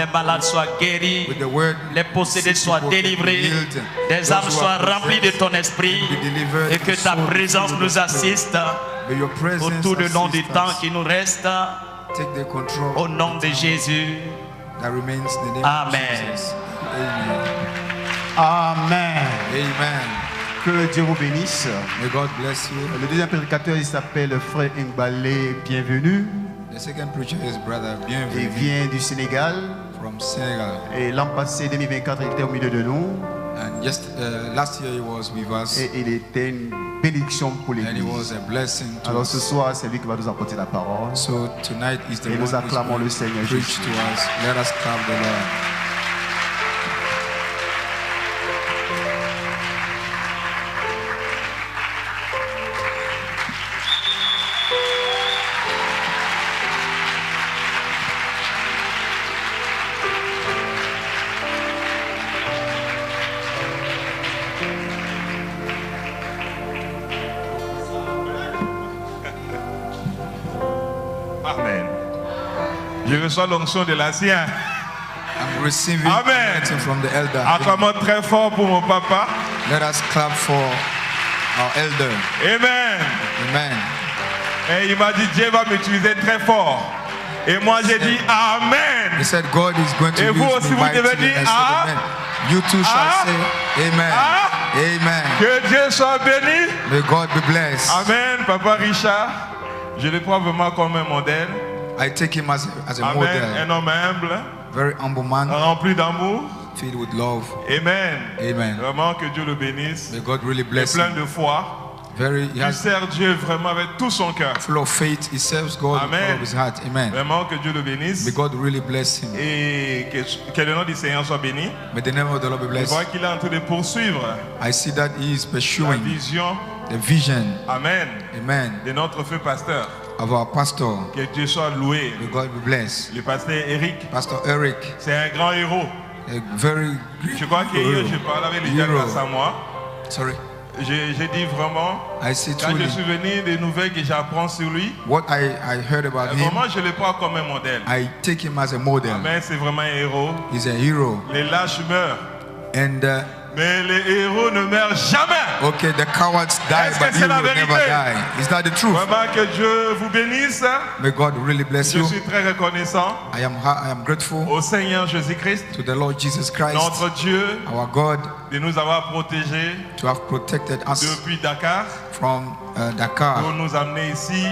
les malades soient guéris, With the word, les possédés sick soient people can be délivrés, healed, des those âmes who soient are remplies de ton possessed esprit, be delivered, et que and ta soul be présence filled nous with the Spirit. assiste May your presence pour tout le long du assist temps us. qui nous reste, Take the control au nom de Jésus. that remains in the name Amen. of Jesus. Amen. Amen. Amen. Que Dieu vous bénisse. May God bless you. Le deuxième prédicateur, il s'appelle Frère Ngbale. Bienvenue. The second preacher is Brother Il Bienvenue vient du Sénégal. from Senegal. Et l'an passé, 2024, il était au milieu de nous. And last year he was with us, Et il était une bénédiction pour and he l'Église. was a blessing to Alors ce us. soir, c'est lui qui va nous apporter la parole. So tonight is the Et one nous who's acclamons going le to Seigneur preach Jésus. to us. Let us clap the Lord. Amen. Je reçois l'onction de l'ancien. I'm receiving Amen. anointing from the elder. Acclamons très fort pour mon papa. Let us clap for our elder. Amen. Amen. Et il m'a dit, Dieu va m'utiliser très fort. Et moi j'ai dit Amen. He said God is going to Et use vous aussi, me vous devez mightily. dire, And I said, ah, amen. You too shall ah, say amen. ah. Amen. Que Dieu soit béni. May God be blessed. Amen. Papa Richard, je le prends vraiment comme un modèle. I take him as a Amen. model. Un homme humble, Very humble man, rempli d'amour. filled with love. Amen. Amen. Vraiment que Dieu le bénisse. May God really Et bless plein him. de foi. He Il has sert Dieu vraiment avec tout son cœur. full of faith. He serves God with Amen. all of his heart. Amen. Vraiment que Dieu le bénisse. May God really bless him. Et que le nom du Seigneur soit béni. May the name of the Lord be Je blessed. vois qu'il est en train de poursuivre I see that he is la pursuing vision, the vision. Amen, Amen. de notre feu pasteur. Of our pastor. Que Dieu soit loué. May God be blessed. Le pasteur Eric, Pastor Eric, c'est un grand héros. a very Je crois qu'hier, je parlais avec les gens Hero. grâce à moi. sorry. J'ai dit vraiment, I say quand je truly, suis venu des nouvelles que j'apprends sur lui, what I heard about him, vraiment je le prends comme un modèle. I take him as a model. Amen, c'est vraiment un héros. He's a hero. Les lâches meurent, And mais les héros ne meurent jamais. okay, the cowards die, Est-ce que but c'est he la will never vérité? die. Is that the truth? Vraiment que Dieu vous bénisse. May God really bless Je you. suis très reconnaissant I am grateful au Seigneur Jésus-Christ, to the Lord Jesus Christ, notre Dieu, our God, de nous avoir protégés to have protected us depuis Dakar from pour Dakar nous amener ici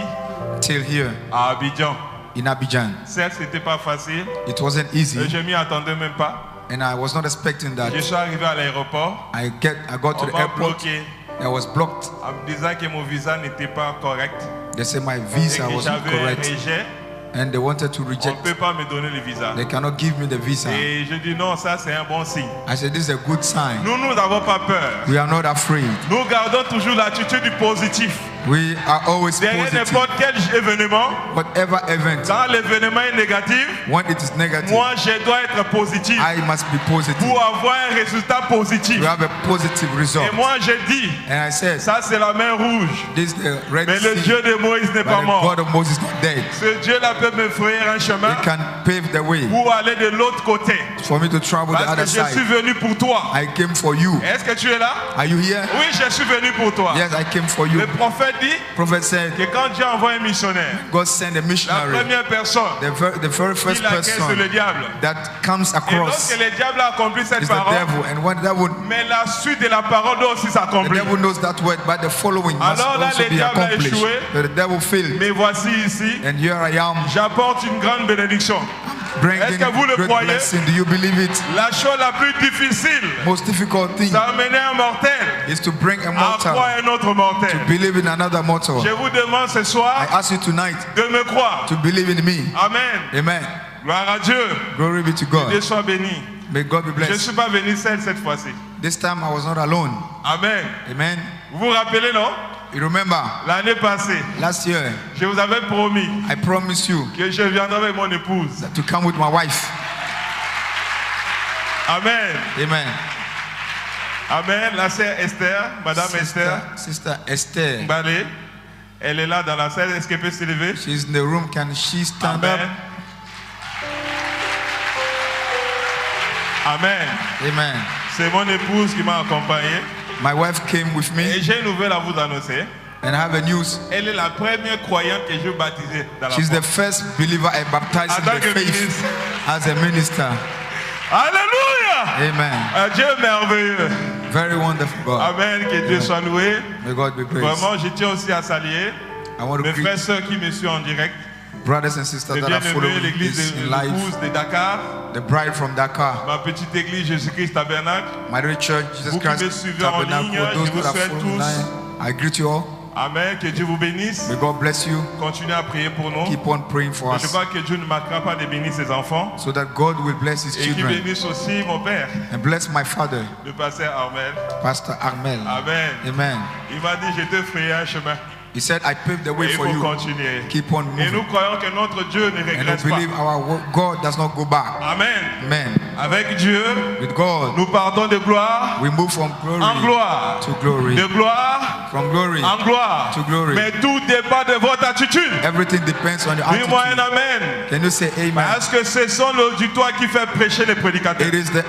till here à Abidjan. in Abidjan. Certes, c'était pas facile. It wasn't easy, Je m'y attendais même pas. and I was not expecting that. Je suis arrivé à l'aéroport. I got to On the m'a airport. bloqué I was blocked. en me disant que mon visa n'était pas correct They said my et visa que was not j'avais un correct, rejet. and they wanted to On ne reject. peut pas me donner le visa. They cannot give me the visa. Et je dis non, ça c'est un bon signe. I said, this is a good sign. Nous n'avons pas peur. We are not afraid. Nous gardons toujours l'attitude du positif. We are always Derrière positive. n'importe quel événement, Whatever event, quand l'événement est négatif, when it is negative, moi je dois être positif I must be positive pour avoir un résultat positif. to have a positive result. Et moi je dis, And I said, ça c'est la main rouge. this is the Red Mais le Sea, Dieu de Moïse n'est but pas the mort. God of Moses is not dead. Ce Dieu-là peut me frayer un chemin He can pave the way pour aller de l'autre côté. for me to travel the Parce que other je suis side. venu pour toi. I came for you. Est-ce que tu es là? Are you here? Oui, je suis venu pour toi. Yes, I came for you. Le prophète dit Prophet said, que quand Dieu envoie un missionnaire, God sent a la missionary, première personne the very qui first la caisse person le diable. that comes Et across lorsque le diable a accompli cette is the parole, devil. And when the devil, mais la suite de la parole doit aussi s'accomplir. knows that word, but the following must Alors là, also le be diable a accomplished. échoué. But the devil failed. Mais voici ici, And here I am, j'apporte une grande bénédiction. bringing Est-ce que vous le great croyez? blessing. Do you believe it? La chose la plus difficile, Most difficult thing c'est amener un mortel is to bring a à mortal croire un autre mortel. to believe in another mortal. Je vous demande ce I soir ask you tonight de me croire. to believe in me. Amen. Amen. Gloire à Dieu. Glory be to Dieu God. soit béni. May God be Je ne blessed. suis pas venu seul cette fois-ci. This time I was not alone. Amen. Amen. Vous vous rappelez, non? You remember L'année passée, last year je vous avais promis I promised you que je viendrai avec mon épouse. to come with my wife. Amen. Amen. Amen. La sœur Esther, Madame Esther Sister Esther. Balé, elle est là dans la salle. Est-ce qu'elle peut se lever? She's in the room. Can she stand Amen. up? Amen. Amen. C'est mon épouse qui m'a accompagné. My wife came with Et me, j'ai une nouvelle à vous annoncer. and I have a news. Elle est la première croyante que je baptisais dans la She's foi. the first believer I baptized in En tant the que faith ministre. as a minister. Alléluia. Amen. Un Dieu merveilleux. Very wonderful God. Amen. Que Dieu soit loué. May God be praised. Vraiment, je tiens aussi à saluer I want to mes frères et greet sœurs qui me suivent en direct. brothers and sisters Les that are bien-aimés, following l'église this in de life. l'épouse de Dakar. The bride from Dakar, Ma petite église Jésus-Christ Tabernacle. my little church, Jesus Vous qui me Christ suivez en Tabernacle, ligne, those je vous that are souhaite following tous. online, I greet you all. Amen. Que Dieu vous bénisse. May God bless you. Continuez à prier pour nous. Keep on praying for Et je us crois que Dieu ne manquera pas de bénir ses enfants. so that God will bless His Et qu'il children bénisse aussi mon père, and bless my father, le pasteur Armel. Pastor Armel. Amen. Amen. Il m'a dit, je te ferai un chemin. He said, I paved the Et way il for faut you. continuer. Keep on Et nous moving. croyons que notre Dieu ne And we regrette pas. believe our God does not go back. Amen. Amen. Avec Dieu, With God, nous partons de gloire we move from en glory gloire. to glory. De gloire From glory en gloire. to glory. Mais tout dépend de votre attitude. Everything depends on your Dis-moi un attitude. amen. Can you say amen? Parce que ce sont l'auditoire qui fait prêcher les prédicateurs. It is the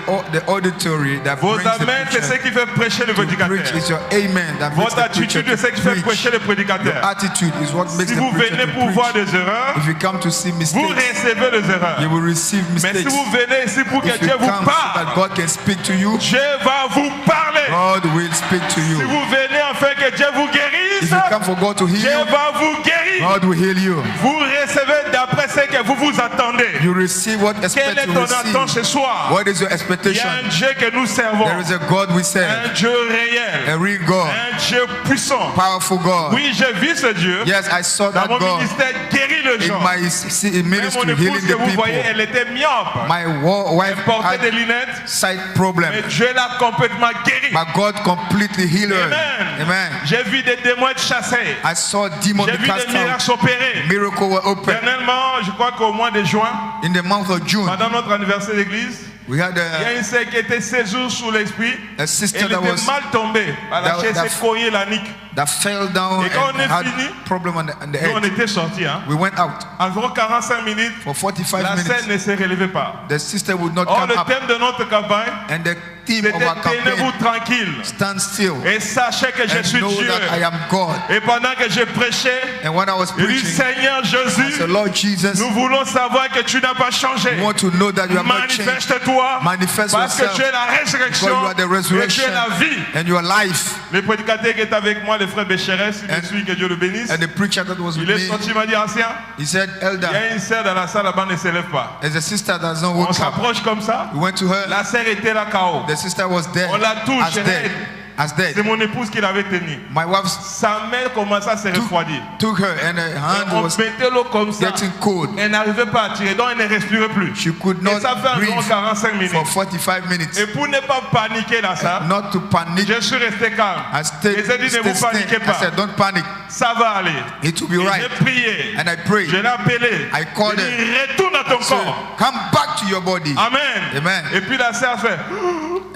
auditory that Vos brings the amens, c'est ce preacher qui fait prêcher les to preach. prédicateurs. It's your amen that makes Votre the preacher attitude, c'est ce to qui fait preach. prêcher les Your prédicateurs. attitude is what makes Si the vous preacher venez to pour voir preach. des erreurs, If you come to see vous mistakes, recevez les erreurs. you will receive Mais si mistakes. vous venez ici pour que If you Dieu vous come so parle, that God can speak to you, Dieu va vous parler. God will speak to Si you. vous venez afin que Dieu vous If guérisse, you come for God to heal Dieu you, va vous guérir. God will heal you. Vous recevez d'après ce que vous vous attendez. You receive what Quelle expect est you ton attente receive. ce soir? What is your Il y expectation? a un Dieu que nous servons. There is a God we Un serve, Dieu réel. a real God, Un Dieu puissant. powerful God. Oui, j'ai vu ce Dieu. Yes, I saw Dans that mon God ministère, guérit les in gens. my Même mon ministry, épouse healing que the vous voyez, people. elle était myope. My wife Elle portait des had lunettes. sight Mais problem, Dieu l'a complètement guérie. but God completely healed her. Amen. Amen. J'ai vu des démons être chassés. I saw demons J'ai vu cast des miracles out. opérés. Miracles were open. Dernièrement, je crois qu'au mois de juin, In the month of June, pendant notre anniversaire d'église, we had il y a une sœur qui était 16 jours sous l'esprit. a sister Elle that était was mal tombée. Elle a that- chaise that- s'est cogné la nuque. that fell down Et quand on and est had fini, problem on the Nous, on head. était sortis. Hein. We went out Environ 45 minutes, for 45 la scène minutes. ne se relevait pas. The sister would not Or, come le up, thème de notre campagne, and the theme of c'était our tenez-vous campaign, tranquille stand still et sachez que je and suis know Dieu. that I am God. Et pendant que je prêchais, And when I was il dit preaching, Seigneur I Jésus, said, Lord Jesus, nous voulons savoir que tu n'as pas changé. we want to know that you have not changed. Manifeste-toi Manifest parce que yourself, tu es la because résurrection you are the et tu resurrection es la vie. and your life. Le prédicateur qui est avec moi, le frère Béchérès, il me And- suit, que Dieu le bénisse. And the preacher that was with Il est me, sorti, il m'a dit ancien, he said, il y Elder, a une sœur dans la salle là-bas, ne se lève pas. there's a sister that does not On wake up. s'approche comme ça. We went to her. La sœur était là KO. The sister was dead, On la touche, as dead, as C'est dead. mon épouse qui l'avait tenue. My wife Sa main commençait à se refroidir. took her, and her hand On was mettait l'eau comme ça. getting cold. Elle n'arrivait pas à tirer, donc elle ne respirait plus. She could Et not ça fait environ breathe 45 minutes. for 45 minutes. Et pour ne pas paniquer là, ça, Not to panic. je suis resté calme. I stayed, Et j'ai dit, ne stayed vous paniquez still. I pas. said, don't panic. Ça va aller. It will be Et right. j'ai prié. And I prayed. Je l'ai appelé. I called J'ai dit, retourne à ton So corps. come back to your body. Amen. Amen. Et puis la sœur a fait.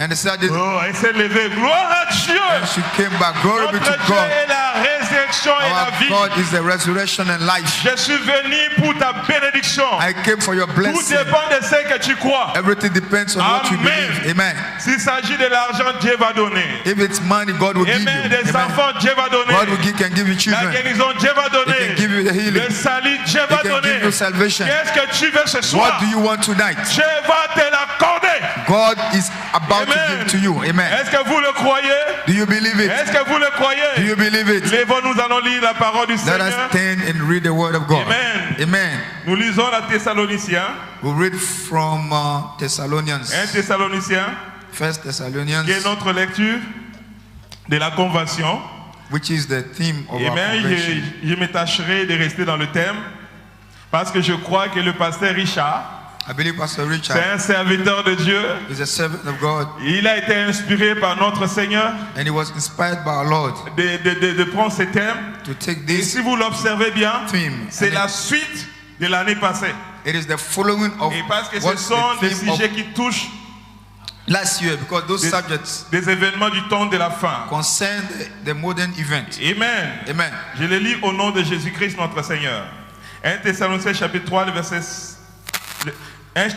And the sister did, Oh, elle s'est levée. Gloire à Dieu. and she came back. Glory be Notre to Dieu God. est la résurrection et la Our vie. God is the resurrection and life. Je suis venu pour ta bénédiction. I came for your Tout blessing. dépend de ce que tu crois. Everything depends on what you Amen. believe. Amen. S'il s'agit de l'argent, Dieu va donner. If it's money, God will give Amen. you. Des Amen. enfants, Dieu va donner. God will can give you La children. guérison, Dieu va He can donner. give you the healing. Le salut, Dieu He va can donner. give you salvation. Qu'est-ce que tu veux ce What soir? do you want tonight? Dieu va te l'accorder. God is about to Amen. give to you. Amen. Est-ce que vous le croyez? Do you believe it? Est-ce que vous le Do croyez? you believe it? Lèvons, nous allons lire la parole du Let Seigneur. us stand and read the word of God. Amen. Amen. Nous lisons la Thessaloniciens. We'll read from Thessalonians. 1 Thessaloniciens, First Thessalonians, qui est notre lecture de la convention. which is the theme of our Amen. convention. Je me tâcherai de rester dans le thème parce que je crois que le pasteur Richard, I believe Pastor c'est Richard un serviteur de Dieu. is a servant of God, Il a été inspiré par notre Seigneur and he was inspired by our Lord de prendre ce thème. to take Et this si vous l'observez bien, theme. c'est And la suite de l'année passée. it is the following of Et parce que what ce sont the des theme of sujets qui touchent last year, because those des, subjects des événements du temps de la fin. concern the modern event. Amen. Amen. Je les lis au nom de Jésus-Christ notre Seigneur. 1 Thessaloniciens chapitre 3, le verset 1 1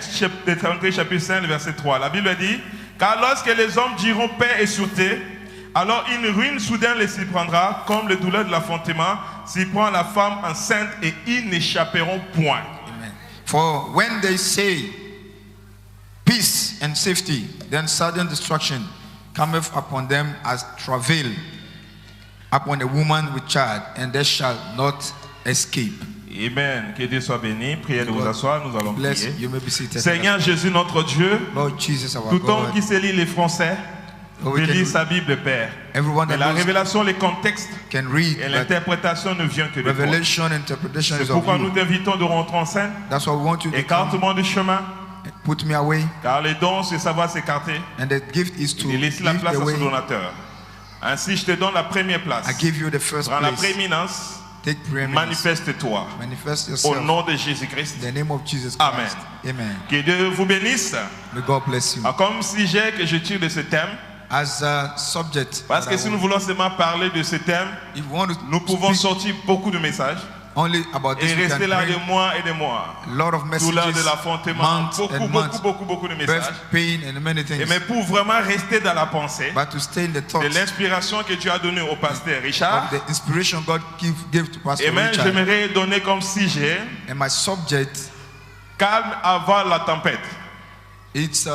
Thessaloniciens chapitre 5, verset 3. La Bible dit, car lorsque les hommes diront paix et sûreté, alors une ruine soudaine les surprendra, comme le douleur de l'enfantement s'y prend la femme enceinte, et ils n'échapperont point. Amen. For when they say peace and safety, then sudden destruction cometh upon them as travail upon a woman with child, and they shall not escape. Amen. Que Dieu soit béni. Priez de vous asseoir, nous allons Bless prier. you. May be seated. Seigneur Jésus, notre Dieu, Lord Jesus, our tout homme God. qui sait lire les français, Oh, de we can- lire sa Bible, Père. Everyone Et that la knows révélation, les contextes can read, et but l'interprétation ne vient que de toi. revelation and interpretation C'est is of pourquoi nous you. t'invitons de rentrer en scène. That's why we want you to come. Écarte-moi du chemin, Put me away, car les dons, c'est savoir s'écarter and the gift is to et laisser la give place the à way. ce donateur. Ainsi, je te donne la première place. I give you the first Prends la place. prééminence, Take preeminence. manifeste-toi. Manifest Au yourself nom de Jésus-Christ. in the name of Jesus Amen. Christ. Amen. Que Dieu vous bénisse. May God bless you. Ah, comme sujet que je tire de ce thème, As a subject, parce que that I si nous want- voulons seulement parler de ce thème, if you want to nous pouvons speak sortir beaucoup de messages only about et this, we rester can là bring des mois et des mois. a lot of Douleur de messages, l'enfantement, months beaucoup, and beaucoup, months, beaucoup, beaucoup de messages. birth, pain, and many Et things. mais pour vraiment rester dans la pensée But to stay in the de thoughts l'inspiration que Dieu a donnée au pasteur Richard, of the inspiration God gave to Pastor et même Richard. j'aimerais donner comme sujet And my subject, calme avant la tempête. it's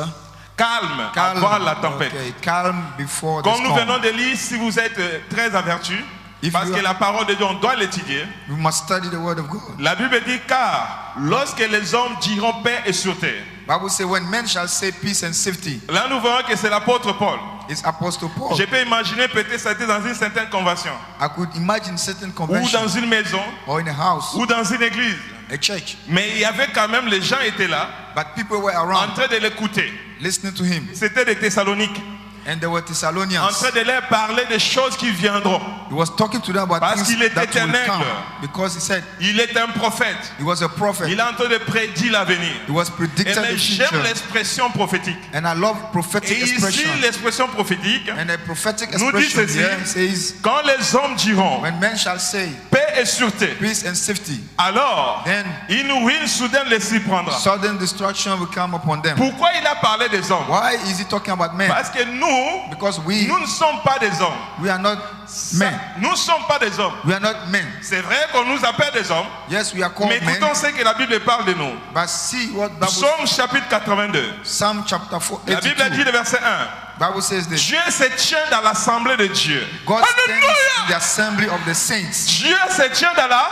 Calme, calm. avant la tempête. Okay, calm before the Comme nous storm. venons de lire, si vous êtes très avertis, If parce you que are- la parole de Dieu, on doit l'étudier. We must study the word of God. La Bible dit car lorsque les hommes diront paix et sûreté. Bible says when men shall say peace and safety, Là, nous voyons que c'est l'apôtre Paul. it's Apostle Paul. Je peux imaginer peut-être ça a été dans une certaine convention, I could imagine certain ou convention dans une maison, or in a house, ou dans une église. a church, Mais il y avait quand même, les gens étaient là, but people were en around train de l'écouter. listening to him, C'était des Thessaloniques, and there were en Thessalonians. train de leur parler des choses qui viendront. He was talking to them about Parce things qu'il était that will un come, aigle. because he said Il est un prophète. he was a prophet. Il est en train de prédire l'avenir. He was Et predicting mais the j'aime future, l'expression prophétique. and I love Et prophetic ici, expression. l'expression prophétique, And a prophetic nous dit expression ceci, here says, quand les hommes diront when men shall say paix et sûreté, peace and safety, alors then une ruine soudaine les surprendra. sudden destruction will come upon them. Pourquoi il a parlé des hommes? Why is he talking about men? Parce que nous, Because nous ne sommes pas des hommes. we are not men. Nous ne sommes pas des hommes. We are not men. C'est vrai qu'on nous appelle des hommes, Yes, we are called mais men. écoutons ce que la Bible parle de nous. But see what Bible, Psaume chapitre 82. Psalm chapter 4, La Bible dit 82. le verset 1. Bible says this. Dieu se tient dans l'assemblée de Dieu. God stands in Alléluia! the assembly of the saints. Dieu se tient dans la...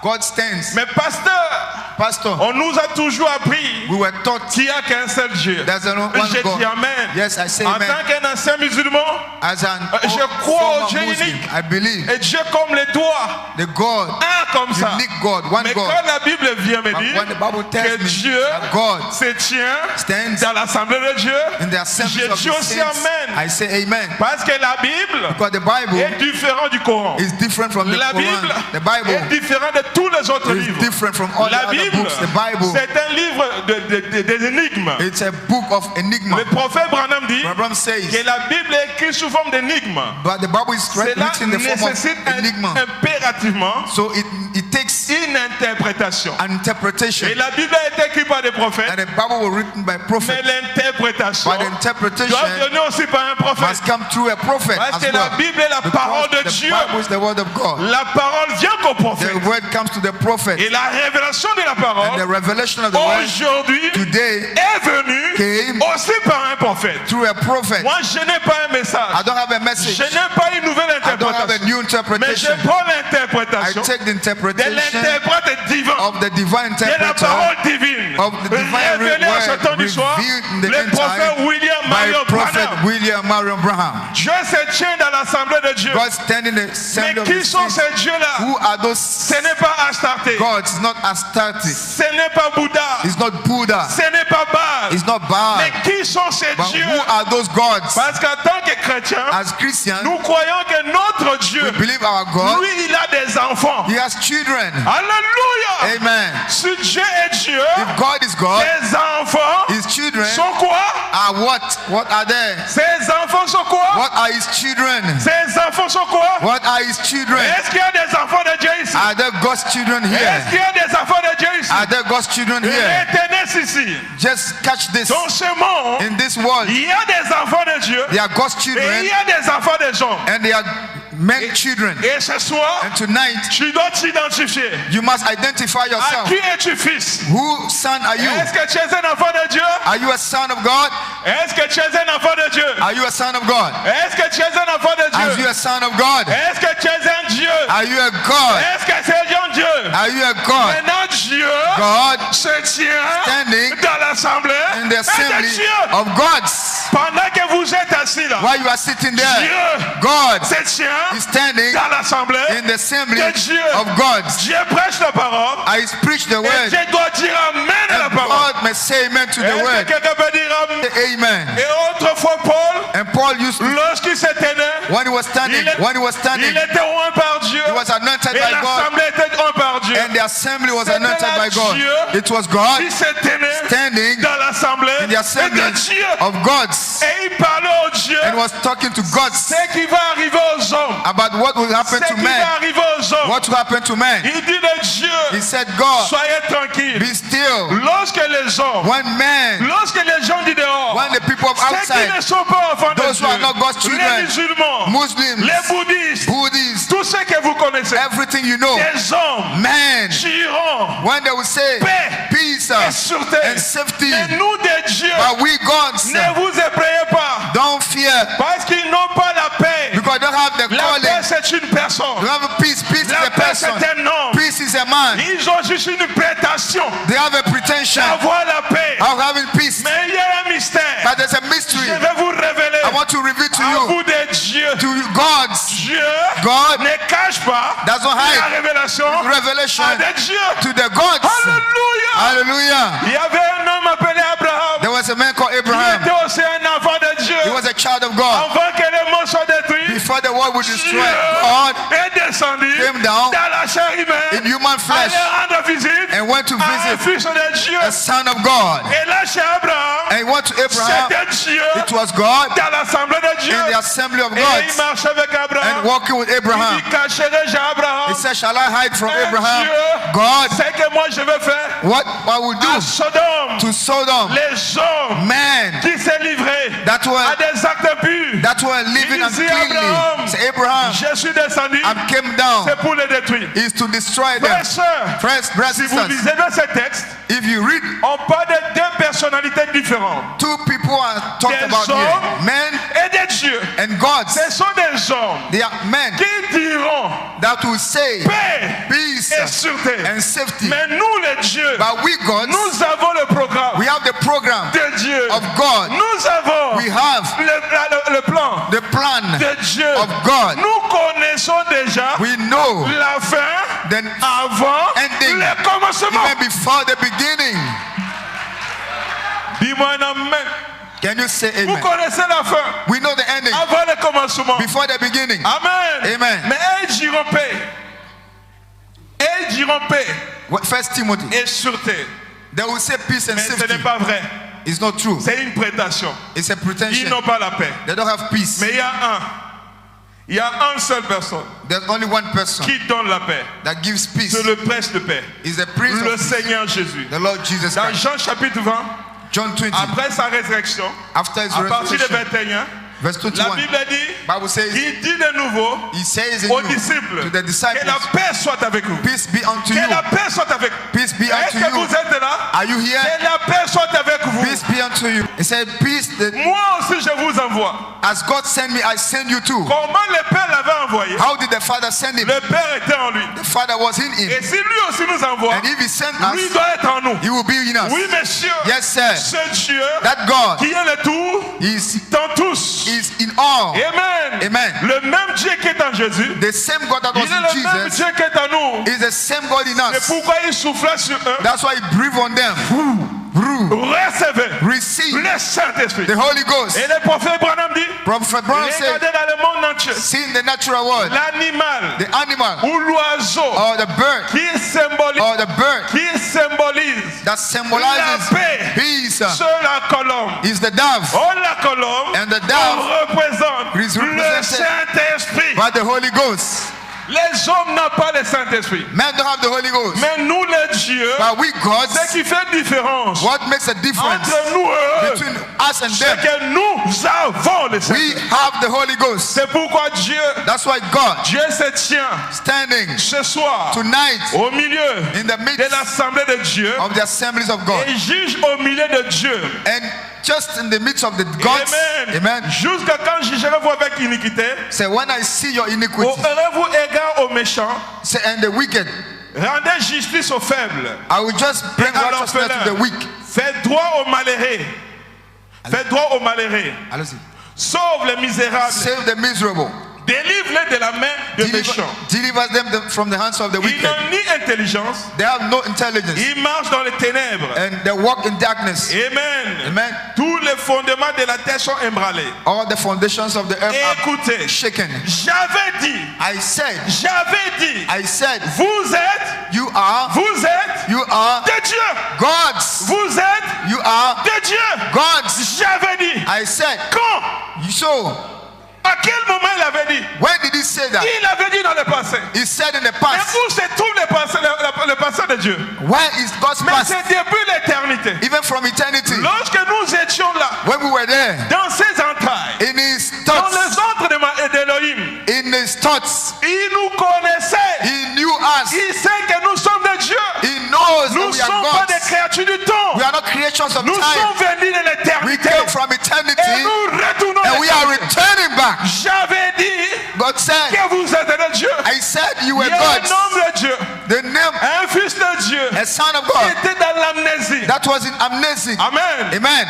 God stands. Mais pasteur, Pastor, on nous a toujours appris we were taught qu'il n'y a qu'un seul Dieu. there's only one Je God. dis Amen. Yes, I say En amen. tant qu'un ancien musulman, As an je old crois au former Dieu Muslim, unique. I believe et Dieu comme les doigts, the God, un comme ça. unique God, one Mais God. quand la Bible vient me But dire when the Bible tells que me Dieu that God se tient stands dans l'assemblée de Dieu, in the assembly je of dis the aussi saints, Amen. I say amen. Parce que la Bible Because the Bible est différente du Coran. is different from the La Quran. Bible The Bible est différente de tous les autres is livres. different from all the La other Bible, books. The Bible, c'est un livre des énigmes. it's a book of enigma. Le prophète Branham dit Abraham says, que la Bible est écrite sous forme d'énigme. but the Bible is Cela written in the form nécessite of enigma. impérativement So it takes une interprétation. an interpretation. Et la Bible a été écrite par des prophètes, And the Bible was written by mais prophets. l'interprétation But the interpretation doit venir aussi par un prophète. must come through a prophet Parce as que la well. Bible est la Because parole de the Dieu. Bible is the word of God. La parole vient qu'au prophète. The word comes to the prophet. Et la révélation de la And the parole revelation of the word aujourd'hui today est venue came aussi par un prophète. through a prophet. Moi, je n'ai pas un I message. don't have a message. Je n'ai pas une nouvelle I don't have a interprétation. new Mais je interpretation. prends I l'interprétation take the de interpretation l'interprète divin. of the divine De la interpreter parole divine. of the divine Révélée à ce temps word du soir. revealed in the Le end prophète time William by Marion prophet Branham. William Marion Branham. Dieu se tient dans l'assemblée de Dieu. God standing in the Mais assembly of qui the sont saints. ces dieux-là? Who are those Ce n'est pas Astarté. gods? It's not Astarte. Ce n'est pas Bouddha. It's not Buddha. Ce n'est pas Baal. It's not Baal. Mais qui sont ces But dieux? who are those gods? Parce qu'en tant que chrétiens, As Christians, nous croyons que notre Dieu, we believe our God, lui, il a des enfants. He has children. Alléluia. Amen. Si Dieu est Dieu, If God is God, les enfants His children sont quoi? are are what? What are they? Ces enfants sont quoi? What are his children? Ces enfants sont quoi? What are his children? Est-ce qu'il y a des enfants de Dieu ici? Are there God's children Est-ce here? qu'il y a des enfants de Dieu ici? Are there God's children here? Retenez ici. Just catch this. Dans ce monde, In this world, il y a des enfants de Dieu they are God's et il children y a des enfants des hommes. and they are men children. Et ce soir, And tonight, tu dois t'identifier. you must identify À yourself. qui es-tu fils? Whose son are you? Est-ce que tu es un enfant de Dieu? Are you a son of God? Est-ce que tu es un enfant de Dieu? Are you a son of God? Est-ce que tu es un enfant de Are you Dieu? a son of God? Est-ce que tu es un Dieu? Are you a God? Est-ce que c'est un Dieu? Are you a God? Maintenant, Dieu God se tient standing dans l'assemblée in the et assembly de Dieu. of gods. Pendant que vous êtes assis là, While you are sitting there, Dieu God se tient is standing dans l'assemblée in the assembly de Dieu. of gods. Dieu prêche la parole I preach the et word, Dieu doit dire Amen à la and parole. God may say amen to the Est-ce que word. quelqu'un peut dire Amen? Amen. Et autrefois Paul, And Paul used to, lorsqu'il se tenait, when he was standing, il était oint par Dieu he was anointed et by God, l'assemblée était oint par Dieu. and the assembly was C'était anointed là by God. Dieu It was God qui se tenait standing dans l'assemblée in the assembly de Dieu of gods et il parlait aux dieux and was talking to gods ce qui va arriver aux hommes. about what will happen Ce to qui va men. arriver aux hommes. What will happen to men? Il dit de He Dieu, said, God, soyez tranquilles. be still. Lorsque les hommes, When men, lorsque les gens du dehors, when the people of ceux qui outside, ne sont pas enfants de those Dieu, who are not God's les children, musulmans, Muslims, les bouddhistes, Buddhists, tous ceux que vous connaissez, everything you know, les hommes men, diront when they will say paix peace et sûreté. and safety, Mais nous des dieux, but we gods, ne vous effrayez pas, don't fear, parce qu'ils n'ont pas la paix. because they don't have the La calling. paix c'est une They personne. have a peace. Peace is La a paix person. c'est un homme. Peace is a man. Ils ont juste une prétention They have a pretension d'avoir la paix. of having peace, Mais il y a un mystère. but there's a mystery. Je vais vous révéler I want to reveal to à you, vous des dieux. to you, gods. Dieu God ne cache pas doesn't la hide révélation revelation à des dieux. to the gods. Alléluia. Hallelujah. Il y avait un homme appelé Abraham. There was a man called Il Abraham. était aussi un enfant de Dieu. He was a child of God. Avant que les mondes soient détruits, Before the world would Dieu destroy, God est descendu came down dans la chair humaine, in human flesh allait rendre visite and went to à un visit fils de Dieu. a son of God. Et là, chez Abraham, And he went to Abraham. c'était Dieu It was God dans l'assemblée de Dieu. in the assembly of Et il gods marchait avec Abraham. and walking with Abraham. Il cacherait Abraham. He said, shall I hide from Et Abraham? Dieu, God, c'est que moi je vais faire what I will à do Sodome. to Sodom, Les hommes men qui s'est livré that à were des actes purs. living Il dit, uncleanly. Abraham, Say, Abraham, Je suis descendu, I came down c'est pour les détruire. is to destroy them. Frères et sœurs, Friends, brothers si and vous sisters, lisez dans ce texte, if you read, on parle de deux personnalités différentes. two people are talked Des about here, hommes men et des dieux. and gods. Ce sont des hommes They are men qui diront that will say paix peace et sûreté. and safety. Mais nous les dieux, But we gods, nous avons le programme we have the program de Dieu. of God. Nous avons We have le plan the plan de Dieu. of God. Nous connaissons déjà We know la fin then avant ending, le commencement. even before the beginning. Dis-moi un amen. Can you say Vous amen? connaissez la fin We know the ending avant le commencement. before the beginning. Amen. Amen. Mais ils diront paix. Ils diront paix First Timothy, et sûreté. they will say peace and Mais ce safety. n'est pas vrai. It's not true. C'est une prétention. It's a Ils pretension. n'ont pas la paix. They don't have peace. Mais il y a une seule personne There's only one person qui donne la paix. that gives peace. C'est le prince de paix. Is the Prince Le of Peace, Seigneur Jésus. the Lord Jesus Dans Christ. Jean chapitre 20, John 20, après sa résurrection, after his à partir de resurrection, 21, verse la 21, Bible dit, Bible says, il dit de nouveau he says in aux you, disciples, to the que disciples, la paix soit avec vous. peace be unto Que you. la paix soit avec vous. Peace be Est-ce unto que you. vous êtes là? Are you here? Que la paix soit avec vous. Peace be unto you. He said, peace that Moi aussi je vous envoie. as God sent me, I send you too. Comment le Père l'avait envoyé? How did the Father send him? Le Père était en lui. The Father was in him. Et si lui aussi nous envoie, And if he sent lui us, doit être en nous. he will be in us. Oui, monsieur. Yes, sir. Ce Dieu That God qui est le tout is dans tous. in all. Amen. Amen. Le même Dieu qui est en Jésus, The same God that il was est in le même Jesus Dieu qui est en nous. is the same God in C'est us. pourquoi il souffla sur eux. That's why he breathed on them. recevez receive le Saint-Esprit. the Holy Ghost. Et le prophète Branham dit, Prophet Brown said, regardez dans le monde entier, see in the natural world, l'animal the animal ou l'oiseau or the bird qui symbolise, that symbolizes la paix peace sur la colombe. is the dove. Oh, la colombe And the dove représente is le represented Saint-Esprit. by the Holy Ghost. Les hommes n'ont pas le Saint-Esprit. Men don't have the Holy Ghost. Mais nous, les dieux, But we gods, ce qui fait différence what makes a difference entre nous et eux, between us and c'est them? que nous avons le We Saint-Esprit. have the Holy Ghost. C'est pourquoi Dieu Dieu se tient standing ce soir tonight au milieu in the de midst l'assemblée de Dieu of the assemblies of God, et juge au milieu de Dieu. and just in the midst of the gods. Amen. Jusqu'à quand jugerez-vous avec iniquité? Say, when I see your iniquity, Aurez-vous égard aux méchants? say, and the wicked, Rendez justice aux faibles. I will just bring Et à righteousness to the l'orphelin. weak. Fais droit aux malheureux. Fais droit aux malheureux. Allons-y. Sauve les misérables. Save the miserable. Délivre-les de la main des méchants. Delivers them from the hands of the Ils wicked. n'ont ni intelligence. They have no intelligence, Ils marchent dans les ténèbres. and they walk in darkness. Amen. Amen. Tous les fondements de la terre sont ébranlés. All the foundations of the earth are Écoutez, shaken. j'avais dit, I said, vous êtes you are de Dieu. gods. Vous êtes You are de Dieu. gods. J'avais dit. I said, Quand? so À quel moment il avait dit? when did he say that? Il avait dit dans le passé. He said in the Mais past. où se trouve le passé de Dieu? Where is God's Mais past? c'est depuis l'éternité. Even from eternity, Lorsque nous étions là, when we were there, dans ses entrailles, in his dans thoughts, les ordres d'Élohim, in his thoughts, il nous connaissait. he knew us. Il sait que nous sommes de Dieu. He knows Nous ne that we sommes are pas des gods. créatures du temps. We are not creations of Nous sommes time. venus de We l'éternité. came from Et eternity, nous retournons and we are returning back. J'avais dit God said, que vous êtes de Dieu. I said you were Il y a un gods. homme de Dieu, The name, un fils de Dieu, a son of qui God, était dans l'amnésie. that was in amnesia. Amen. Amen.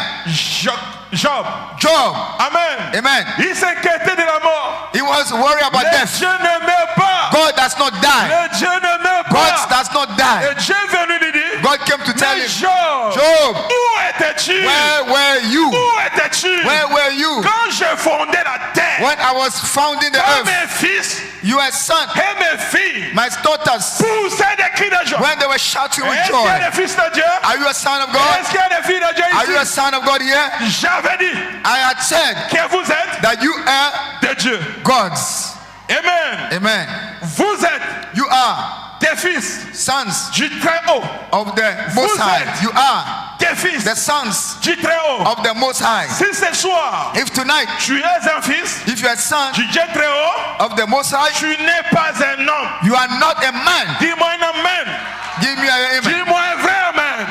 Job. Job. Amen. Amen. Il s'inquiétait de la mort. He was worried about Le death. Dieu ne meurt pas. God does not die. Le Dieu ne meurt God pas. does not die. Et Dieu est venu lui dire, God came to tell mais him, Job, Job, où étais-tu? where were you? Où étais-tu? Where were you Quand je fondais la terre, when I was founding the quand earth? mes fils Your son, et mes filles my daughters, poussaient des cris de joie. when they were shouting with Est-ce qu'il y a joy, des fils de Dieu? are you a son of God? Est-ce qu'il y a des filles de Dieu Are you a ici? son of God here? J'avais dit I had said que vous êtes that you are de Dieu. gods. Amen. Amen. Vous êtes You are des fils sons du Très-Haut. of the Most Vous High. êtes You are Des fils the sons du Très-Haut. of the Most High. Si ce soir, If tonight, tu es un fils if you are son du Dieu Très-Haut, of the Most High, tu n'es pas un homme. you are not a man. Dis-moi un amen. Give me an amen. Dis-moi un vrai amen.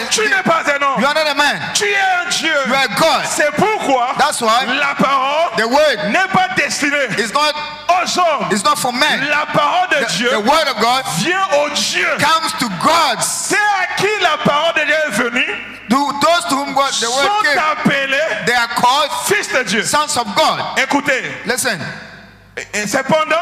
Tu n'es pas un homme. You are not a man. Tu es un Dieu. You are God. C'est pourquoi That's why la parole the word n'est pas destinée is not, aux hommes. it's not for men. La parole de Dieu The word of God vient aux dieux. comes to gods. C'est à qui la parole de Dieu est venue Those to whom God, the word sont came, appelés they are called fils de Dieu. sons of God. Écoutez, Listen, et cependant,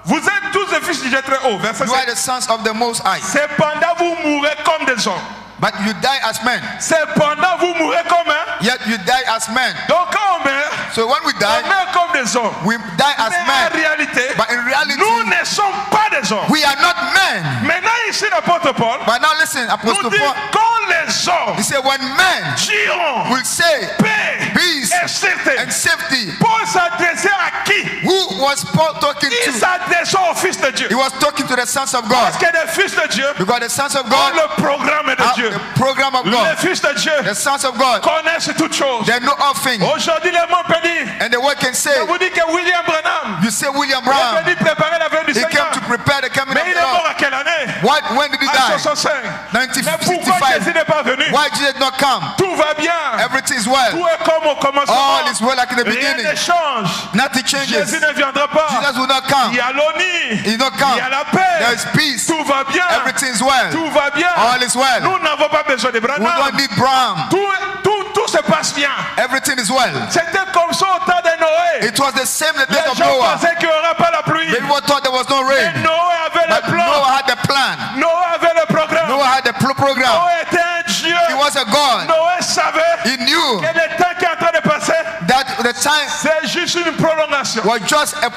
vous êtes tous des fils du Dieu très haut. Verset you are 7. the sons of the Most High, Cependant, vous mourrez comme des hommes. but you die as men. Cependant, vous mourrez comme un. Yet you die as men. Donc, quand on meurt, So when we on die, meurt comme des hommes. we die as Mais en men. réalité, But in reality, nous ne sommes pas des hommes. we are not men. Maintenant, ici, l'apôtre Paul But now listen, Apostle nous dit Paul, quand les hommes he said, when men diront will say paix peace et sûreté, and safety, Paul s'adressait à qui? who was Paul talking Il to? s'adressait aux fils de Dieu. He was talking to the sons of God. Parce que les fils de Dieu Because the sons of ont God le programme de have Dieu. the program of Les God. fils de Dieu The sons of God, connaissent toutes choses. they know all things. Aujourd'hui, le monde peut dire, And the word can say, je vous dis que William Branham you say William il est Brown, venu préparer la venue du he came Seigneur. to prepare the coming Mais of il the est mort Lord. à quelle année? When did he À die? 65. Mais pourquoi 1965. Jésus n'est pas venu? Why Jesus did not come? Tout va bien. Everything is Tout well. est comme au commencement. All is well like in the Rien beginning. ne change. Nothing changes. Jésus ne viendra pas. Jesus will not come. Il y a l'ONI. He will not Il come. y a la There paix. is peace. Tout va bien. Everything is well. Tout va bien. All is well. Nous n'avons pas besoin de We don't Branham. need Brown. Tout se passe bien. Everything is well. C'était comme ça au temps de Noé. It was the same the Les days of gens Noah. pensaient qu'il n'y aura pas la pluie. People thought there was no Mais rain. Noé avait But le plan. Noah had the plan. Noé avait le programme. Noah had the program. Noé était un Dieu. He was a God. Noé savait He knew que le temps qui est en train de passer, that the time c'est juste une prolongation. was just a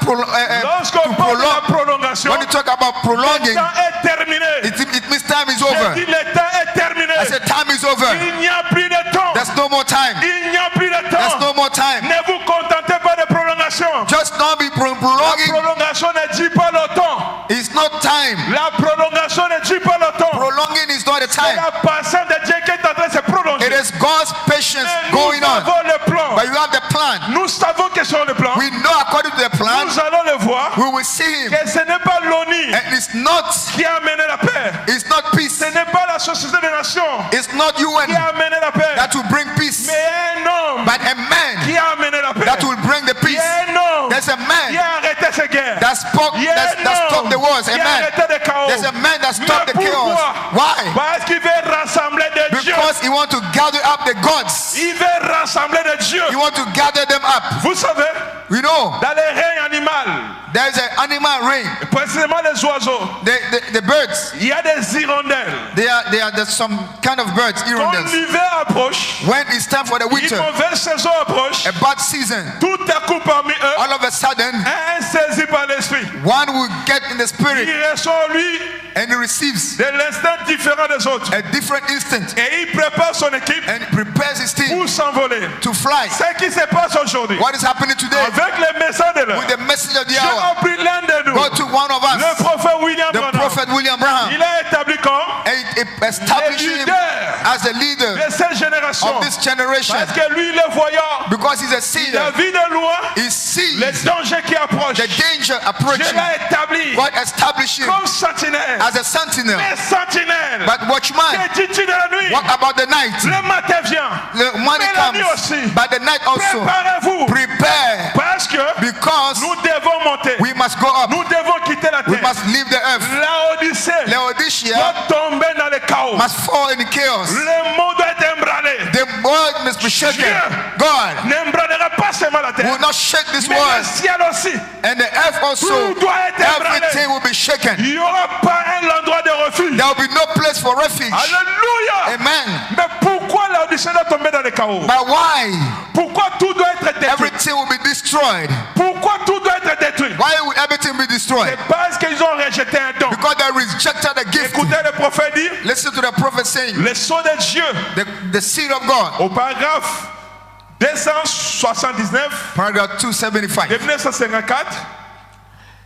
Lorsqu'on parle de la prolongation, When you talk about le prolonging, temps est terminé. it means time is J'ai over. dit le temps est terminé. I said time is over. Il n'y a plus de temps. There's no more time. Il n'y a plus de There's temps. no more time. Ne vous contentez pas de prolongation. Just don't be La prolonging. prolongation ne dit pas le temps. It's not time. La prolongation ne dit pas le temps. Prolonging is not the C'est time. la patience de Dieu qui est en train de se prolonger. It is God's patience Mais nous going on. avons le plan. But you have the plan. Nous savons que sur le plan, We know according to the plan, nous allons le voir, we will see him. que ce n'est pas l'ONU And it's not, qui a amené la paix. it's not peace. Ce n'est pas la Société des Nations It's not qui a UN amené la paix. that will bring peace, Mais un homme but a man qui a amené la paix. that will bring the Il y peace. a un homme There's a qui man a arrêté ces guerres. that spoke, Il y a that un homme stopped the wars. qui a Amen. arrêté le chaos. There's a man that stopped the Mais chaos. pourquoi? Why? Parce qu'il veut rassembler des dieux. Because he wants to gather up the gods. Il veut rassembler des dieux. He wants to gather them up. Vous savez, We know dans les règnes animaux, there's an animal reign. précisément les oiseaux, The birds, il y a des hirondelles. there's some kind of birds, Quand hirondelles. l'hiver approche, When it's time for the une winter, mauvaise saison approche, a bad season, tout à coup parmi eux, all of a sudden, un saisi par l'esprit. one will get in the spirit Il reçoit lui and he receives de l'instinct différent des autres. a different instinct Et il prépare son équipe and prepares his team pour s'envoler. to fly. Ce qui se passe aujourd'hui, What is happening today avec les messages de l'heure, with the message of the j'ai hour? appris l'un de nous, Go to one of le us, prophète William the Branham. prophet William Branham, Il a établi comme and it established him as the leader de cette génération. of this generation Parce que lui, le voyant, because he's a il a seer. vu de loin He sees les dangers qui approchent. the danger Je approaching. l'ai établi God established him comme sentinelle. as a sentinel. Mais sentinelle, But watchman, que dis-tu de la nuit? what about the night? Le matin vient. The money Mais la nuit comes, aussi. but the night also. Préparez-vous. Prepare, Parce que because nous devons monter. we must go up. Nous devons quitter la We terre. must leave the earth. La Odyssée Laodicea doit tomber dans le chaos. must fall in the chaos. Le monde doit être embranlé. The world must be shaken. God N'embranlera pas seulement la terre, will not shake this mais le world, ciel aussi. and the earth also. Tout doit être ébranlé. Everything will be shaken. Il n'y aura pas un endroit de refuge. There will be no place for refuge. Alléluia. Amen. Mais pourquoi la Odyssée doit tomber dans le chaos? But why? Pourquoi tout doit être détruit? Everything will be destroyed. Pourquoi tout doit être détruit? Why will everything be destroyed? C'est parce qu'ils ont rejeté un don. Because they rejected the gift. Écoutez le prophète dire, Listen to the prophet saying, le son de Dieu, the seed of God. au paragraphe 279 Paragraph 275. de 1954,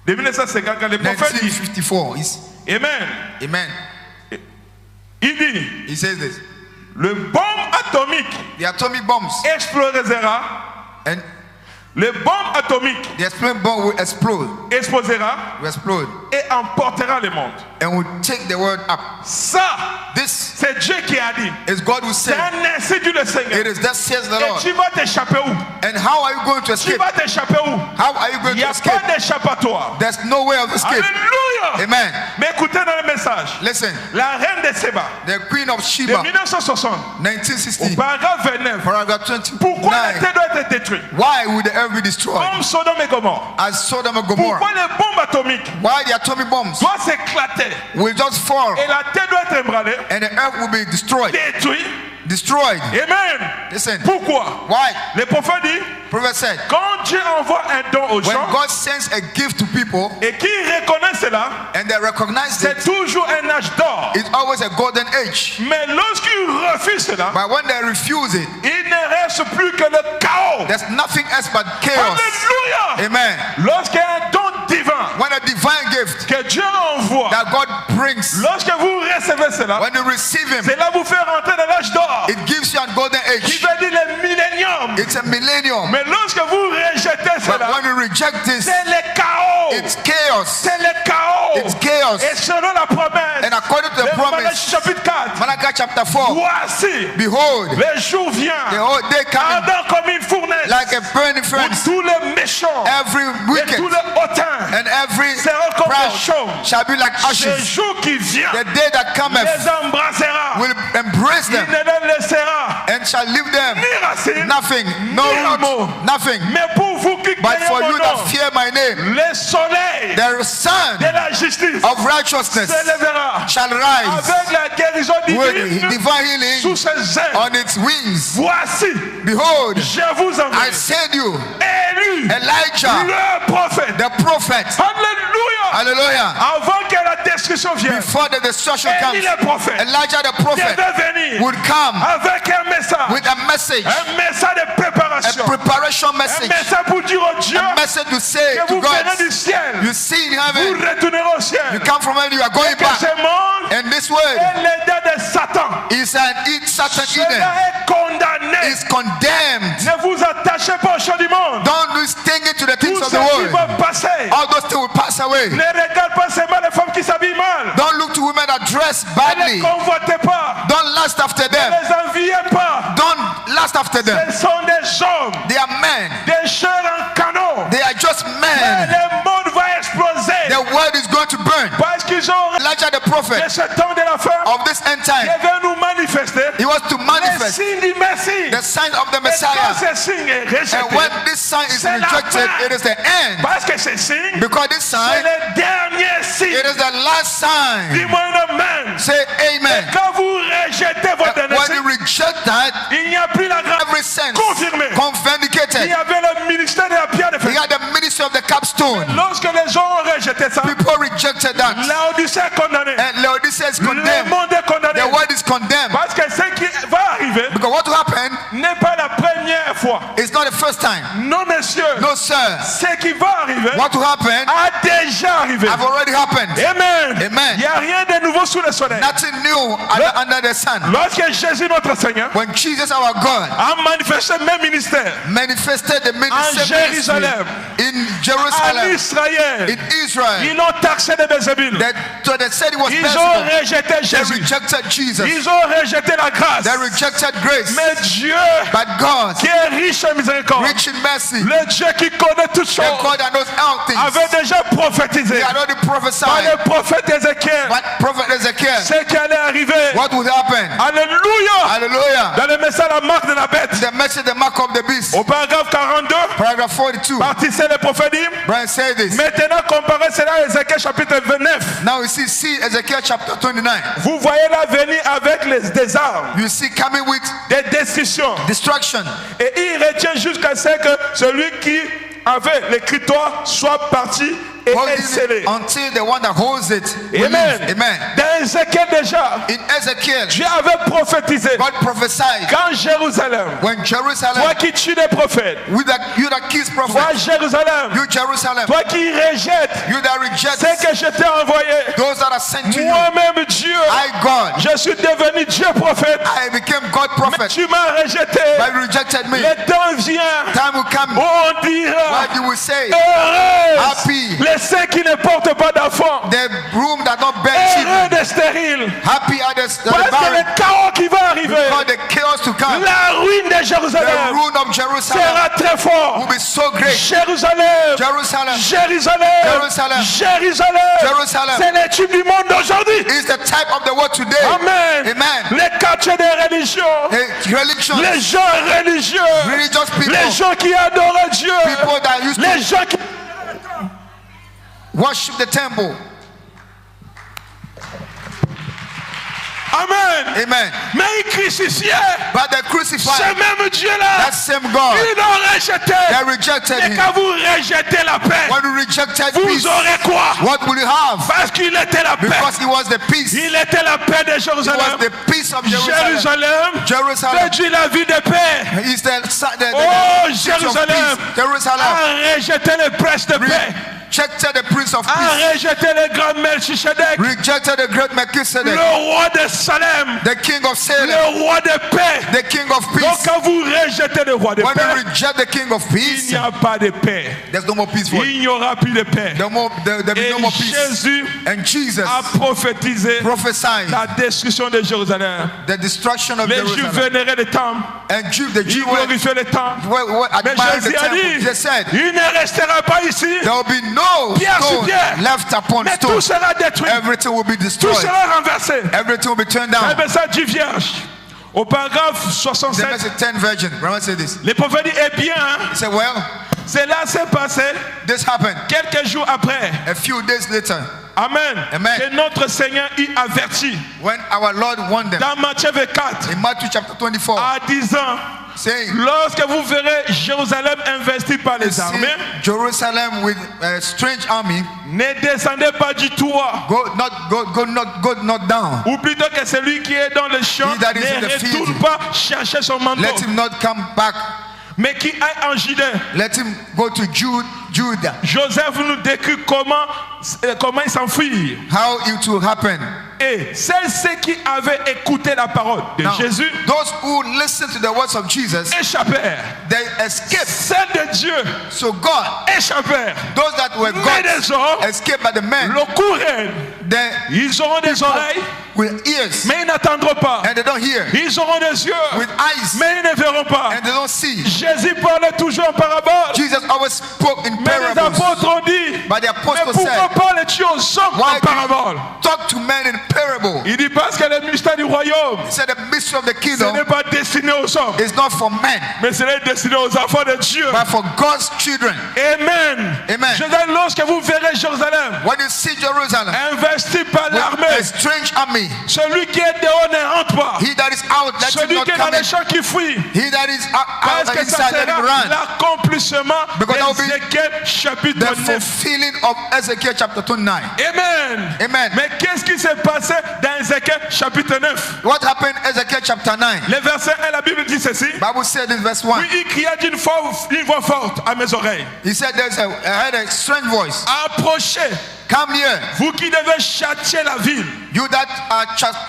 de 1954, le prophète dit, 1954. Amen. Amen. Il dit, He says this. le bombe atomique The atomic bombs explosera, and le bombe atomique the atomic bomb will explode. explosera Will explode et emportera le monde. and will take the world up. Ça, This c'est Dieu qui a dit. is God who C'est said. un ainsi dit le Seigneur. It is that says the Et Lord. tu vas t'échapper où? And how are you going to Tu escape? vas t'échapper où? How are you going Il n'y to a escape? pas d'échappatoire. There's no way of escape. Alléluia. Amen. Mais écoutez dans le message. Listen, La reine de Séba, the Queen of de Sheba, 1960, au 1960, paragraphe 29. paragraph Pourquoi la 29. terre doit être détruite? Why would the earth be destroyed? Comme Sodome et Gomorrhe. As Sodom and Gomorrah. Pourquoi les bombes atomiques Why the atomic bombs doivent s'éclater will just fall et la terre doit être ébranlée, and the earth will be destroyed. détruite? Destroyed. Amen. Listen. Pourquoi? Why? Le prophète dit, Prophet said, quand Dieu envoie un don aux when gens God sends a gift to people et qu'ils reconnaissent cela, and they recognize c'est it, toujours un âge d'or. it's always a golden age. Mais lorsqu'ils refusent cela, But when they refuse it, il ne reste plus que le chaos. there's nothing else but chaos. Alléluia. Amen. Lorsqu'il y a un don divin When a divine gift que Dieu envoie, that God brings, lorsque vous recevez cela, when you receive Him, cela vous fait rentrer dans l'âge d'or, it gives you a golden qui age. veut dire le millénium. It's a millennium. Mais lorsque vous rejetez But cela, when you reject this, c'est le chaos. it's chaos. C'est le chaos. It's chaos. Et selon la promesse, And according to the de Malachie promise, chapitre 4, Malachi chapter 4, voici, behold, le jour vient, the whole day coming ardent comme une fournaise, like a burning où furnace. tous les méchants Every et wicked tous les hautains and every seront comme chaumes. shall be like Ce ashes. jour qui vient The day that cometh les embrassera. will embrace Il them ne les laissera and shall leave them ni racine, nothing, no ni rameau. root, nothing. Mais pour vous qui But craignez for mon you nom, that fear my name, le soleil the sun de la justice of righteousness s'élèvera shall rise avec la guérison with divine divine healing sous ses ailes. on its wings. Voici, Behold, je vous I envoie send you Élie, Elijah, le prophète. the prophet. Alléluia. Hallelujah. Avant que la destruction vienne, Before the destruction comes, Élie le prophète Elijah the prophet devait venir would come avec un message, with a message, de préparation, a preparation un message, message pour dire au Dieu a message to say que to vous God, venez du ciel, you see in vous heaven, retournerez au you ciel, come from heaven, you are going et que back. ce monde And this word est l'idée de Satan. is an Satan Cela Eden, est condamné. is condemned. Ne vous attachez pas aux choses du monde. Don't lose thinking to the things Tout of ce the qui world. va passer. All those things will pass away. Ne regarde pas seulement les femmes qui s'habillent mal. Don't look to women that dress Ne les badly. convoitez pas. Don't lust after Ne them. les enviez pas. Don't lust after them. Ce sont des hommes, They are men. des chairs en canot. They are just Et men. le monde va exploser. The world is going to burn. Parce qu'ils ont Elijah the de prophet ce temps de la fin. of this end Ils time, veulent nous manifester he was to les manifest signes du Messie. the sign of the Et quand Messiah. ce signe est And rejeté, when this sign is c'est la rejected, fin. it is the end. parce que ce signe, Because this c'est sign, le dernier signe. it is the last sign. Dis-moi amen. Say amen. Quand vous rejetez votre dernier When you signe, reject that, il n'y a plus la grâce. every sense Confirmé. Il vindicated. y avait le ministère de la pierre de He fer. had the ministry of the capstone. Lorsque les gens ont rejeté ça, People rejected that. Laodicée est condamnée. And Laodicea is Le condemned. monde est condamné. The world is condemned. Parce que ce qui va arriver Because what will happen n'est pas la première fois. is not the first time. Non, monsieur. No, sir. Ce qui va arriver What will happen a déjà arrivé. have already happened. Amen. Amen. Il n'y a rien de nouveau sous le soleil. Nothing new under the sun. Lorsque Jésus, notre Seigneur, When Jesus, our God, a manifesté le même ministère manifested the ministry en Jérusalem, in en Jerusalem, Israël, in Israel, ils l'ont taxé de Bézébul. so they said it was Ils ont Beelzebub. rejeté They Jésus. rejected Jesus. Ils ont rejeté la grâce. They rejected grace. Mais Dieu, But God, qui est riche en miséricorde, rich in mercy, le Dieu qui connaît toutes the choses, God that knows all things, avait déjà prophétisé he had already par prophesied. le prophète Ézéchiel But Prophet Ezekiel, ce qui allait arriver. what would happen? Alléluia. Hallelujah. Dans le message la marque de la bête, The message, the mark of the beast. au paragraphe 42, Paragraph 42. partie C, le prophète dit, Brian said this. maintenant comparez cela à Ézéchiel chapitre 29. Now you see Ezekiel chapter 29. Vous voyez là venir avec des armes, You see coming with des destructions. destruction. Et il retient jusqu'à ce que celui qui avait l'écritoire soit parti et Holding it scellé. until the one that holds it will Amen. live. Amen. Dans Ézéchiel déjà, In Ezekiel, Dieu avait prophétisé God prophesied quand Jérusalem, when toi Jerusalem, qui tues des prophètes, you that kills toi prophets, Jérusalem, you Jerusalem, toi qui rejettes you that reject ce que je t'ai envoyé, those that are sent to you. moi-même Dieu, I, God, je suis devenu Dieu prophète, I became God mais prophet, tu m'as rejeté. but you rejected me. Le temps vient Time will come où on dira when you will say, heureuse happy les saints qui ne portent pas d'enfants, the room that not bear heureux children, des stériles, happy are the parce que barren, le chaos qui va arriver, because the chaos to come, la ruine de the Jérusalem ruin of Jerusalem sera très fort. will be so great. Jérusalem, Jerusalem Jérusalem, Jerusalem. Jérusalem, Jerusalem. c'est le type du monde d'aujourd'hui. is the type of the world today. Amen. Amen. Les quartiers des religions, Religion, les gens religieux, religious people, les gens qui adorent Dieu, people that used les to gens qui worship the temple. Amen. Amen. Mais ils crucifiaient But they ce crucified même Dieu-là. that same God. Ils l'ont rejeté. They rejected Mais him. quand vous rejetez la paix, When you rejected vous peace, aurez quoi? what will you have? Parce qu'il était la paix. Because he was the peace. He Il était la paix de was Jérusalem. the peace of Jerusalem. Jérusalem, Jerusalem réduit la vie de paix. is the Oh, city of Jérusalem peace. Jerusalem a rejeté le prince de paix. rejected the prince of A peace. rejeté le grand Melchisedec, Rejected the great Melchizedek, le roi de Salem, the king of Salem, le roi de paix. the king of Donc peace. quand vous rejetez le roi de When paix, you reject the king of il peace, n'y a pas de paix. there's no more peace for you. Il n'y aura plus de paix. There'll be Et no more peace. Jésus And Jesus a prophétisé prophesied la destruction de Jérusalem. the destruction of Les Juifs Jerusalem. vénéraient le temple. And the Ils Jews were glorifiaient le temple. admired the Jésus a temple, dit, they said, il ne restera pas ici. there will be no Pierre sur stone pierre. left upon Mais stone. tout sera détruit. Everything will be Tout destroyed. sera renversé. Everything will be turned Un down. message vierge. Au paragraphe The 67, message 10 virgin. Remember say this. les prophètes disent, eh bien, hein, He said, well, cela s'est passé this happened quelques jours après. a few days later Amen. Amen. Que notre Seigneur y avertit. when our Lord warned them Dans Matthieu 24, in Matthew chapter 24, à 10 ans, saying, lorsque vous verrez Jérusalem investie par "You les see armées, Jerusalem with a strange army, ne descendez pas du toit. go not down. Ou plutôt que celui qui est dans le champ He that is in ne the field, retourne pas chercher son manteau, Let him not come back. mais qui aille en Judée. Let him go to Judah. Joseph nous décrit comment il s'enfuit. How it will happen. Et ceux qui avaient écouté la parole de Now, Jésus those who listen to the words of Jesus, échappèrent. they escaped. Celles de Dieu So God, échappèrent. those that were Mais les hommes, God, escaped by the men, le courant, they ils auront des oreilles, with ears mais ils n'attendront pas. and they don't hear, Ils auront des yeux, with eyes mais ils ne verront pas. and they don't see. Jésus parlait toujours en parabole. Jesus always spoke in Mais les parables. apôtres ont dit, But the mais apostle pourquoi said, parles-tu aux hommes why en parabole? do you talk to men in parable? Il dit parce que le mystère du royaume, He said the mystery of the ce n'est kingdom pas destiné aux hommes, is not for men, mais c'est destiné aux enfants de Dieu. but for God's children. Amen. Amen. Je dis, lorsque vous verrez Jérusalem When you see Jerusalem investi par with l'armée, a strange army, celui qui est dehors ne rentre pas. he that is out, let him Celui not qui est dans come les in. champs qui fuit. He that is Parce out que ça inside, let sera him run. l'accomplissement Because that will be d'Ézéchiel chapitre The 9. fulfilling of Ezekiel chapter 29. Amen. Amen. Mais qu'est-ce qui s'est passé dans Ézéchiel chapitre 9? What happened in Ezekiel chapter 9? Le verset 1, la Bible dit ceci. Bible said in verse 1. Puis il cria d'une voix forte à mes oreilles. He said I heard a strange voice. Approchez, Come near, vous qui devez châtier la ville. you that are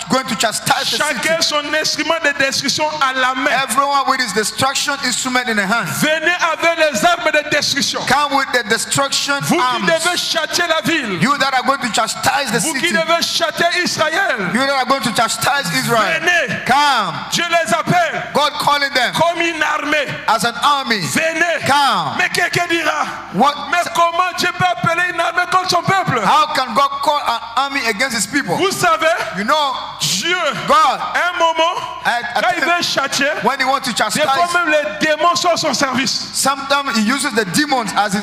going to chastise the city. Chacun son instrument de destruction à la main. Everyone with his destruction instrument in the hand. Venez avec les armes de destruction. Come with the destruction Vous qui arms. devez châtier la ville. You that are going to chastise the Vous qui city. devez châtier Israël. You that are going to chastise Israel. Venez. Come. Dieu les appelle God calling them comme une armée. as an army. Venez. Come. Mais quelqu'un dira, What? mais comment Dieu peut appeler une armée contre son peuple? How can God call an army against his people? Vous savez, You know, Dieu, God, un moment, at quand il veut châtier, when he wants to des chastise, fois même les démons sont à son service. sometimes he uses the demons as his,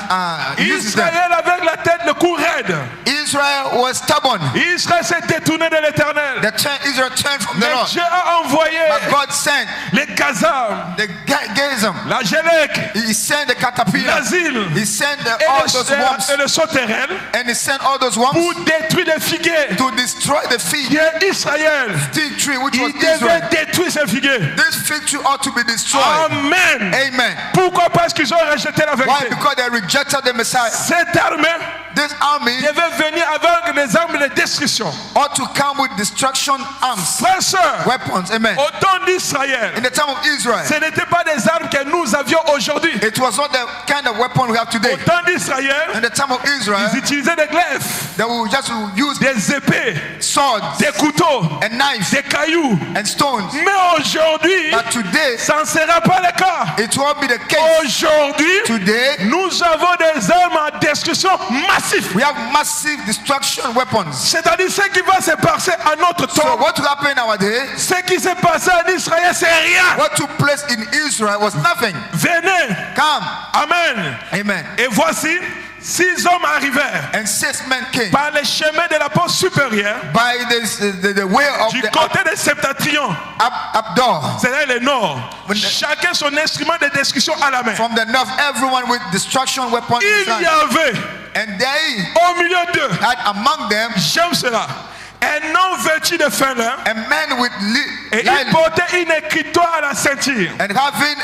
he uses them. Israël avec la tête, le cou raide. Israel was stubborn. Israël s'est détourné de l'éternel. Israel turned from the Mais Lord. Dieu a envoyé But God sent les Gazam, the Gazam. la Gélec, He sent the caterpillar. l'asile He sent et all those worms. le sauterelle And he sent all those worms pour détruire les figuiers. to destroy the fig Qui est Israël. tree, which was Il devait Israel. détruire ces figuiers. This fig tree ought to be destroyed. Amen. Amen. Pourquoi? Parce qu'ils ont rejeté la Why? vérité. Because they rejected the Messiah. Cette armée This army devait venir avec des armes de destruction. ought to come with destruction arms, Frères et sœurs, weapons. Amen. au temps d'Israël, In the time of Israel, ce n'était pas des armes que nous avions aujourd'hui. it was not the kind of weapon we have today. Au temps d'Israël, In the time of Israel, ils utilisaient des glaives, they will just use des épées, swords des couteaux, and knives des cailloux. and stones. Mais aujourd'hui, But today, ça ne sera pas le cas. it won't be the case. Aujourd'hui, Today, nous avons des armes à destruction massives. we have massive destruction weapons. C'est-à-dire ce qui va se passer à notre So temps. what will happen nowadays? Ce qui s'est passé en Israël, c'est rien. What took place in Israel was nothing. Venez. Come. Amen. Amen. Et voici, 6 hommes arrivèrent And 6 men came par le chemin de la porte supérieure by the way of du the côté de Septentrion, up door. c'est-à-dire le nord. Chacun son instrument de destruction à la main. From the north, everyone with destruction weapons. Il y avait And they au milieu d'eux, had among them j'aime cela, un homme vêtu de fin lin, a man with et il portait une écriture à la ceinture. and having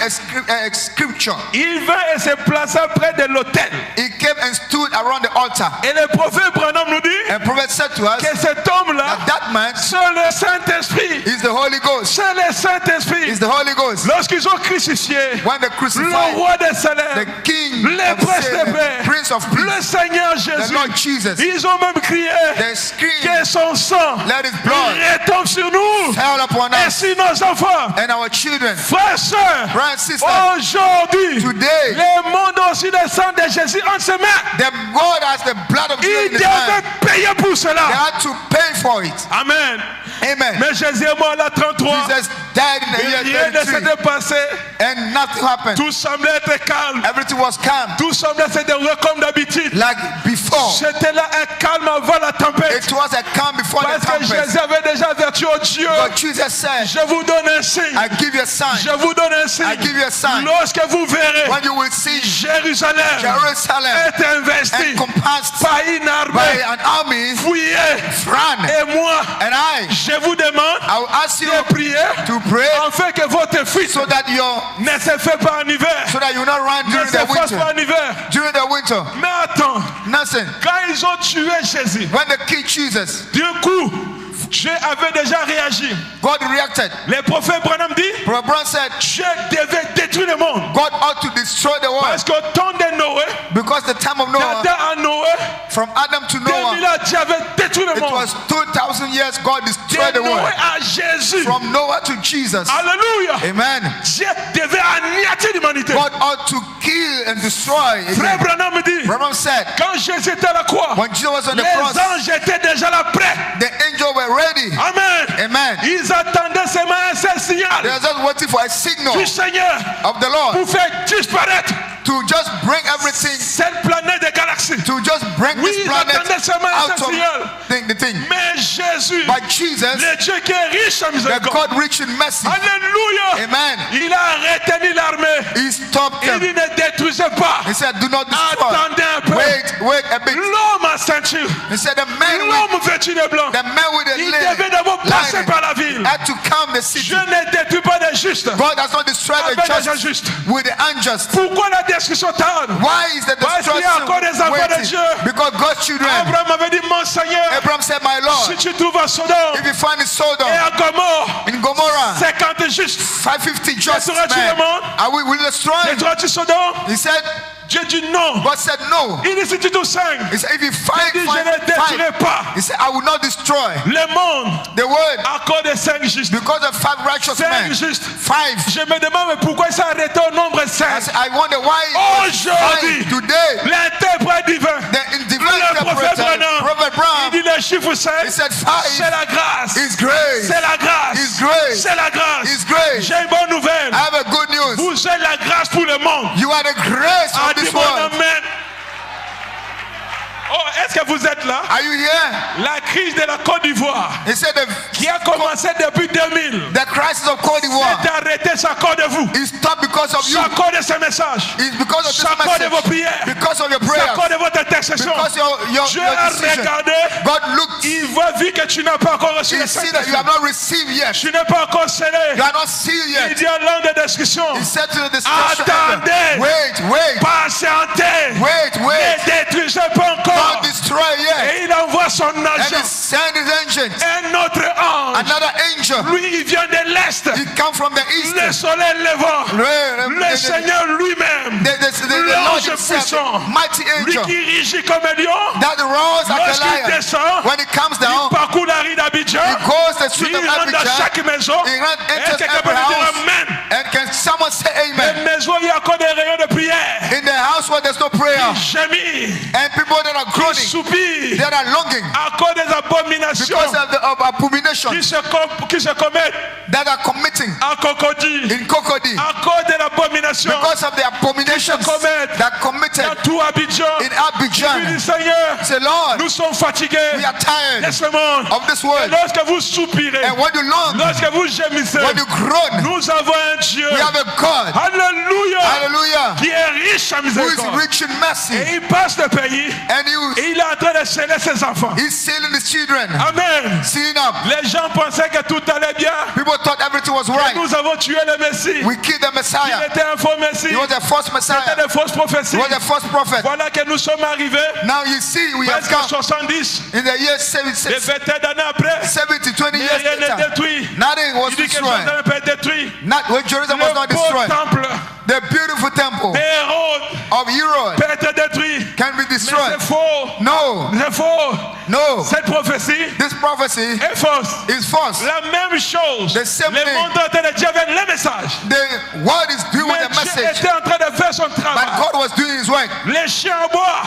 a scripture. Il vint et se plaça près de l'autel. He came and stood around the altar. Et le prophète Branham nous dit And prophet said to us que cet homme-là, that man c'est le Saint-Esprit. is the Holy Ghost. C'est le Saint-Esprit. Is the Holy Ghost. Lorsqu'ils ont crucifié When they le crucified roi des the salaires, king les of princes des Salem, pères, prince Prince of le Peace, Seigneur the Jésus. Lord Jesus. Ils ont même crié They screamed, que son sang let his blood retombe sur nous fall upon et us sur nos enfants. and our children. Frères et sœurs, Brothers and sisters, aujourd'hui, today, le monde aussi le sang de Jésus en se met. the God has the blood of Jesus Il in his devait hand. payer pour They cela. had to pay for it. Amen. Amen. Mais Jésus est mort à la 33. Jesus died in the Et year rien ne 33 s'était passé. and nothing happened. Tout semblait être calme. Everything was calm Tout semblait se dérouler comme d'habitude. like before. C'était là un calme avant la tempête. It was a calm before the Parce que tempest. Jésus avait déjà averti au Dieu. But Jesus said, Je vous donne un signe. I give you a sign. Je vous donne un signe. I give you a sign. Lorsque vous verrez When you will see Jérusalem Jerusalem est investi encompassed par une by armée an army, fouillée. run. Et moi, And I je vous demande will ask you de prier to pray afin que votre fils so that ne se fait pas en hiver. you not run Ne during se the fasse pas winter. en hiver. During the winter, Mais attends, nothing. quand ils ont tué Jésus, When they killed Jesus, d'un coup, Dieu avait déjà réagi. God reacted. Le prophète Branham dit, Brother Brown said, Dieu devait détruire le monde. God ought to destroy the world Parce qu'au temps de Noé, because the time of Noah, d'Adam à Noé, from Adam to 2000 Noah, ans, Dieu avait détruit le it monde. was 2,000 years God destroyed De the Noé world. à Jésus. From Noah to Jesus. Alléluia. Amen. Dieu devait anéantir l'humanité. God ought to kill and destroy Frère again. Branham dit, Branham said, quand Jésus était à la croix, when Jesus was on the les cross, anges étaient déjà là prêts. the angels were ready. Amen. Amen. Ils attendaient seulement un seul They signal were just waiting for a signal du Seigneur of the Lord pour faire disparaître to just bring everything, cette planète de galaxies. to just bring Oui, this ils planet attendaient seulement un out seul signal. of the thing. Mais Jésus, But Jesus, le Dieu qui est riche en the miséricorde, God rich in mercy, alléluia, amen, il a retenu l'armée. he stopped Il them. dit ne détruisez pas. He said, do not destroy. Attendez un peu. Wait a bit. L'homme en ceinture, He said, the man l'homme vêtu de blanc, with the il devait d'abord passer par la ville. had to calm the city. Je ne détruis pas les justes God has not destroyed the avec les just injustes. with the unjust. Pourquoi la destruction tarde? Why is the Parce qu'il y a encore des enfants de destruction Dieu. waiting? Because God's children. Abraham avait dit, mon Seigneur, Abraham said, my si Lord, tu trouves à Sodome if you find in Sodom, et à Gomorrhe in Gomorrah, 50 justes, 550 just Détruiras-tu men, le monde? are we will destroy? détruiras-tu Sodome? He said, Dieu dit non. God said no. Il dit si tu trouves 5, He said, if you find, il dit je ne détruirai pas he said, I will not destroy le monde the word à cause de 5 justes. because of 5 righteous 5 men. justes. 5. Je me demande mais pourquoi il s'est arrêté au nombre 5. I said, I wonder why Aujourd'hui, today l'interprète divin, the divine le prophète interpreter, Branham, Prophet il Brown, dit le chiffre 5, he said c'est 5 la grâce. is grace. C'est la grâce. His grace. C'est la grâce. His grace. J'ai une bonne nouvelle. I have a good news. Vous êtes la grâce pour le monde. You are the grace Ah, of this dis-moi world. amen. Oh, est-ce que vous êtes là? Are you here? La crise de la Côte d'Ivoire, He said qui a commencé depuis 2000, the crisis of Côte d'Ivoire s'est arrêtée à cause de vous. is stopped because of you. C'est à cause de ces messages. It's because of C'est à this cause de vos message. prières. Because of your C'est à prayers. cause de votre intercession. Because your Dieu a decision. regardé. God looked. Il voit vu que tu n'as pas encore reçu He le see that you Saint-Esprit. have not received yet. Tu n'es pas encore scellé. You are not sealed Il yet. dit en langue de description. He said to the destruction. Attendez. Wait. Patientez. Wait. Ne détruisez pas encore. Don't destroy yet. Et il envoie son And he agent. sent his angel. Un autre ange. Another angel. Lui, il vient de l'Est. He come from the east. Le soleil levant. Le The Seigneur lui-même. Lord Lord himself, himself, mighty Lui angel, qui rugit comme un lion. that roars like a Lorsqu'il lion. descend, When he comes il down, parcourt la rue d'Abidjan. he goes the street Il of rentre dans Abidjan. chaque maison. He Et enters quelqu'un peut every me dire house. Amen. And can someone say Les amen? maisons, il y a encore des rayons de prière. In the house where there's no prayer, Gémis. and people that are Qui groaning, soupirent. that are longing À cause des abominations because of the abomination qui se commettent that are committing à Cocody. in Cocody, À cause de l'abomination because of the abominations that committed dans tout Abidjan. in Il dit Abidjan. Seigneur, Say, Lord, nous sommes fatigués we are de tired ce monde. of this Et world. lorsque vous soupirez, And when you long, lorsque vous gémissez, when you groan, nous avons un Dieu, we have a God, alléluia, hallelujah, qui est riche en who is miséricorde. rich in mercy, Et il passe le pays and et il est en train de sceller ses enfants. he's sealing his children, Amen. sealing up. Les gens pensaient que tout allait bien. People thought everything was right. Nous avons tué le Messie. We killed the Il Messiah. était un faux Messie. He was a false C'était Messiah. des fausses He prophéties. was a false prophet. Voilà que nous sommes arrivés Now you see, we have presque come 70, in the year des vingtaines d'années après. 20 Mais years rien n'est later. détruit. Nothing was Il dit que destroyed. Jérusalem peut être détruit. Not when Jerusalem was not Le beau destroyed. temple The beautiful temple d'Hérode of Herod peut être détruit. can be destroyed. c'est faux. No, C'est faux. no. Cette prophétie This prophecy est fausse. is false. La même chose. The same Le thing. monde est en train de dire avec le message. The word is doing Mais the Dieu message, était en train de faire son but travail. God was doing his work. Les chiens aboient,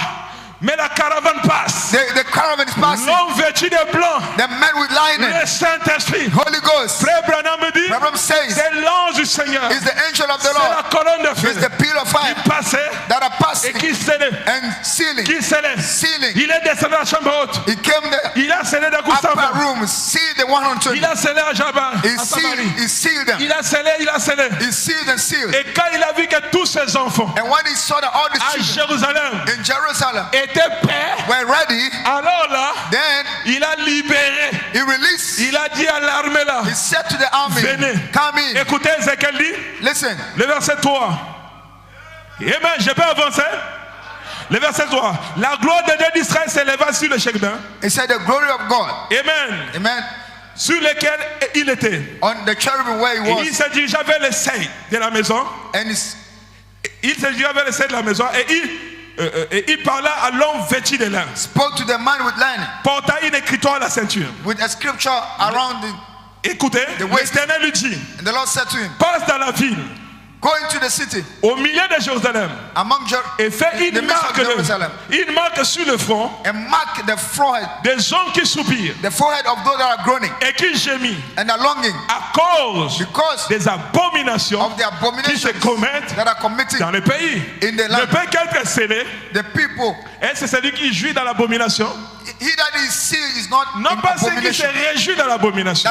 mais la caravane passe. The caravan is passing. L'homme vêtu de blanc, The men with lining, le Saint-Esprit. Holy Ghost. Frère Branham me dit, Abraham says, c'est l'ange du Seigneur. is the angel of the C'est la Lord. colonne de feu It's the pillar of fire qui passait that are et passing qui scellait. and sealing. Qui scellait. Sealing. Il est descendu à la chambre haute. He came the Il a scellé de Gustave. upper room, sealed the 120. Il a scellé à Jabba. He À Samarie. sealed them. Il a scellé, il a scellé. He sealed and sealed. Et quand il a vu que tous ses enfants And when he saw that all the à children Jérusalem in Jerusalem étaient prêts, were ready, alors là, then il a libéré. he released. Il a dit à l'armée là, He said to the army, venez. come in. Écoutez Ézéchiel dit, Listen. le verset 3. Amen, je peux avancer. Le verset 3. La gloire de Dieu d'Israël s'éleva sur le Chekdin. He said the glory of God. Amen. Amen. Sur lequel il était. On the cherubim where he Et il was. se dirigea vers le seuil de la maison. And he's, Il se dirigea vers le seuil de la maison et il parla à l'homme vêtu de lin. spoke to the man with lining, Porta une écriture à la ceinture. with a scripture around the. Écoutez, The way- l'Éternel lui dit, And the Lord said to him, passe dans la ville, go into the city au milieu de Jérusalem, among et fais the une midst of Jerusalem, une marque sur le front and mark the forehead, des hommes qui soupirent the forehead of those that are groaning et qui gémissent and are longing à cause because des abominations of the qui se abominations commettent that are committing dans le pays. in the Le land. pays qu'elle est scellé, The people, et c'est celui qui jouit dans l'abomination, he that is sealed is not non in pas celui qui se abomination. réjouit dans l'abomination,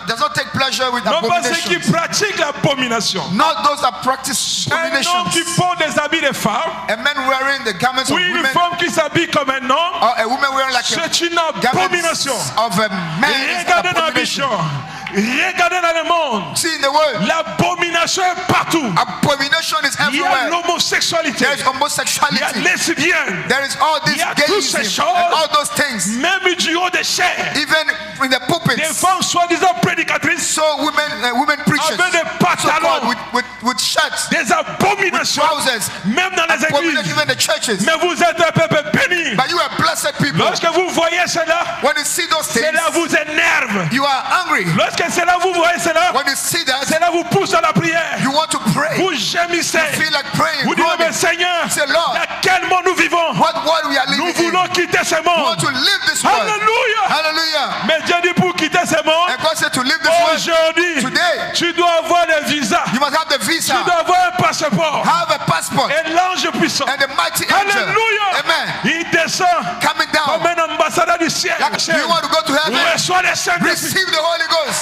Does not take pleasure with non pas celui qui abomination. pratique l'abomination. Not those that practice Un homme qui abominations. porte des habits de femme, A man wearing the garments of ou une women, femme qui s'habille comme un homme, or a woman wearing like a c'est une garment abomination. of a man. is an Regardez dans la abomination. vision, regardez dans le monde, See in the world, l'abomination est partout. abomination is Il y a everywhere. l'homosexualité, There is il y a homosexuality. lesbienne, There is all this Il y a toutes ces gayism choses. and all those things. même du haut des chair. Even in the Des pulpits, femmes soi-disant prédicatrices so women preachers, avec des so called pantalons, with shirts, des abominations, trousers, même dans les abomination, églises. even the churches. Mais vous êtes un peuple béni. But you are blessed people. Lorsque vous voyez cela, When you see those things, cela vous énerve. you are angry. Lorsque cela vous voyez cela, When you see that, cela vous pousse à la prière. you want to pray. Vous gémissez. Feel like praying. Vous dites, mais groaning. Seigneur, Say, Lord, dans quel monde nous vivons? what world we are Nous living in? voulons quitter ce We want monde. to live this world. Alléluia. Hallelujah. Mais Dieu dit pour quitter ce monde, And God said to live this world, aujourd'hui, today, tu dois avoir le visa. you must have the visa, Tu dois avoir un passeport. have a passport, Et l'ange puissant, and the mighty angel. alléluia, Amen. il descend Coming comme down. un ambassadeur du ciel. Like, do you want to go to heaven? Reçois le Saint-Esprit. Receive the Holy Ghost.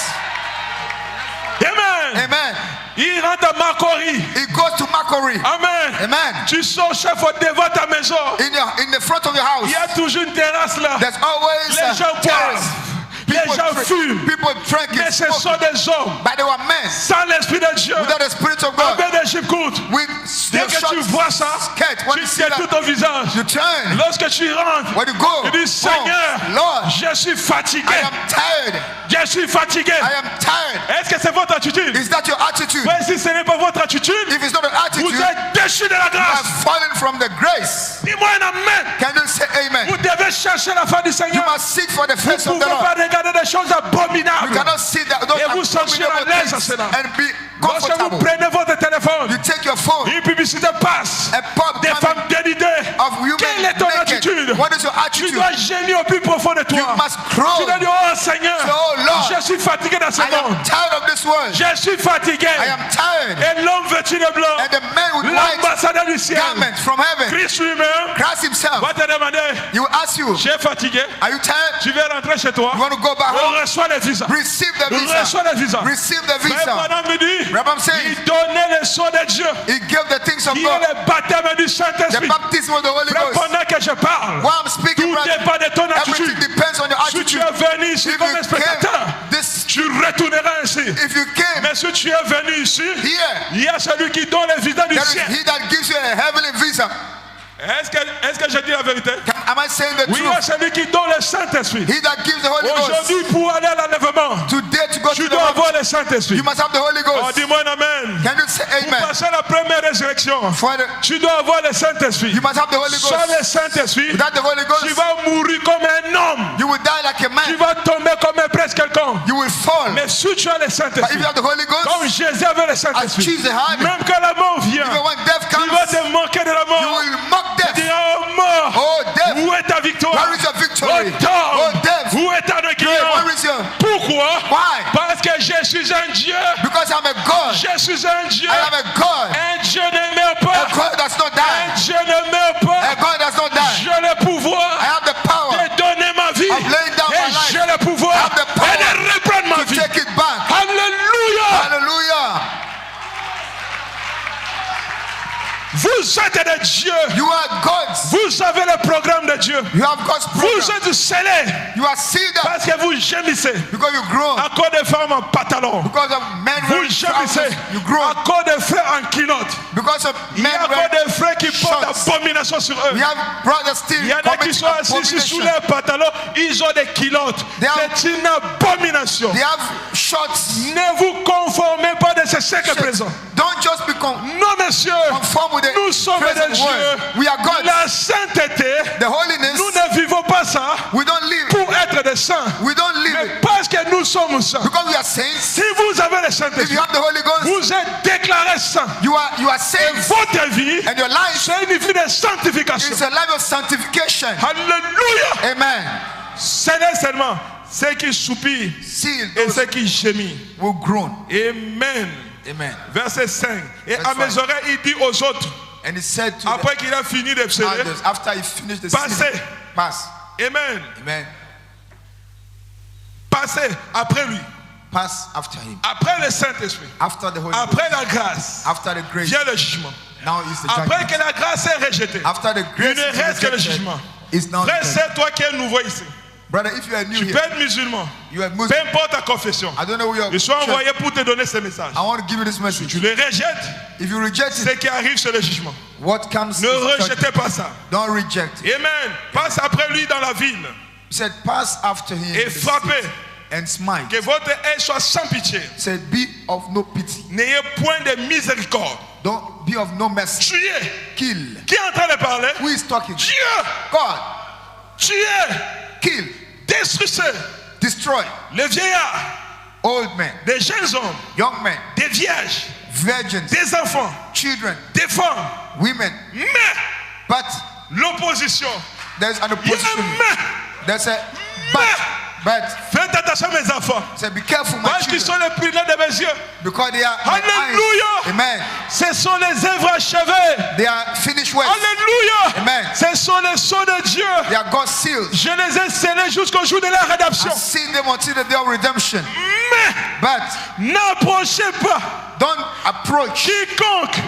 Amen. Amen. Il rentre à Macorie. It goes to Macquarie. Amen. Amen. Tu sors chef devant ta maison. In the front of your house, Il y a toujours une terrasse là. there's always Les gens a terrace. boivent. Les gens fument. People drinking, Mais ce sont smoking. des hommes But they were men sans l'Esprit de Dieu. without the Spirit of God. Avec des chips courtes. With Dès the que tu short vois ça, skirt, when tu you see tiens that, tout ton visage. you turn. Lorsque tu rentres, When you go, tu dis Seigneur, oh, Lord, je suis fatigué. I am tired. Je suis fatigué. I am tired. Est-ce que c'est votre attitude? Is that your attitude? Mais si ce n'est pas votre attitude, If it's not an vous attitude, êtes déchu de la you grâce. have fallen from the grace. Dis-moi un amen. Can you say amen? Vous devez chercher la face du You Seigneur. must seek for the Vous face ne of the pouvez Lord. pas regarder des choses You abominables. cannot see that those Et vous sentir à abominable l'aise à things cela. and be Lorsque vous comfortable. prenez votre téléphone, You take your phone, une publicité passe. a pop Des coming femmes dénudées. of women Quelle est ton naked. attitude? What is your Tu attitude? dois gémir au plus profond de toi. You must Tu crawl. dois dire, oh Seigneur, Say, oh Lord, je suis fatigué dans ce I am monde. tired of this world. Je suis fatigué. I am tired. Et l'homme vêtu de blanc, And the man with white l'ambassadeur du ciel, garments from heaven, Christ lui-même, Christ himself, va te demander, he will ask you, tu es fatigué, are you tired? tu veux rentrer chez toi, You want to go back on home? reçoit le visa. Receive the On visa. reçoit le visa. Receive the Mais visa. Madame me dit, Rabbi says, il donnait le son de Dieu, he gave the things of qui est God, le baptême du the Saint-Esprit. baptism of the Holy Frère, Ghost. pendant que je parle, While I'm speaking, tout brother, dépend de ton everything attitude. depends on your Si tu attitude. es venu ici If comme you un spectateur, came, this, tu retourneras ici. if you came Mais si tu es venu ici, here, il y a celui qui donne le visa du there is ciel. he that gives you a heavenly visa. Est-ce que je dis la vérité? Am I I saying the Oui, il y a truth? celui qui donne le Saint-Esprit. He that gives the Holy Ghost. Aujourd'hui, pour aller à l'enlèvement, Today to go tu to the dois rapture, avoir le Saint-Esprit. you must have the Holy Oh, Ghost. dis-moi un amen. Can you say Pour amen? passer à la première résurrection, For the, tu dois avoir le Saint-Esprit. you must have the Holy Sans Ghost. le Saint-Esprit, Without the Holy tu Ghost, vas mourir comme un homme. you will die like a Tu man. vas tomber comme un prince quelqu'un. You will fall. Mais si tu as le But if Saint-Esprit, you have the Holy comme Ghost, Jésus avait le as Saint-Esprit, Jesus had, même quand la mort vient, even when death tu comes, vas te moquer de la you mort. will mock Tu death. diras, oh mort, Oh death, où est ta victoire? where is your Oh victory? Tom, Oh death, où est ta where guérison? is your? Pourquoi? Why? Parce que je suis un Dieu. Because I'm a God. Je suis un Dieu. I am a God. Un Dieu ne meurt A pas. God does not Un die. Dieu ne meurt A pas. God does not die. J'ai le pouvoir I have the power de donner ma vie. of laying down my Et life. j'ai le pouvoir I have the power de reprendre ma to vie. take it back. Alléluia. Hallelujah. Vous êtes des dieux. You are gods. Vous avez le programme de Dieu. You have God's Vous program. êtes scellés You are sealed up parce que vous gémissez. because you grow. À cause des femmes en pantalon. Because of men Vous wearing gémissez. trousers, you grow. À cause des frères en culotte. Because of Il y men a encore wearing des frères qui portent shorts. abomination sur eux. We have brothers still Il y en a committing qui sont assis sous abomination. leurs pantalons, ils ont des culottes. They have- C'est une abomination. They have shorts. Ne vous conformez pas de ce siècle présent. Don't just become Non, monsieur. conformed with the Nous sommes des present dieux. world. We are gods. La sainteté, The holiness, nous ne vivons pas ça we don't live. pour être des saints. We don't live Mais it parce que nous sommes saints. because we are saints. Si vous avez le If Saint-Esprit, you have the Holy Ghost, vous êtes déclarés saints. you are saved, Votre vie, and your life c'est une vie de sanctification. is a life of sanctification. Alléluia. Amen. Scellez seulement ceux qui soupirent Seal et those ceux qui gémissent. who groan. Amen. Amen. Verset 5. Et Verse à mes 5. oreilles, il dit aux autres, And he said to après qu'il a fini de the sceller, others, after he finished the Passez. sealing, pass. Amen. Amen. Passez après lui. Pass after him. Après le Saint-Esprit. After the Holy Ghost. Après la grâce. After the grace. Vient le jugement. Now is the Après judgment. que la grâce est rejetée. After the Il grace ne is reste que le rejected, jugement. it's now the Frère, judgment. c'est toi qui es nouveau ici. Brother, if you are new Tu peux here, être musulman. you are Peu Muslim. importe ta confession. I don't know who you are. Je suis envoyé pour te donner ce message. I want to give you this message. Tu le rejettes. If you reject Ce it, qui arrive, c'est le jugement. what comes Ne is judgment. rejetez pas ça. Don't reject it. Amen. Passe après lui dans la ville. He said, pass after him Et in the frappez. city and smite. Que votre haine soit sans pitié. He said, be of no pity. N'ayez point de miséricorde. Don't be of no mercy. Tuez. Kill. Qui est en train de parler? Who is talking? Dieu. God. Tuez. Kill. Détruisez. Destroy. Les vieillards. Old men, Des jeunes hommes. young men, Des vierges. virgins, Des enfants. children, Des femmes. women. Mais But l'opposition. there's an Il y a opposition. un mais. There's a but Faites attention mes enfants. say be careful, my Parce qu'ils sont children, les prunelles de mes yeux. because they are my Alléluia. eyes. Amen. Ce sont les œuvres achevées. They are finished works. Alléluia. Amen. Ce sont les sceaux de Dieu. They are God's seals. Je les ai scellés jusqu'au jour de la rédemption. I see them until the day of redemption. Mais But n'approchez pas don't approach quiconque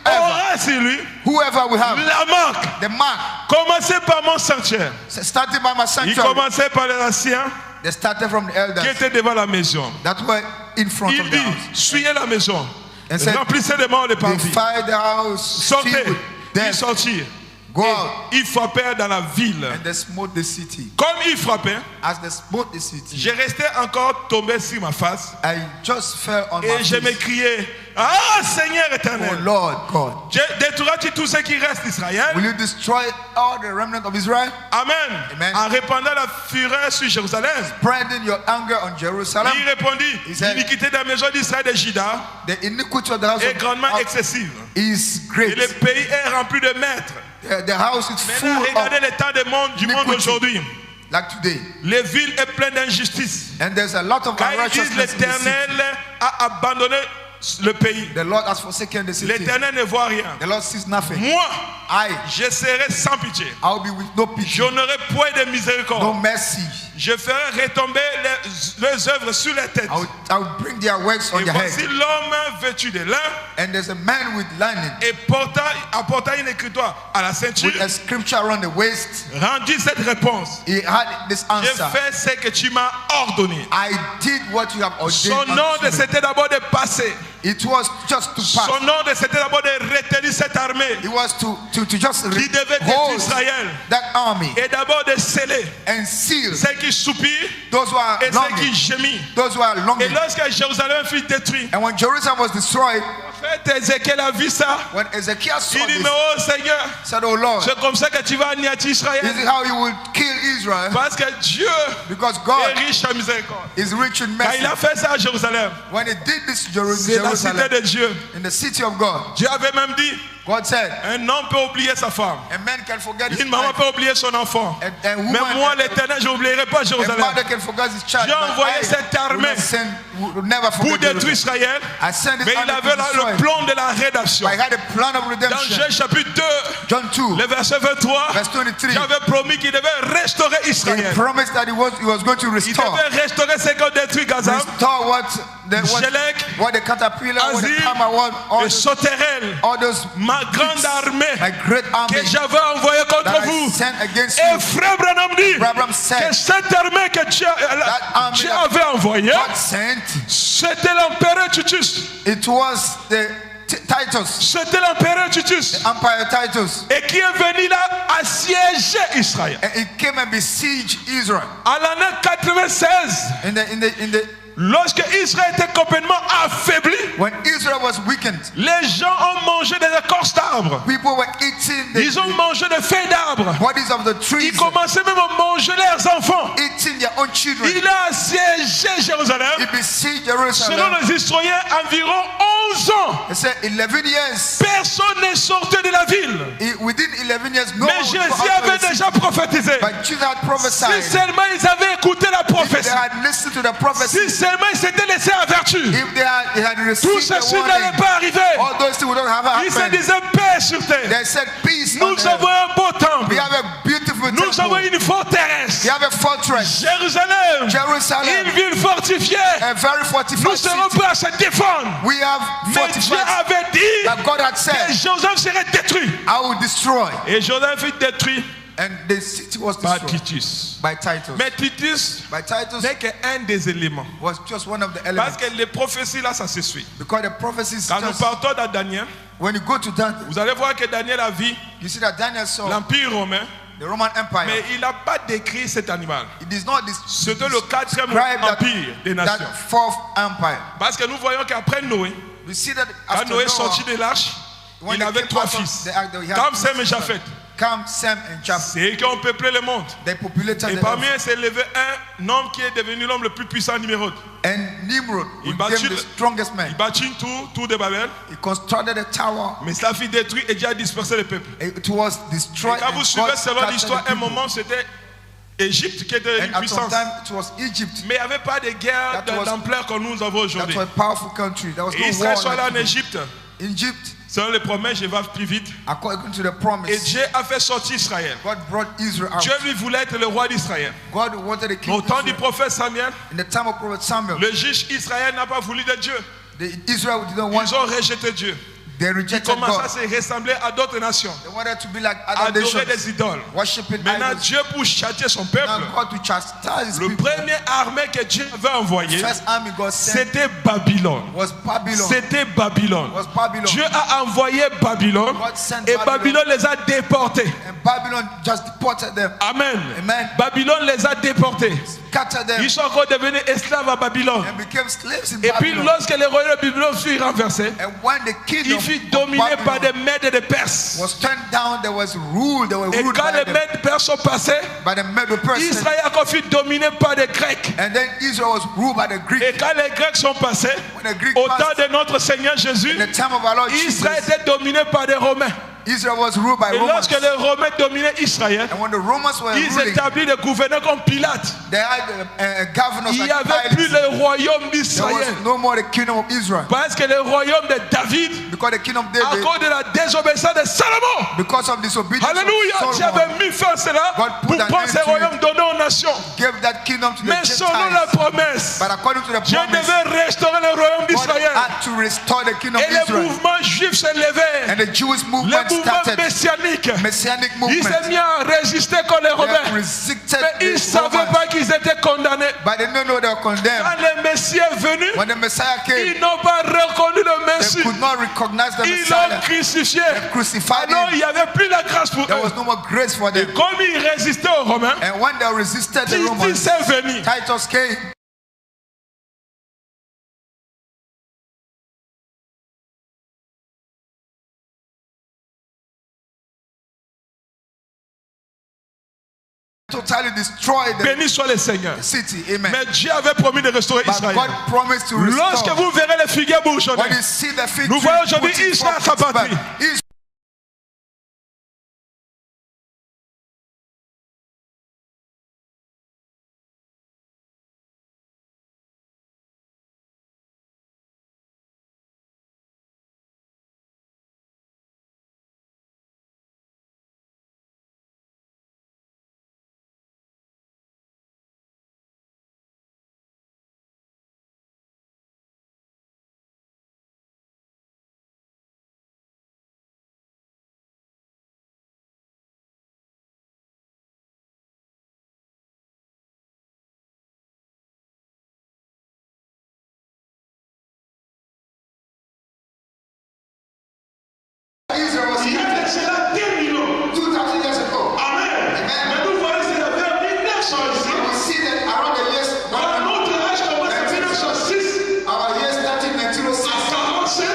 aura sur lui whoever we have la marque. the mark. Commencez par mon sanctuaire. Starting by my Il sanctuary. commençait par les anciens They started from the qui elders étaient devant la maison. that were in front Il of the dit, house. suyez la maison. And said, Remplissez les morts de They parvis. fired the house, Sortez. filled with Ils them. sortirent. Go Et out. ils frappèrent dans la ville. And they smote the city. Comme ils frappaient, As they smote the city, j'ai resté encore tombé sur ma face. I just fell on my Et je face. m'écriais, ah Seigneur Oh éternel, Lord God, détruiras-tu tous ceux qui restent d'Israël? will you destroy all the remnant of Israel? Amen. Amen. En répandant la fureur sur Jérusalem, Spreading your anger on Jerusalem. il répondit, He said, l'iniquité de la maison d'Israël et de Juda The iniquity of the house est grandement of excessive. is Et great. le pays est rempli de maîtres. The house is full Maintenant, regardez of l'état du monde iniquity, d'aujourd'hui. like today. Les villes est pleine d'injustice. And there's a lot of Quand ils disent unrighteousness in the city. l'Éternel a abandonné le pays, The Lord has forsaken the city. l'Éternel ne voit rien. The Lord sees nothing. Moi, I je serai sans pitié. will be with no pity, Je n'aurai point de no miséricorde. mercy. Je ferai retomber les œuvres sur les têtes. I will bring their works on Et their voici head. l'homme vêtu de lin And there's a man with linen, et apportant une écritoire à la ceinture, with a scripture around the waist. rendu cette réponse. He had this J'ai answer. fait ce que tu m'as ordonné. I did what you have Son ordained nom unto me. c'était d'abord de passer. It was just to Son pass. nom c'était d'abord de retenir cette armée armée It was to just qui devait détruire hold Israël. that army Et d'abord de sceller and seal ceux qui soupirent those who are et ceux qui longing. gémissent. Those who are Et longing. lorsque Jérusalem fut détruit, And when Jerusalem was destroyed, le prophète Ézéchiel a vu ça. when Ezekiel saw Il dit, this, mais oh Seigneur, he said, "Oh Lord, c'est comme ça que tu vas anéantir Israël. this is how you will kill Israel, Parce que Dieu because est God riche en miséricorde. is rich in Quand mercy." il a fait ça à Jérusalem, When he did this c'est la cité Jerusalem, de Dieu. in the city of God, Dieu avait même dit, God said, un homme peut oublier sa femme. "A man can forget his Une maman wife, peut oublier son enfant. a Mais woman, moi, l'Éternel, je n'oublierai pas a Jérusalem. mother can forget his child, Dieu a but envoyé I cette will armée never Pour forget détruire Jerusalem." Israël. I sent this Mais il army avait to destroy. le plan de la rédemption. I had a plan of Dans redemption. Jean chapitre 2, John 2, le verset 23, verse 23. Dieu avait promis qu'il devait restaurer He Israël. promised that he was going to Il restore devait restaurer ce qu'on détruit Gaza, Gélec, what the caterpillar, what the Azir hammer, et Soterel, all those ma grande armée my great army que j'avais envoyée contre that I vous. sent against Et you. frère Branham dit Abraham que said, cette armée que Dieu army Dieu that avait envoyée, God sent, c'était l'empereur Titus. it was the Titus, C'était l'empereur Titus. Empire Titus, Et qui est venu là assiéger Israël. and he came and besieged Israel À l'année 96, in the lorsque Israël était complètement affaibli, when Israel was weakened. les gens ont mangé des écorces d'arbres. People were eating Ils ont the mangé des feuilles d'arbres. bodies of the Ils trees, commençaient même à manger leurs enfants. eating their own children. Il a assiégé He Jérusalem. besieged Selon Jerusalem. les historiens, environ 11 ans. He said 11 years. Personne n'est sorti de la ville. Within 11 years, no Mais one Jésus was out of avait the déjà city. prophétisé. But Jesus had Si prophesied. seulement ils avaient écouté la If they prophétie. had listened to the prophecy, Si seulement ils s'étaient laissés avertir. if they had Tout received ceci the n'allait warning, pas arriver. all those things would not have Ils se happened. disaient paix sur terre. They said peace on Nous avons earth. un beau temple. We have a beautiful Nous avons temple. une forteresse. We have a fortress. Jérusalem, une Jerusalem, ville fortifiée. a very Nous fortified serons city. prêts à se défendre. We have Mais Dieu fortified avait dit that God had que said, Jérusalem serait détruit. I will destroy. Et Jérusalem fut détruit And the city was par destroyed Titus. by Titus. Mais Titus By Titus n'est qu'un des éléments. was just one of the Parce elements. que les prophéties là, ça se suit. Because the prophecies, Quand nous just, partons dans Daniel, when you go to Daniel, vous allez voir que Daniel a vu you see that Daniel saw l'Empire romain, the Roman Empire. mais il n'a pas décrit cet animal. It is not this. C'était le quatrième describe empire des nations. that fourth empire. Parce que nous voyons qu'après Noé, We see that quand after Noé est Noah, sorti de l'arche, when il they avait came 3 out of fils. the ark, they had Comme two Sem et sons. Japheth. Cam, Sem, and Japheth. C'est eux qui ont peuplé le monde. They populated Et the parmi earth. eux s'est levé un homme qui est devenu l'homme le plus puissant numéro 2. And Nimrod Il became bâtit the le- strongest man. Il bâtit une tour de Babel, He constructed a tower. mais cela fut détruit et Dieu a dispersé le peuple. It was Et destroyed. quand and vous suivez God selon scattered l'histoire, the un people. moment c'était Égypte qui était une And at some puissance. time it was Egypt. Mais il n'y avait pas de guerre That was- d'ampleur comme nous avons That aujourd'hui. was a powerful country. There was Et no Israël war soit là en like Égypte. Egypt. Selon les promesses, je vais plus vite. According to the Et promise, Dieu a fait sortir Israël. God brought Israel out. Dieu lui voulait être le roi d'Israël. God wanted a Mais king. au temps du Israel. prophète Samuel, In the time of Prophet Samuel, le juge Israël n'a pas voulu de Dieu. Israel didn't want. Ils ont rejeté Dieu. They Ils rejected commençaient à God. se ressembler à d'autres nations. They wanted to be like other Adorer nations, des idoles. worshiping Maintenant, idols. Dieu, pour châtier son peuple, Now God to chastise his le people. premier armée que Dieu avait envoyé, First army God sent c'était Babylone. was Babylon. C'était Babylone. Was Babylon. Dieu a envoyé Babylone God sent et Babylon. Babylone les a déportés. And Babylon just deported them, Amen. Amen. Babylone les a déportés. scattered them, Ils sont encore devenus esclaves à Babylone. and became slaves in Et puis Babylon. lorsque le royaume de Babylone fut renversé, And when the il kingdom fut of dominé par des Babylon Mèdes et des Perses. was turned down, there was rule. They were Et ruled quand by les Mèdes Perses sont passés, the Medo-Persians. Israël encore fut dominé par des Grecs. And then Israel was ruled by the Et Greeks. quand les Grecs sont passés, When the Greeks au temps passed, de notre Seigneur Jésus, in the time of our Lord Israël Jesus, était dominé par des Romains. Israel was ruled by Et Romans. lorsque les Romains dominaient Israël, And when the Romans were ils ruling, établirent des gouverneurs comme Pilate. they had governors Il like n'y avait plus Pilate. le royaume There d'Israël. was no more the kingdom of Israel. Parce que le royaume de David, Because the kingdom of à David, cause de la désobéissance de Salomon, because of disobedience alléluia, of Dieu Solomon, avait mis fin à cela God put pour an prendre end ce to royaume it. donné aux nations. gave that kingdom to the Mais selon la Gentiles. promesse, But according to the Dieu promise, devait restaurer le royaume God d'Israël. had to restore the kingdom Et of le Israel. mouvement juif s'est levé. And the Jewish Le movement mouvement started messianique. Messianic Il movement. s'est mis à résister contre les They Romains. resisted Mais ils ne the savaient Romans, pas qu'ils étaient condamnés. but they didn't know they were condemned. Quand le Messie est venu, When the Messiah came, ils n'ont pas reconnu le they Messie. could not recognize the Ils l'ont Messiah. crucifié. They crucified Alors il him. n'y avait plus la grâce pour There eux. was no more grace for them. Comme ils résistaient aux Romains, And when they resisted the Titus Romans, est venu. Titus came. Totally destroyed the Béni soit le Seigneur. city. Amen. Mais Dieu avait promis de restaurer But Israël. God promised to Lorsque restore. vous verrez les figuiers bourgeonner, When you see the fig nous tree voyons aujourd'hui putting Israël forth sa its bud, patrie. Israel. Israel was scattered C'est là 2 millions. 2,000 years ago. Amen. Mais nous voyons c'est vers 1900 ici. And we see that around the years, Voilà, notre âge commence en 1906 our years starting in 1906, à 47.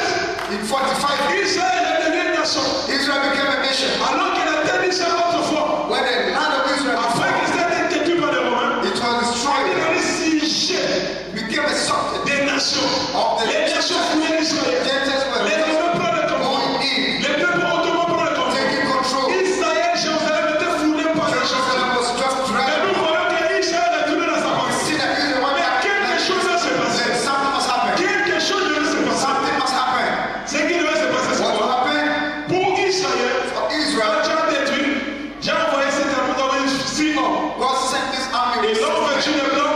in 45, Israël est devenu une nation. Israel became a nation. Alors que la terre d'Israël autrefois, When the land of Israel afin qu'ils aient été détruits par les Romains, it was il destroyed, a les sujets became a subject des nations. of the Les nations fouillaient l'Israël. Gentiles were Les Romains prennent le contrôle. going in, Les peuples ottomans prennent le contrôle. taking control. Israël, Jérusalem était foulé par les gens. Jerusalem was just Mais dragged. nous voyons qu'Israël est tourné dans sa We partie. see that Israel went Mais back. quelque chose va se passer. Then something must happen. Quelque chose devait se passer. Something must happen. Ce qui devait se passer, c'est What will quoi? happen? Pour Israël, For quand Israel, Dieu a détruit, j'ai envoyé cet armée d'envoyer 6 hommes. God sent this army Et with l'homme vêtu de blanc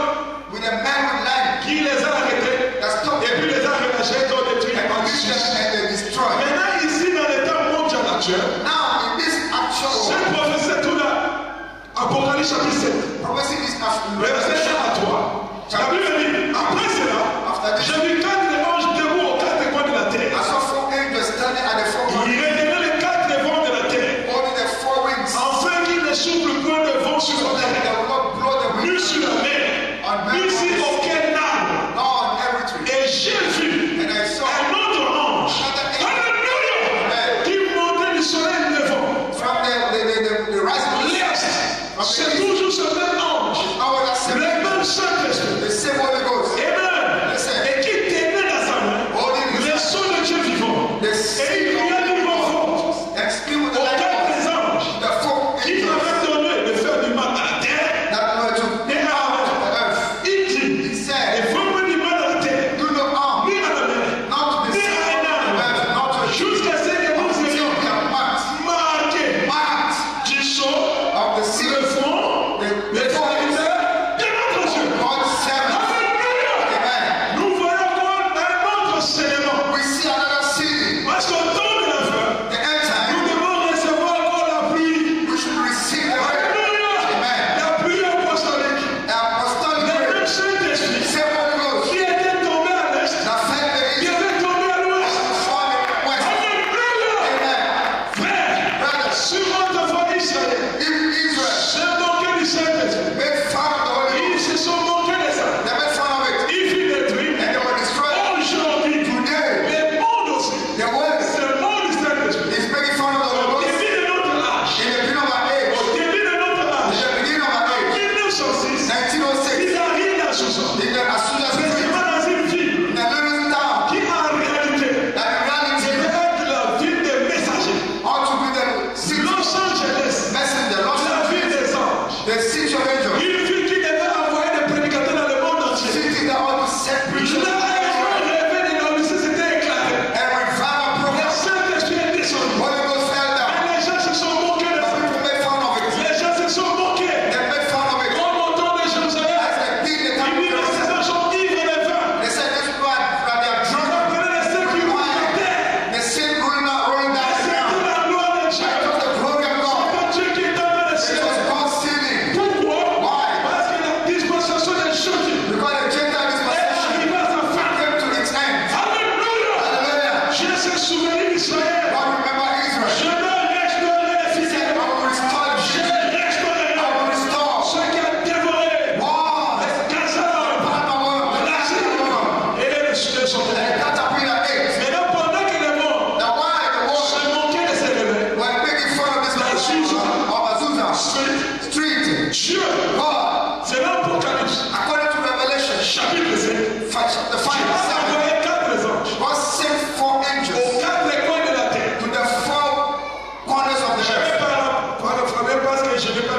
a man with lion qui les a arrêtés. that stopped Et puis les a relâchés, ils ont détruit. and convinced them and they destroyed. Maintenant, ici, dans l'état mondial actuel, Now, in this actual cette prophétie, tout là, Apocalypse chapitre 7, prophecy is after verset 1 à 3. La Bible dit, après cela, j'ai vu 4 anges debout aux 4 coins de la terre. I saw 4 angels standing at the 4 Ils corners, retenaient les 4 vents de la terre, holding the 4 wings, afin qu'ils ne soufflent point de vent sur so la that they terre, will not blow the ni wind sur la mer, ni sur aucun arbre. on every tree. Et j'ai vu And I saw un autre ange, Alléluia, qui montait du soleil levant. from the rising L'Est, from c'est the east, toujours ce même ange, our le assembly, même Saint-Esprit. the same Holy Ghost. Amen. Listen. Et qui tenait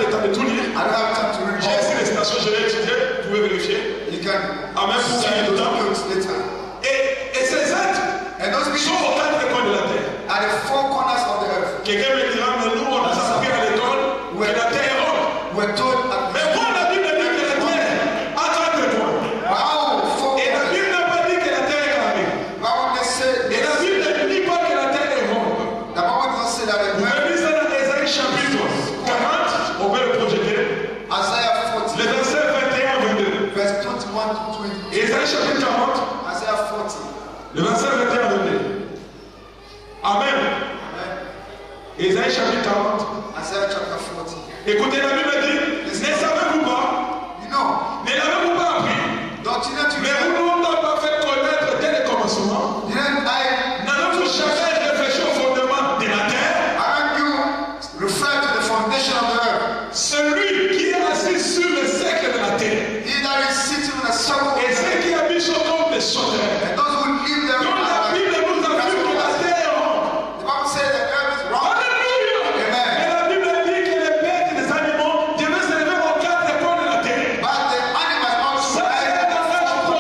le temps de tout lire. I don't have time to read J'ai all. ici les citations, je l'ai étudié, vous pouvez vérifier. You can Amen. Pour see gagner du those temps. notes later. Et ces êtres And those sont people aux quatre coins de la terre. are the four corners of the earth. Quelqu'un me dira, mais nous, on nous a appris à l'école que la terre est ronde. We're told at Mais moi, la Bible dit que la terre a quatre coins. wow, four Et la corners. Bible n'a pas dit que la terre est carrée. Bible they say Et la Bible ne dit pas que la terre est ronde. the Bible doesn't say that Vous in lisez ça dans Ésaïe chapitre 40, on peut le projeter. Isaiah 40, Les versets 21 à 22. verse 21 to 20. Ésaïe chapitre 40, Isaiah 40. le verset 21 à 22. Amen. Ésaïe chapitre 40. Isaiah chapter 40. Écoutez, la Bible dit, ne savez-vous pas, You know, ne l'avez-vous pas appris, don't you know to mais vous ne l'avez pas fait connaître dès le commencement. didn't I N'avez-vous jamais réfléchi au fondement de la terre? aren't you refer to the foundation of the earth? Celui qui est assis sur le cercle de la terre, He that is sitting in a circle et ceux qui habitent sur tombe des sauterelles. and those who live there. Donc la Bible nous affirme que la terre est ronde. The Bible says the earth is round. Alléluia! Amen. Et la Bible dit que les bêtes et les animaux devaient s'élever aux quatre coins de la terre. But the animals also Ça, c'est un langage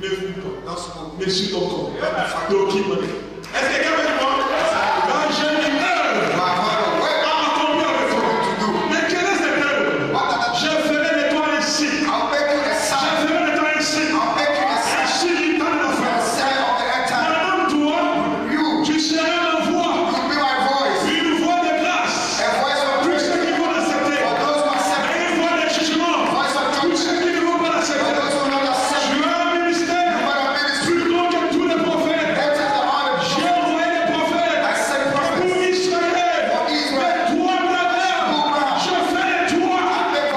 Ne fume pas. Don't smoke. Ne suis ton corps. Don't Donc, qui me dit? Est-ce que quelqu'un avec moi? Là, j'ai une heure. À combien avec toi? Mais quelle est cette heure? Je ferai de toi un signe. I'll make you a Je sign. ferai de toi un signe. I'll make you a Un sign. signe du temps de la A fin. sign of the end time. Madame, toi, You tu seras la voix. will be my voice. Une voix de grâce. A voice of Tous grace ceux qui vont l'accepter. for those who accept. Et une voix de jugement. Voice of Tous judgment ceux qui ne vont pas for l'accepter. those who will not accept. Tu as un ministère You are a ministry. plus grand que tous les prophètes. That is the honor. J'ai envoyé les prophètes I send pour prophets Israël. for Israel. Mais toi, Abraham, je fais de toi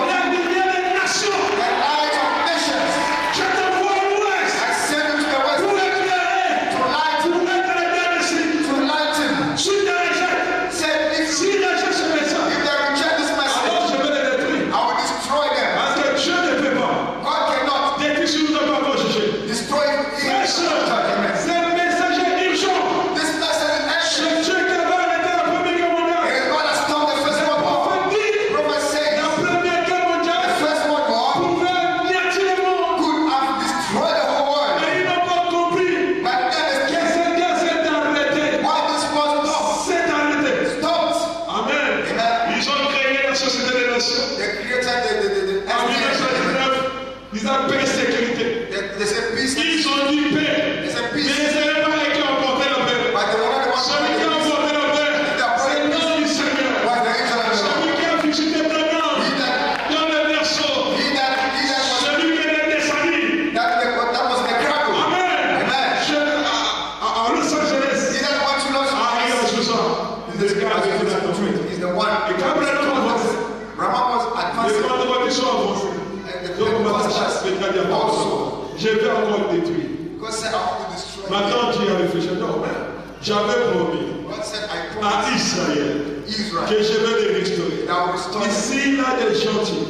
la lumière des nations. The light of nations. Je t'envoie à l'ouest I send you to the west pour éclairer, to lighten. pour être la lumière des signes. To lighten. Si tu rejettes, Said if si rejettes ce message, they reject this alors message, je vais les détruire. I will destroy them. Parce que Dieu ne peut pas. God cannot Détruire si nous n'avons pas encore jugé. destroy you. Frère, c'est un message urgent. This message is action. C'est Dieu qui avait arrêté la Première Guerre mondiale. It is God that stopped the first world war. Prophet dit, Prophet said la Première Guerre the mondiale first world war pouvait niatir le monde. could have destroyed the whole world. Mais ils n'ont pas compris But then que the cette guerre s'est arrêtée. why this was stopped. S'est arrêtée. Stopped. Amen. Amen. Ils ont créé la Société des Nations. They created En 1919, ils ont paix et sécurité. they said peace. Ils ont dit paix. They said Mais peace. ils n'avaient pas qui a emporté la paix. But the one that Celui qui a was emporté la paix, c'est l'homme du Seigneur. was the angel of the Lord. Celui qui a visité Branham dans le berceau. Celui qui est descendu. that was the cradle. Amen. Amen. À Los Angeles. He that went to Los Ah, il y a Angeles. tout ça. He's the one. Et quand Branham avance, Brahma was les advancing. grandes voitures sont avancées. Donc, ma chasse, je vais encore détruire. God said, I want to destroy you. Maintenant, tu as réfléchi. Non, mais j'avais promis God said, I à promised Israël Israel que je vais les restaurer. that I will restore them. Ici, là, des gentils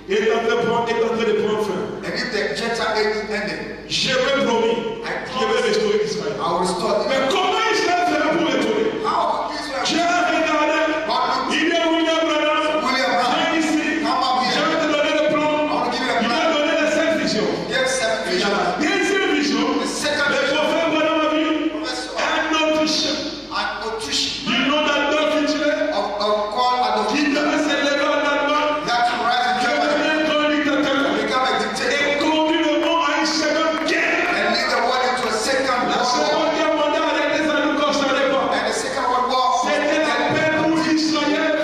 est en train de prendre fin. And if the Gentile age is ended, Je vais promis que je vais restaurer Israël. I will restore them. Mais comment Israël fera pour retourner? How will Israel J'ai regardé. God Il y a William Branham. William Branham. Viens ici. Come up Je here. vais te donner le plan. I want to give you a Il plan. a donné les 5 visions. Give seven La visions. deuxième vision, The second le vision prophète Branham a vu was un Autrichien an Autriche du nom d'Adolf Hitler of called Adolf qui Hitler devait s'élever en Allemagne, that to rise in qui Germany devenait un grand dictateur and become a dictator et conduit le monde à une seconde guerre. and lead the world into a second La world war. seconde guerre mondiale avec les Allemands ne concernait pas. And the second world war C'était la paix pour Israël.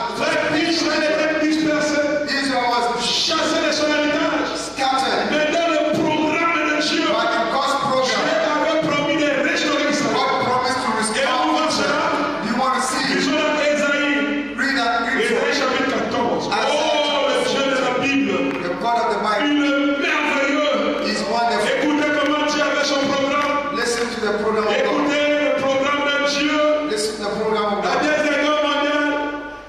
but Israël était dispersé, Israel was chassé de son héritage. scattered Mais dans le programme de Dieu, by the God's Dieu program. avait promis de restaurer Israël. God promised to Et restore on voit Israel. cela. You want to see Ils it? sont dans Ésaïe. Read that Ésaïe scripture. chapitre 14. Oh, le Dieu de la Bible. The God of the Bible Il est merveilleux. is wonderful. Écoutez comment Dieu avait son programme. Listen to the program of God. Écoutez le programme de Dieu. Listen to the program of La God. deuxième guerre mondiale,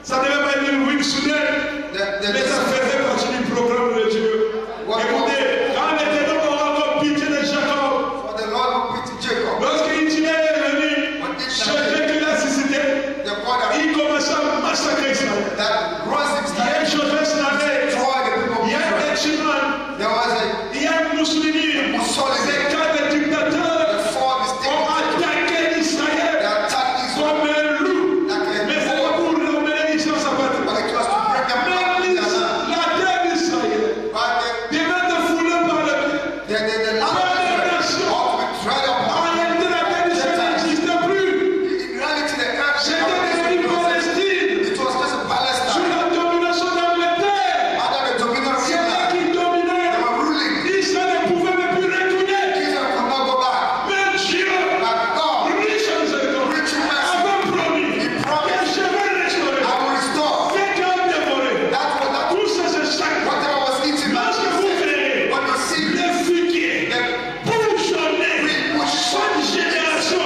ça ne devait pas être une ruine soudaine, mais ça faisait partie du programme de Dieu. Écoutez, quand l'Éternel aura encore pitié de Jacob, For the Lord who pitied Jacob, lorsqu'il est venu, ce Dieu qui l'a suscité, the God il commença à massacrer Israël. that rose him Il y a une chose to extraordinaire. destroy the people of Il y a un Israel. Etchiman, There was il y a un Mussolini, ces quatre dictateurs the four ont distinct attaqué Israël they attacked Israel, comme un loup. like a Mais c'est pas pour ramener Israël à sa patrie. but it was to bring them back to Mais their land. la terre d'Israël, But des mains de foulés par le pied. the land of Israel ought to be tread En upon. réalité, la terre d'Israël n'existait plus. In reality, the earth C'était devenu Palestine it was just a sous Palestine la domination d'Angleterre. under the dominion of C'est là England. qui dominait. They were ruling. Israël ne pouvait même plus retourner. Israel could not go back. Mais Dieu, But God, riche en miséricorde, rich in mercy, avait promis He que promised, je vais restaurer I will restore ce qui a dévoré. that Tous ces sacs, whatever was eaten by lorsque vous verrez when you see les figuiers bourgeonner, chaque génération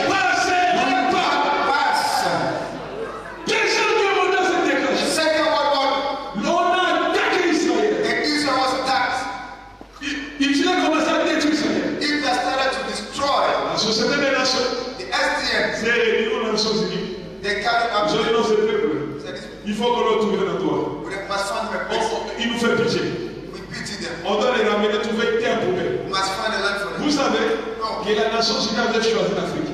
passer le pas. Deuxième guerre mondiale s'est déclenchée. Second World War, On a attaqué Israël. and Israel was attacked. Ils ont commencé à détruire Israël. Israel started to destroy La Société des Nations the SDN. s'est réunie aux Nations Unies. They carried Je up dis non, c'est peuple. said this, Il faut qu'on le trouve dans toi. we must find them a place. Il nous fait pitié. We pity On doit les ramener, trouver une terre pour eux. We must find a land for them. Vous savez Non. que la nation sud a choisi l'Afrique.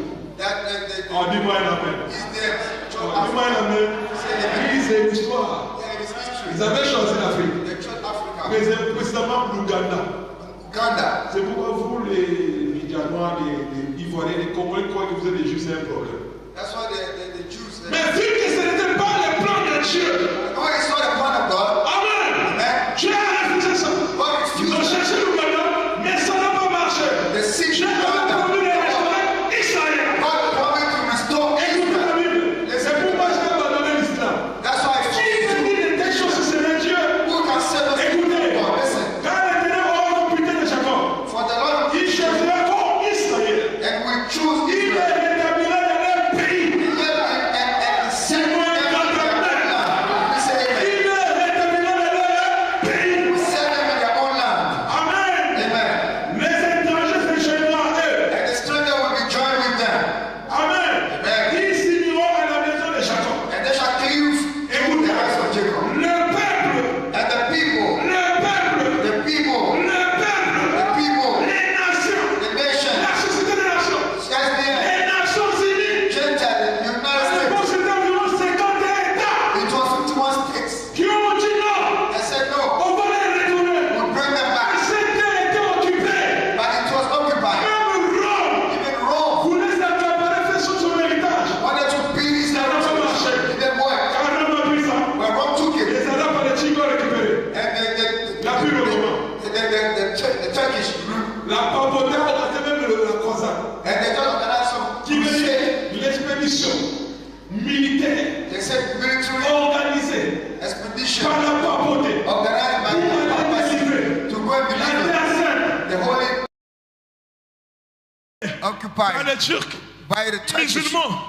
Oh, dis-moi un amen. Dis-moi un amen. Oui, c'est une histoire. Ils avaient choisi l'Afrique. Précisément l'Ouganda. Uganda. C'est pourquoi vous, les Nigérians, les Ivoiriens, les Congolais, croient que vous êtes des Juifs, c'est un problème. That's why the Jews. Mais vu que ce n'était pas le plan de Dieu, When they saw the plan of God, amen, Amen. Dieu a refusé ça. God Ils ont refused. cherché l'Ouganda, mais ça n'a pas marché. The seed Dieu of a Uganda. promis de restaurer Israël. God promised to restore Écoutez Israel. la Bible. C'est pourquoi j'ai abandonné l'islam. That's why I Qui peut dire de telles choses si ce n'est Dieu? who can save us from Écoutez, God. Listen. quand l'Éternel aura computé de Jacob, For the Lord, il choisira comme Israël. and we choose Il les Israel. rétablira dans leur pays. And send them Moi, to their land. We say amen. Il les rétablira dans leur pays. We send them in their own land. Amen. Amen. Les étrangers se joindront à eux. And the stranger will be joined with them. Amen. Amen. Ils signeront à la maison de Jacob. And they shall cleave in the house of Jacob. Le peuple, And the people, le peuple, the people, le peuple, the people, les nations, the nation, la société des nations, SDN, les Nations Unies. Gentile, United States. Bon, c'était environ 50 États It was 51 states. qui ont dit non. They said no, On va les retourner. we'll bring them back. Cette terre était occupée. But it was occupied. Même Rome Even Rome voulait s'accaparer, faire son héritage. wanted to build his heritage. It didn't work. Car Rome a pris ça. When Rome took it, Les Arabes politiques ont récupéré. and La pure Romain. the Turkish grew, La papauté a organisé même la croisade. and they just organized some Qui veut crusade. dire l'expédition militaire They said military organisée expedition par la papauté. organized by the papacy to go and La deliver terre sainte. the holy Par occupied les Turcs, by the Turkish. musulmans.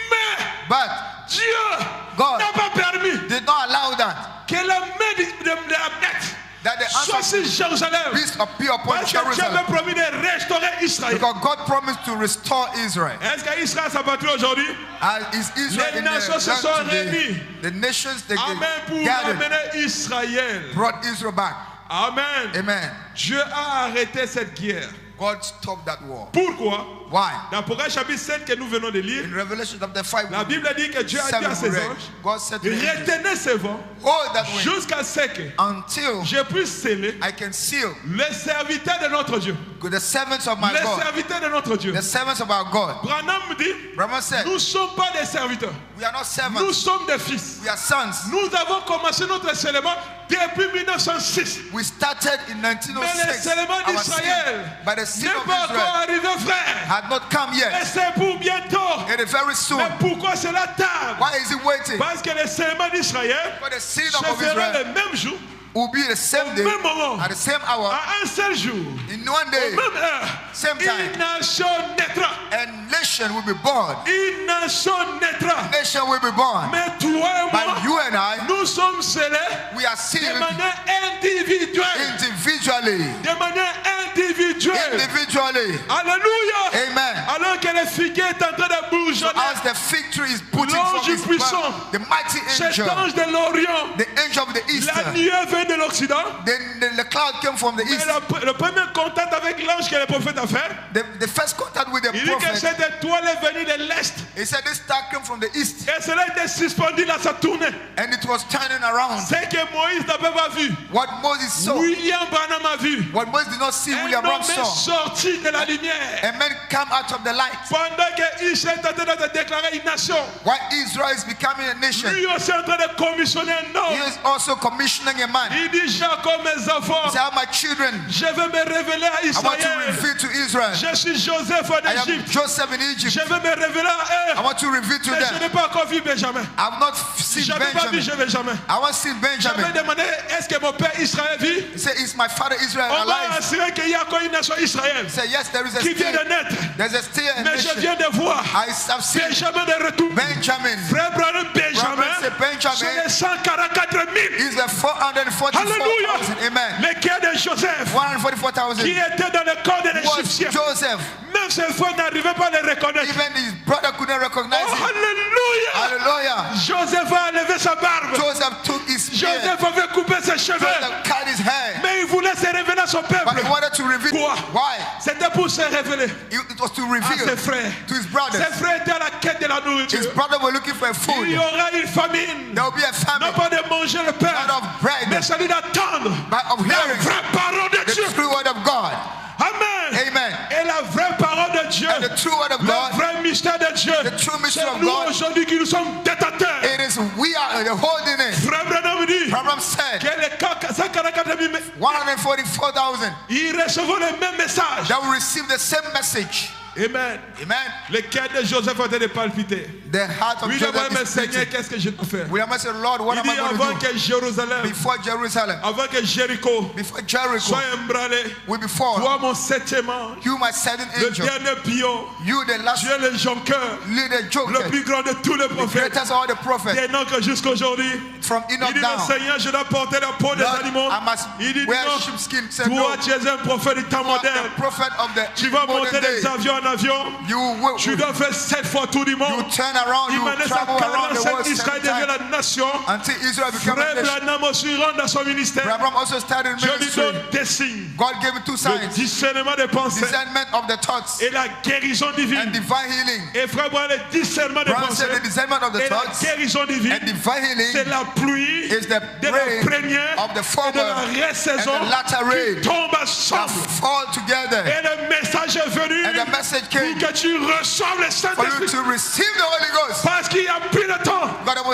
Mais But Dieu God n'a pas permis did not allow that, que la main de Abnet that the soit answer sur Jérusalem. peace appear upon Parce que Dieu avait Jerusalem. promis de restaurer Israël. Because God promised to restore Israel. Est-ce qu'Israël s'abattu aujourd'hui? And is Israel Les in the nations se land sont today? réunies. The nations they Amen pour gathered amener Israël. brought Israel back. Amen. Amen. Dieu a arrêté cette guerre. God stopped that war. Pourquoi? Why? Dans Apocalypse chapitre 7 que nous venons de lire, In Revelation chapter 5, la Bible dit que Dieu a dit à 7 ses we read, anges, God said to the angels, retenez ce vent hold that wind jusqu'à ce que until je puisse sceller I can seal les serviteurs de notre Dieu. the servants of my Les God. serviteurs de notre Dieu. The servants of our God. Branham dit, Brahma said, nous ne sommes pas des serviteurs, we are not nous servants, sommes des fils. we are sons. Nous avons commencé notre scellement depuis 1906. We started in Mais le 1906. scellement Our d'Israël sin, but the sin n'est of pas encore Israel arrivé, frère. had not come Et yet. c'est pour bientôt. It is very soon. Mais pourquoi cela tarde? Why is it waiting? Parce que le scellement d'Israël For the sin se of fera Israel le même jour, will be the same day, même moment, at the same hour, à un seul jour, in one day, même heure. same time. Une nation naîtra. and nation will be born. Une nation naîtra. Nation will be born. Mais toi et moi, But you and I, nous sommes scellés we are de sealed manière individuelle. individually. De manière individuelle. Individually. Alléluia. Amen. Alors que le figuier est en train de bourgeonner, As the fig tree is putting L'ange forth his puissant, bud, the mighty cet angel, ange de l'Orient, the angel of the east, la nuée vient de l'Occident. then the cloud came from the Mais east. le premier contact avec l'ange que le prophète a fait, The first contact with the il dit que prophet, cette étoile est venue de l'Est. he said this star came from the east, Et cela était suspendu dans sa tournée. and it was turning around. C'est que Moïse n'avait pas vu. What Moses saw, William Branham a vu. what Moses did not see, Un William homme Branham est saw. sorti de la lumière. A man come out of the light. Pendant que Israël est en train de déclarer une nation, While Israel is becoming a nation, lui aussi est en train de commissionner un he homme. is also commissioning a man. Il dit, Jacob, mes enfants, He said, "Ah, my children, je vais me révéler à I want to Israël. reveal to Israel. Je suis Joseph en I am Égypte. Joseph in Je Egypt. vais me révéler à I eux. want to reveal to Mais je them. n'ai pas encore vu Benjamin. I have not seen Je n'ai pas vu Benjamin. Benjamin. I want to see J'avais Benjamin." demandé, est-ce que mon père Israël vit? He said, "Is my father Israel On m'a alive?" assuré qu'il y a encore une nation Israël He said, "Yes, there is a qui vient still, de naître. there's a still a Mais je nation." viens de voir I have seen Benjamin de retour. Benjamin. Frère Branham, Benjamin, Branham said Benjamin c'est les 144 000. is the 444,000. Alléluia. Amen. Le cœur de Joseph, 144,000 qui était dans le corps de was l'Égyptien. Joseph. Même ses frères n'arrivaient pas à le reconnaître. Even his brother couldn't recognize Oh, him. alléluia. Hallelujah. Joseph a enlevé sa barbe. Joseph took his beard. Joseph avait coupé ses cheveux. Joseph cut his hair. Mais il voulait se révéler à son But peuple. he wanted to reveal. Quoi? Why? C'était pour se révéler It was to à reveal ses frères. to his brothers. Ses frères étaient à la quête de la His nourriture. brothers were looking for Il food. y aura une famine. There will be a Non famine, pas de manger le pain, not of bread, mais celui d'attendre but of la hearing vraie parole de the Dieu. true word of God. Amen. Amen. Et la vraie parole de Dieu, And the true word of le God, vrai mystère de Dieu, the true mystery c'est of nous God, aujourd'hui qui nous sommes détenteurs. it is we are holding it. Frère Branham dit Abraham said, que les 144 000, 144,000 ils recevront le même message. that will receive the same message. Amen. Amen. Le cœur de Joseph était de palpiter. The heart of Oui, Joseph mais is Seigneur, beating. qu'est-ce que je dois faire? William said, Lord, what Il am dit I going avant to do? que Jérusalem, Before Jerusalem, avant que Jéricho before Jericho soit emballé, will be fall, toi mon septième ange, you, my seventh le angel, dernier pion, you, the last Dieu le jonqueur, leader, le joker, plus grand de tous les the prophètes. greatest of all the prophets, Des noms que jusqu'aujourd'hui, from il Enoch dit le down. Seigneur, je dois porter la peau des Lord, animaux. I must Il dit wear non, sheepskin. He said, no, toi tu es un prophète du temps you are moderne. the prophet of the Tu vas monter modern des day. avions en avion. Tu dois faire 7 fois tout du You monde. turn around, Il you m'a laissé travel around the 47 world Israël 7 devient times la nation. until Israel becomes Frère a nation. Branham aussi rentre dans son ministère. Abraham also started Dieu lui ministry. donne des signes. God gave him two Le signs: discernement des pensées discernment of the thoughts et la guérison and divine. divine healing. Et frère Branham, le discernement des Abraham pensées said the discernment of the et la thoughts guérison divine, and divine healing c'est la pluie is the de la rain première of the et de former la résaison and the latter rain qui tombe that ensemble. fall together. Et le message est venu And the message pour came que tu reçoives le for you Saint-Esprit. to receive the Holy Ghost. Parce qu'il n'y a plus de temps.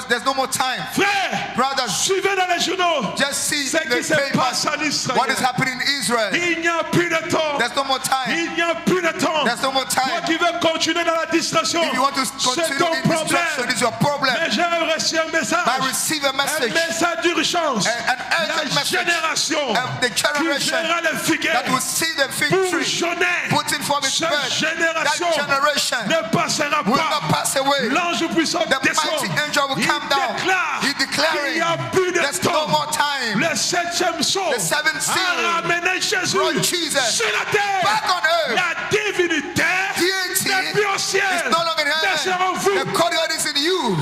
There's no more time. Frère, Brothers, suivez dans les journaux just see ce qui the se passe papers. en Israël. What is happening in Israel? Il n'y a plus de temps. There's no more time. Il n'y a plus de temps. There's no more Toi time. qui veux continuer dans la distraction, If you want to c'est continue ton in destruction, problème. it's your problem. Mais j'ai reçu un message. But receive a Un message, message d'urgence. an La urgent message génération of the qui generation verra le figuier that will see the fig pour tree jeûner. putting forth its Cette bud. génération That generation ne passera will pas. not pass away. L'ange puissant The descend. mighty angel will Il come down. déclare He declaring qu'il n'y a plus de there's no temps. more time. Le septième saut The seventh seal a ramené Jésus brought Jesus sur la terre. back on earth. La divinité Deity n'est plus au ciel, is no longer in mais c'est en heaven. vous. The God is in you.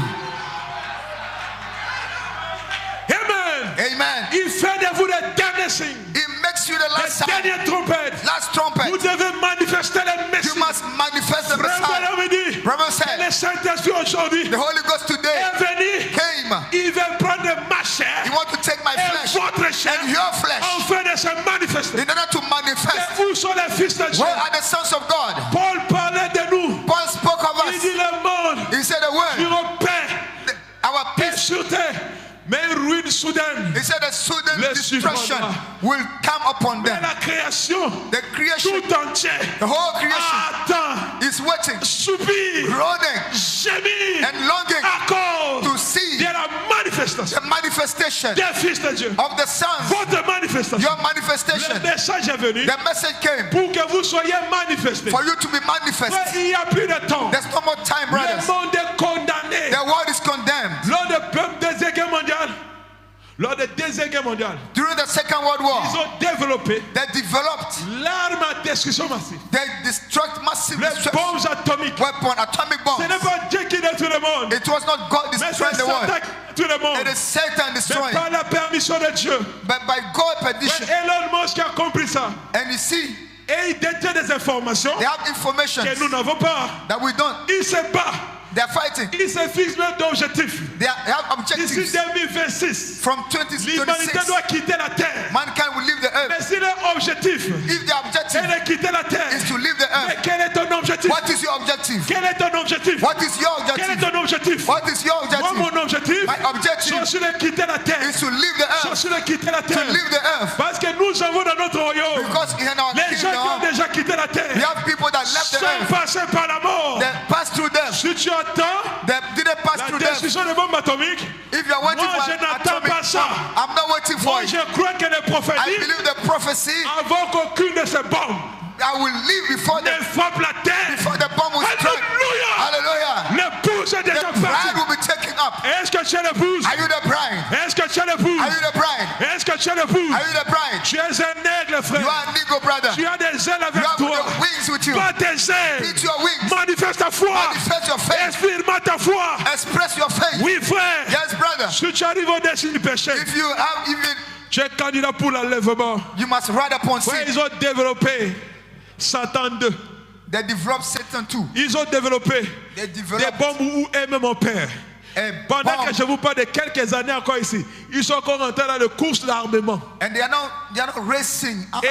Amen. Amen. Il fait de vous les derniers signes, It makes you the les last sign, dernières trompettes. last Vous trumpet. devez manifester le You Messie. must manifest the Frère Messiah. Branham dit, Brother said, le Saint-Esprit aujourd'hui the Holy Ghost today est venu. came. Il veut prendre ma chair He wants to take my et flesh votre chair and your flesh afin de se manifester. in order to manifest. Et où sont les fils de Dieu? Where are the sons of God? Paul parlait de nous. Paul spoke of Il us. dit le monde He said the word, sur paix our et peace. sur terre, mais une ruine soudaine. He said the sudden Les destruction suivra. will come upon Mais them. la création The creation, tout entière the whole creation attend, is waiting, soupire, groaning gémit and longing à cause to see de la manifestation the manifestation des fils de Dieu. of the sons. Votre manifestation. Your Le manifestation. message est venu The message came pour que vous soyez manifestés. for you to be manifest. Il n'y a plus de temps. There's no more time, Le brothers. monde est condamné. The world is condemned. Lors du Deuxième Guerre mondiale, lors de la Deuxième Guerre mondiale, During the Second World ils War, ont développé they developed, l'arme à destruction massive. they destruct massive Les destruction bombes atomiques. weapon, atomic Ce bombs. n'est pas Dieu qui détruit le monde, It was not God mais c'est destroying the world. Satan qui détruit le It monde. is Satan Mais destroying. par la permission de Dieu. But by God's permission, Mais Elon Musk a compris ça. and you see, Et il détient des informations they have information que nous n'avons pas. that we don't. Il se bat. They are fighting. Il se fixe même d'objectifs. They have D'ici objectives. 2026, From l'humanité 2026, doit quitter la terre. mankind will leave the earth. Mais si leur objectif If the objective est de quitter la terre, is to leave the mais earth, quel est ton objectif? what is your objective? Quel est ton objectif? What is your Quel est objective? ton objectif? What is your Moi, objective? mon objectif, My objective c'est de quitter la terre. is to leave the C'est earth. de quitter la To terre. leave the earth. Parce que nous avons dans notre royaume Because in our les gens qui ont kingdom, déjà quitté la terre. we have people that left the Sont earth. passés par la mort. They passed through them. Si tu attends They didn't pass la through them. destruction des bombes atomiques, If you are waiting moi for je an n'attends atomic pas ça. bomb, I'm not waiting for Moi it. je crois que les I prophéties, believe the prophecy. avant qu'aucune de ces bombes I will live before ne the frappe la terre, bomb will strike. Alléluia, Hallelujah. l'épouse est The déjà bride partie. will be taken up. Est-ce que tu es l'épouse? Are you the bride? Est-ce que tu es l'épouse? Are you the bride? Est-ce que tu es l'épouse? Are you the bride? Tu es un aigle, You frère. are a Negro brother. Tu as des ailes You avec have toi. the wings with you. Pas tes ailes. Beat your wings. Manifeste ta foi. Manifest your faith. Exprime ta foi. Express your faith. Oui, frère. Yes, brother. Si tu arrives au-dessus du péché, If you have even Tu es candidat pour l'enlèvement. You must ride upon Ouais, sin. ils ont développé Satan 2. They developed Satan too. Ils ont développé They des developed bombes où est même mon père. a Pendant bomb. que je vous parle de quelques années encore ici, ils sont encore entrés dans la course d'armement. And they are not racing Et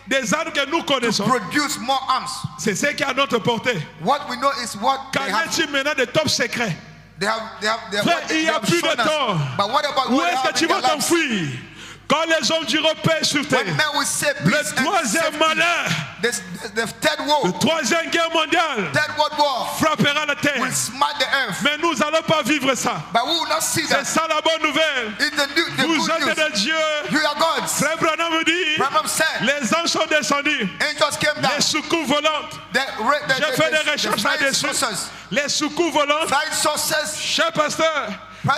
des armes que nous connaissons, produce more arms. c'est ce qui est à notre portée. What we know is what Qu'en they have. est-il maintenant des top secrets? They have Frère, what il they n'y a have plus de shown us. temps. But what about Où what they est-ce que have tu in vas their lives? t'enfuir? Quand les hommes diront paix sur terre, When men will say le peace and troisième safety, malheur, the third war, le troisième guerre mondiale third world war frappera la terre. will smite the earth. Mais nous n'allons pas vivre ça. But we will not see C'est that. ça la bonne nouvelle. It's the Vous good êtes news. de Dieu. You are God's. Frère Branham me dit, Branham said, les anges sont descendus. angels came down. Les secours volantes. J'ai fait des recherches flying là-dessus. saucers, Les secours volantes, flying saucers, cher pasteur,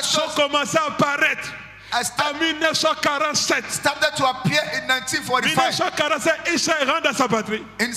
sont commencés à apparaître en 1947. started to appear in 1945. 1947, Israël rentre dans sa patrie. In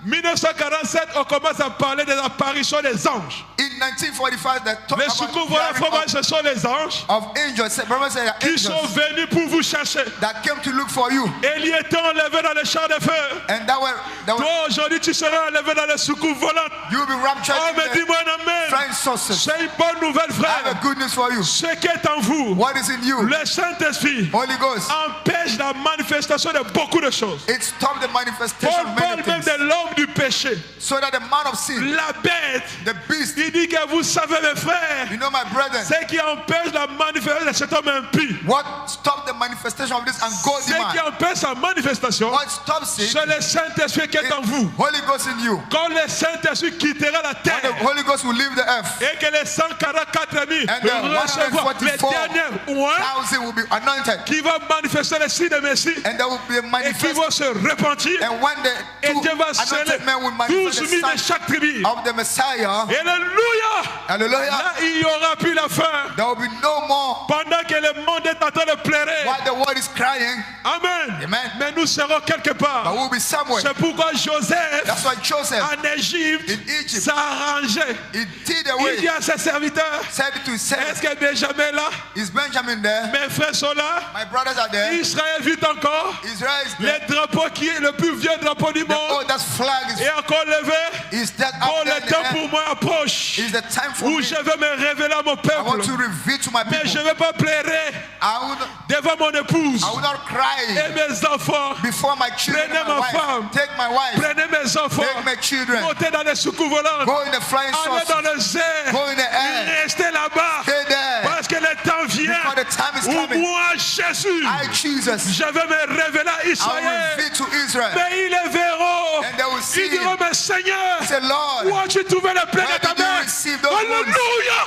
1947, on commence à parler des apparitions des anges. 1945, they talk Les about secours the volants, appearing ce sont les anges of angels. Branham said qui sont angels venus pour vous chercher. that came to look for you, Et ils étaient enlevés dans le champ de feu. and that were Toi, aujourd'hui, tu seras enlevé dans les secours volants. you will be raptured Oh, in mais the dis-moi un amen. flying saucers. C'est une bonne nouvelle, I have frère. a good news for you. Ce qui est en vous, What is in you? le Saint-Esprit, Holy Ghost. empêche la manifestation de beaucoup de choses. It stopped the manifestation Paul of parle many même things. de l'homme du péché. So that the man of sin, La bête, the beast, il dit que vous savez, mes frères, you know, my brethren, ce qui empêche la manifestation de cet homme impie, what stopped the manifestation of this ungodly ce qui man? empêche sa manifestation, What stops it? c'est le Saint-Esprit qui est en vous. Holy Ghost in you. Quand le Saint-Esprit quittera la When terre the Holy Ghost will leave the earth, et que les 144 000 and the recevront les 144,000 derniers oins will be anointed, qui vont manifester le signe de Messie and there will be a et qui manifest. vont se repentir. And when the Et two Dieu va sceller anointed men will 12 manifest 000 the de sign chaque tribu. of the Messiah, Alléluia! hallelujah, Là, il n'y aura plus la fin. there will be no more Pendant que le monde est en train de pleurer. while the world is crying, Amen. Amen. Mais nous serons quelque but part. we'll be somewhere. C'est pourquoi Joseph, That's why Joseph, en Égypte, in Egypt, s'est arrangé. he did Il away, dit à ses serviteurs, said to his est-ce servants, que Benjamin est là? is Benjamin there? Mes frères sont là. My brothers are there. Israël vit encore. Israel is there. Le drapeau qui est le plus vieux drapeau du The monde oldest flag is est encore levé. is that Bon, up there le in the temps air. pour moi approche. Is the time for Où me. je vais me révéler à mon I peuple. want to reveal to my Mais je people. ne vais pas pleurer I will not, devant mon épouse I will not et cry mes enfants. before my children Prenez and my ma wife. femme. Take my wife. Prenez mes enfants. Take my children. Montez dans les secours volants. Go in the flying Allez dans saucers. le air. Go in the air. Restez là-bas. Stay there. Parce que le temps vient Because the time is où coming. moi, Jésus, I, Jesus, je vais me révéler à I will Israël. reveal to Israel. Mais ils le verront. And they will see Ils diront, him. mais Seigneur, Say, Lord, où as-tu trouvé le plein where de ta did you main? receive those wounds?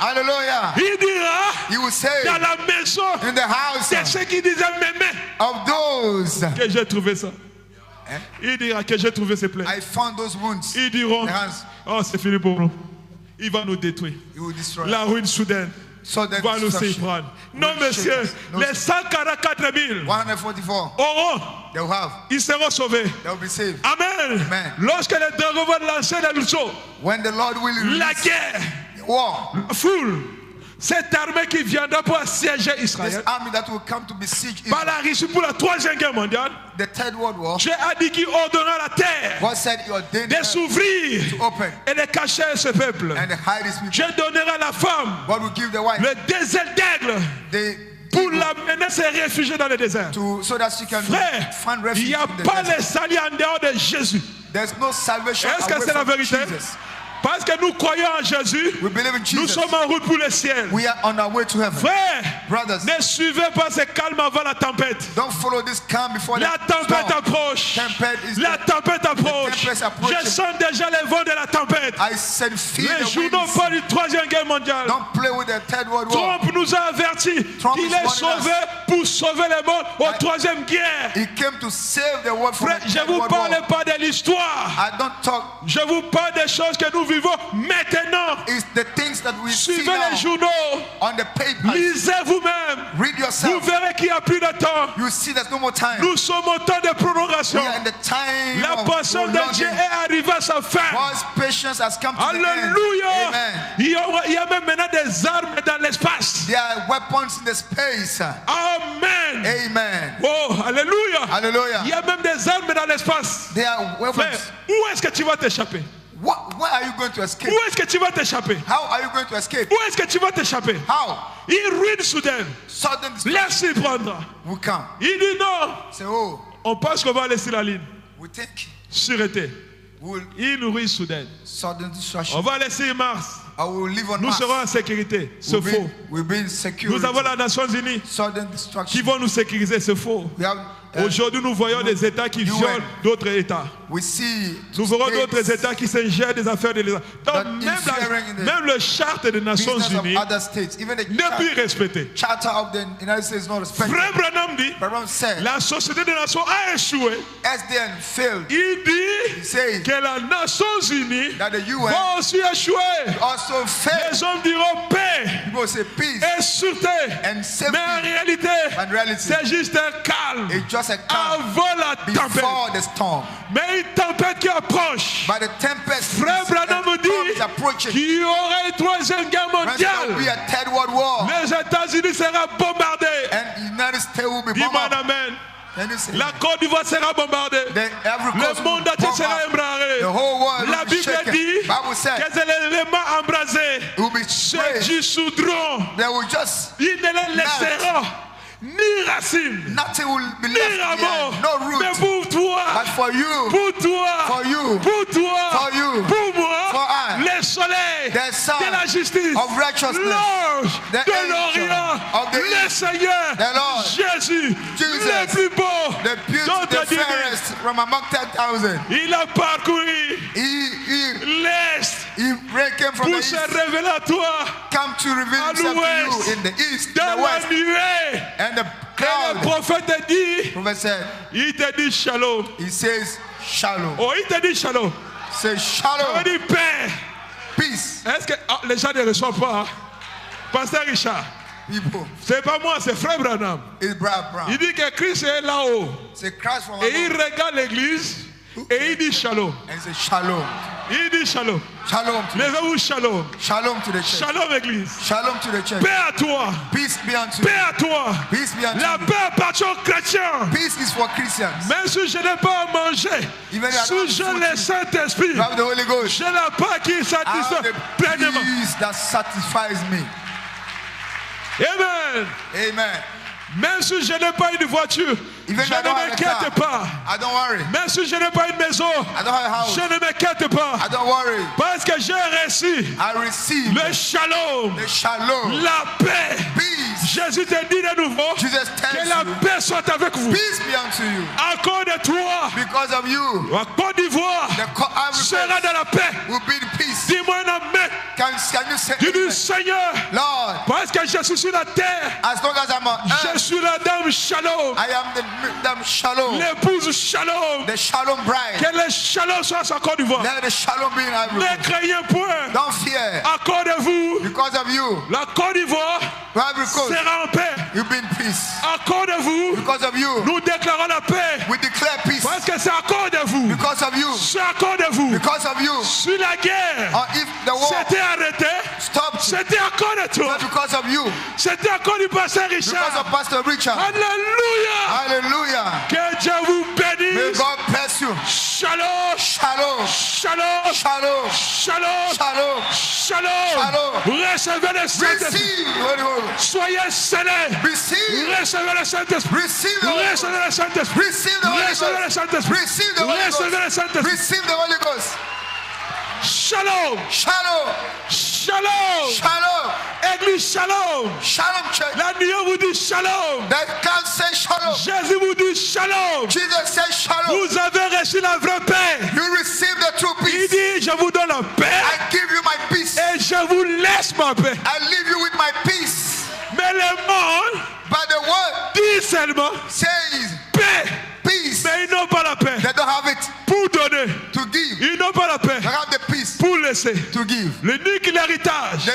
Alléluia. Hallelujah. Il dira, He will say dans la maison in the house de ceux qui disaient, mais of those, que j'ai trouvé ça. Eh? Il dira que j'ai trouvé ces plaies. I found those wounds. Ils diront, The hands. oh, c'est fini pour nous. Il va nous détruire. He will destroy. La ruine soudaine So that va nous y destruction. prendre. Non, will monsieur, shake us. No, les 144 000 144. auront, They will have. ils seront sauvés. They will be saved. Amen. Amen. Lorsque les dragons vont lancer les loups, When the Lord will la release guerre, the war, foule, cette armée qui viendra pour assiéger this Israël, army that will come to besiege par Israel, la Russie pour la 3e guerre mondiale, the third world war, Dieu a dit qu'il ordonnera la terre God said he ordained de earth s'ouvrir to open et de cacher ce peuple. and hide his people. Dieu donnera la femme God will give the wife le désert d'aigle the pour eagle l'amener se réfugier dans le désert. so that she can Frère, find il refuge n'y a in the pas desert. les salis en dehors de Jésus. There's no salvation Est-ce que away c'est la from vérité? Jesus. Parce que nous croyons en Jésus, We believe in nous Jesus. sommes en route pour le ciel. We are on our way to heaven. Frère, Brothers, ne suivez pas ce calme avant la tempête. don't follow this calm before La the tempête storm. approche. Tempest is La tempête approche. tempest is approaching. Je sens déjà les vents de la tempête. I said, feel Les the journaux winds. parlent du 3e guerre mondiale. Don't play with the third world war. Trump nous a avertis Trump qu'il is est warning sauvé pour sauver le monde au 3e guerre. He came to save the world from Frère, the je ne third vous world war. parle pas de l'histoire. I don't talk. Je vous parle des choses que nous vivons maintenant. It's the things that we see Suivez les now journaux. on the papers. Lisez vous-même. Read Vous yourself. verrez qu'il n'y a plus de temps. You see there's no more time. Nous sommes au temps de We prolongation. are in the time La of passion de Dieu prolonging. est arrivé à sa fin. God's patience has come to the end. Alléluia. Amen. Il y a même maintenant des armes dans l'espace. There are weapons in the space. Amen. Amen. Oh, alléluia. Hallelujah. Il y a même des armes dans l'espace. There are Mais weapons. où est-ce que tu vas t'échapper? Where are you going to escape? Où est-ce que tu vas t'échapper? How are you going to escape? Où est-ce que tu vas t'échapper? How? Une ruine soudaine. Sudden Laisse-y prendre. will come. Il dit non. Say, oh, On pense qu'on va laisser la ligne. we think Sûreté. we'll Une ruine soudaine. sudden destruction. On va laisser Mars. I will live on Nous Mars. serons en sécurité. C'est faux. We'll be in security. Nous avons les Nations Unies Sudden qui destruction. vont nous sécuriser. C'est faux. We have. Aujourd'hui, nous voyons des États qui UN. violent d'autres États. We see. Nous verrons states, d'autres États qui s'ingèrent des affaires de l'État. That Donc, interfering in the même le charte des Nations business of Unies other states, even the n'est plus respecté. charter of the United States is not respected. Frère Branham dit, Branham said, la Société des Nations a échoué. SDN failed. Il dit He says que les Nations Unies that the UN vont aussi échouer. also failed. Les hommes diront paix People say peace et sûreté. and safety. Mais en réalité, In reality, c'est juste un calme it's just a calm avant la tempête. before the storm. Mais une tempête qui approche. But the tempest Frère Branham me and storm is dit approaching. qu'il y aura une troisième guerre When there will be mondiale. a third world war Les États-Unis seront bombardés. and the United States will be Dis-moi bombarded. amen. Can you say La Côte d'Ivoire sera bombardée. every coast Le will monde entier bomb sera up. ébranlé. The whole world La will be Bible shaken. dit Bible said que c'est l'élément embrasé. it will be Ceux sprayed. qui soudront, They will just ils ne les laisseront ni racines, nothing will be ni left rameaux. behind. No Mais root. pour toi, But for you, pour toi, for you, pour toi, for you, pour moi, for I, le soleil the sun de la justice, of righteousness, l'ange the de angel l'Orient, of the le east, Seigneur, the Lord, Jésus, Jesus, le plus beau, the beauty, d'autres the disent, fairest from among 10,000. il a parcouru He l'Est came from the pour se east, révéler à toi come to reveal à himself to l'ouest, you in the east, in dans the la west, nuée. and the Et le cloud. prophète te dit, Prophet said, il te dit shalom. he says, shalom. Oh, il te dit shalom. Say Ça shalom, veut dire paix. peace, Est-ce que les gens ne reçoivent pas? Pasteur Richard, people. c'est pas moi, c'est Frère Branham. It's Brad Brown. Il dit que Christ est là-haut. Say Christ from Et il above. regarde l'église et il dit shalom. And say shalom. Il dit shalom. Shalom to the Levez-vous shalom. Shalom to the church. Shalom église. Shalom to the church. Paix à toi. Peace be unto Paix you. à toi. Peace be unto La you. paix appartient aux chrétiens. Peace is for Christians. Même si je n'ai pas à manger, Even if I si don't j'ai have le food, Saint-Esprit, you have the Holy Ghost. j'ai la paix qui I have satisfait the pleinement. peace that satisfies me. Amen. Amen. Même si je n'ai pas une voiture, je Even if I ne don't have a m'inquiète pas. I don't worry. Même si je n'ai pas une maison, I don't have a house. je ne m'inquiète pas. I don't worry. Parce que j'ai reçu I receive le shalom, the shalom, la paix. peace. Jésus te dit de nouveau Jesus que tells la you, paix soit avec vous. peace be unto you. À cause de toi, Because of you, la Côte d'Ivoire the Ivory sera Coast dans la paix. will be in peace. Dis-moi un amen. Can you say Tu dis amen? Seigneur, Lord, parce que je suis sur la terre, as long as I'm on je earth, suis la dame shalom, I am the shalom, l'épouse shalom. the shalom bride. Que le shalom soit sur Côte d'Ivoire. Let the shalom be in Ivory Ne Coast. craignez point. Don't fear. À cause de vous, Because of you, la Côte d'Ivoire Ivory Coast, sera en paix. you'll be in peace. À cause de vous, Because of you, nous déclarons la paix. we declare peace. Parce que c'est à cause de vous. Because of you, C'est à cause de vous. because of you, Si la guerre or if the war s'était arrêtée, stopped, c'était à cause de toi. because of you, C'était à cause du pasteur because Richard. of Pastor Richard. Alléluia. Hallelujah. Que Dieu vous May bénisse. God bless you. Shalom. Shalom. Shalom. Shalom. Shalom. Shalom. Shalom. Shalom. Recevez le Saint-Esprit. Receive the Holy Ghost. Soyez scellés. Receive. Recevez le Saint-Esprit. Receive the Holy Ghost. Recevez le Saint-Esprit. Receive the Holy Recevez le Ghost. Saint-Esprit. Receive the Holy Recevez le Ghost. Saint-Esprit. Receive the Holy Ghost. Shalom. Shalom. Shalom. Shalom. Église Shalom. Shalom, church. La nuit vous dit Shalom. That God says shalom. Jésus vous dit Shalom. Jesus says shalom. Vous avez reçu la vraie paix. You receive the true Il peace. dit, je vous donne la paix I give you my peace. et je vous laisse ma paix. I leave you with my peace. Mais le monde But the word dit seulement says paix. peace. Mais ils n'ont pas la paix They don't have it pour donner. to give. Ils n'ont pas la paix They have the peace pour laisser. laissé. to give. L'unique héritage The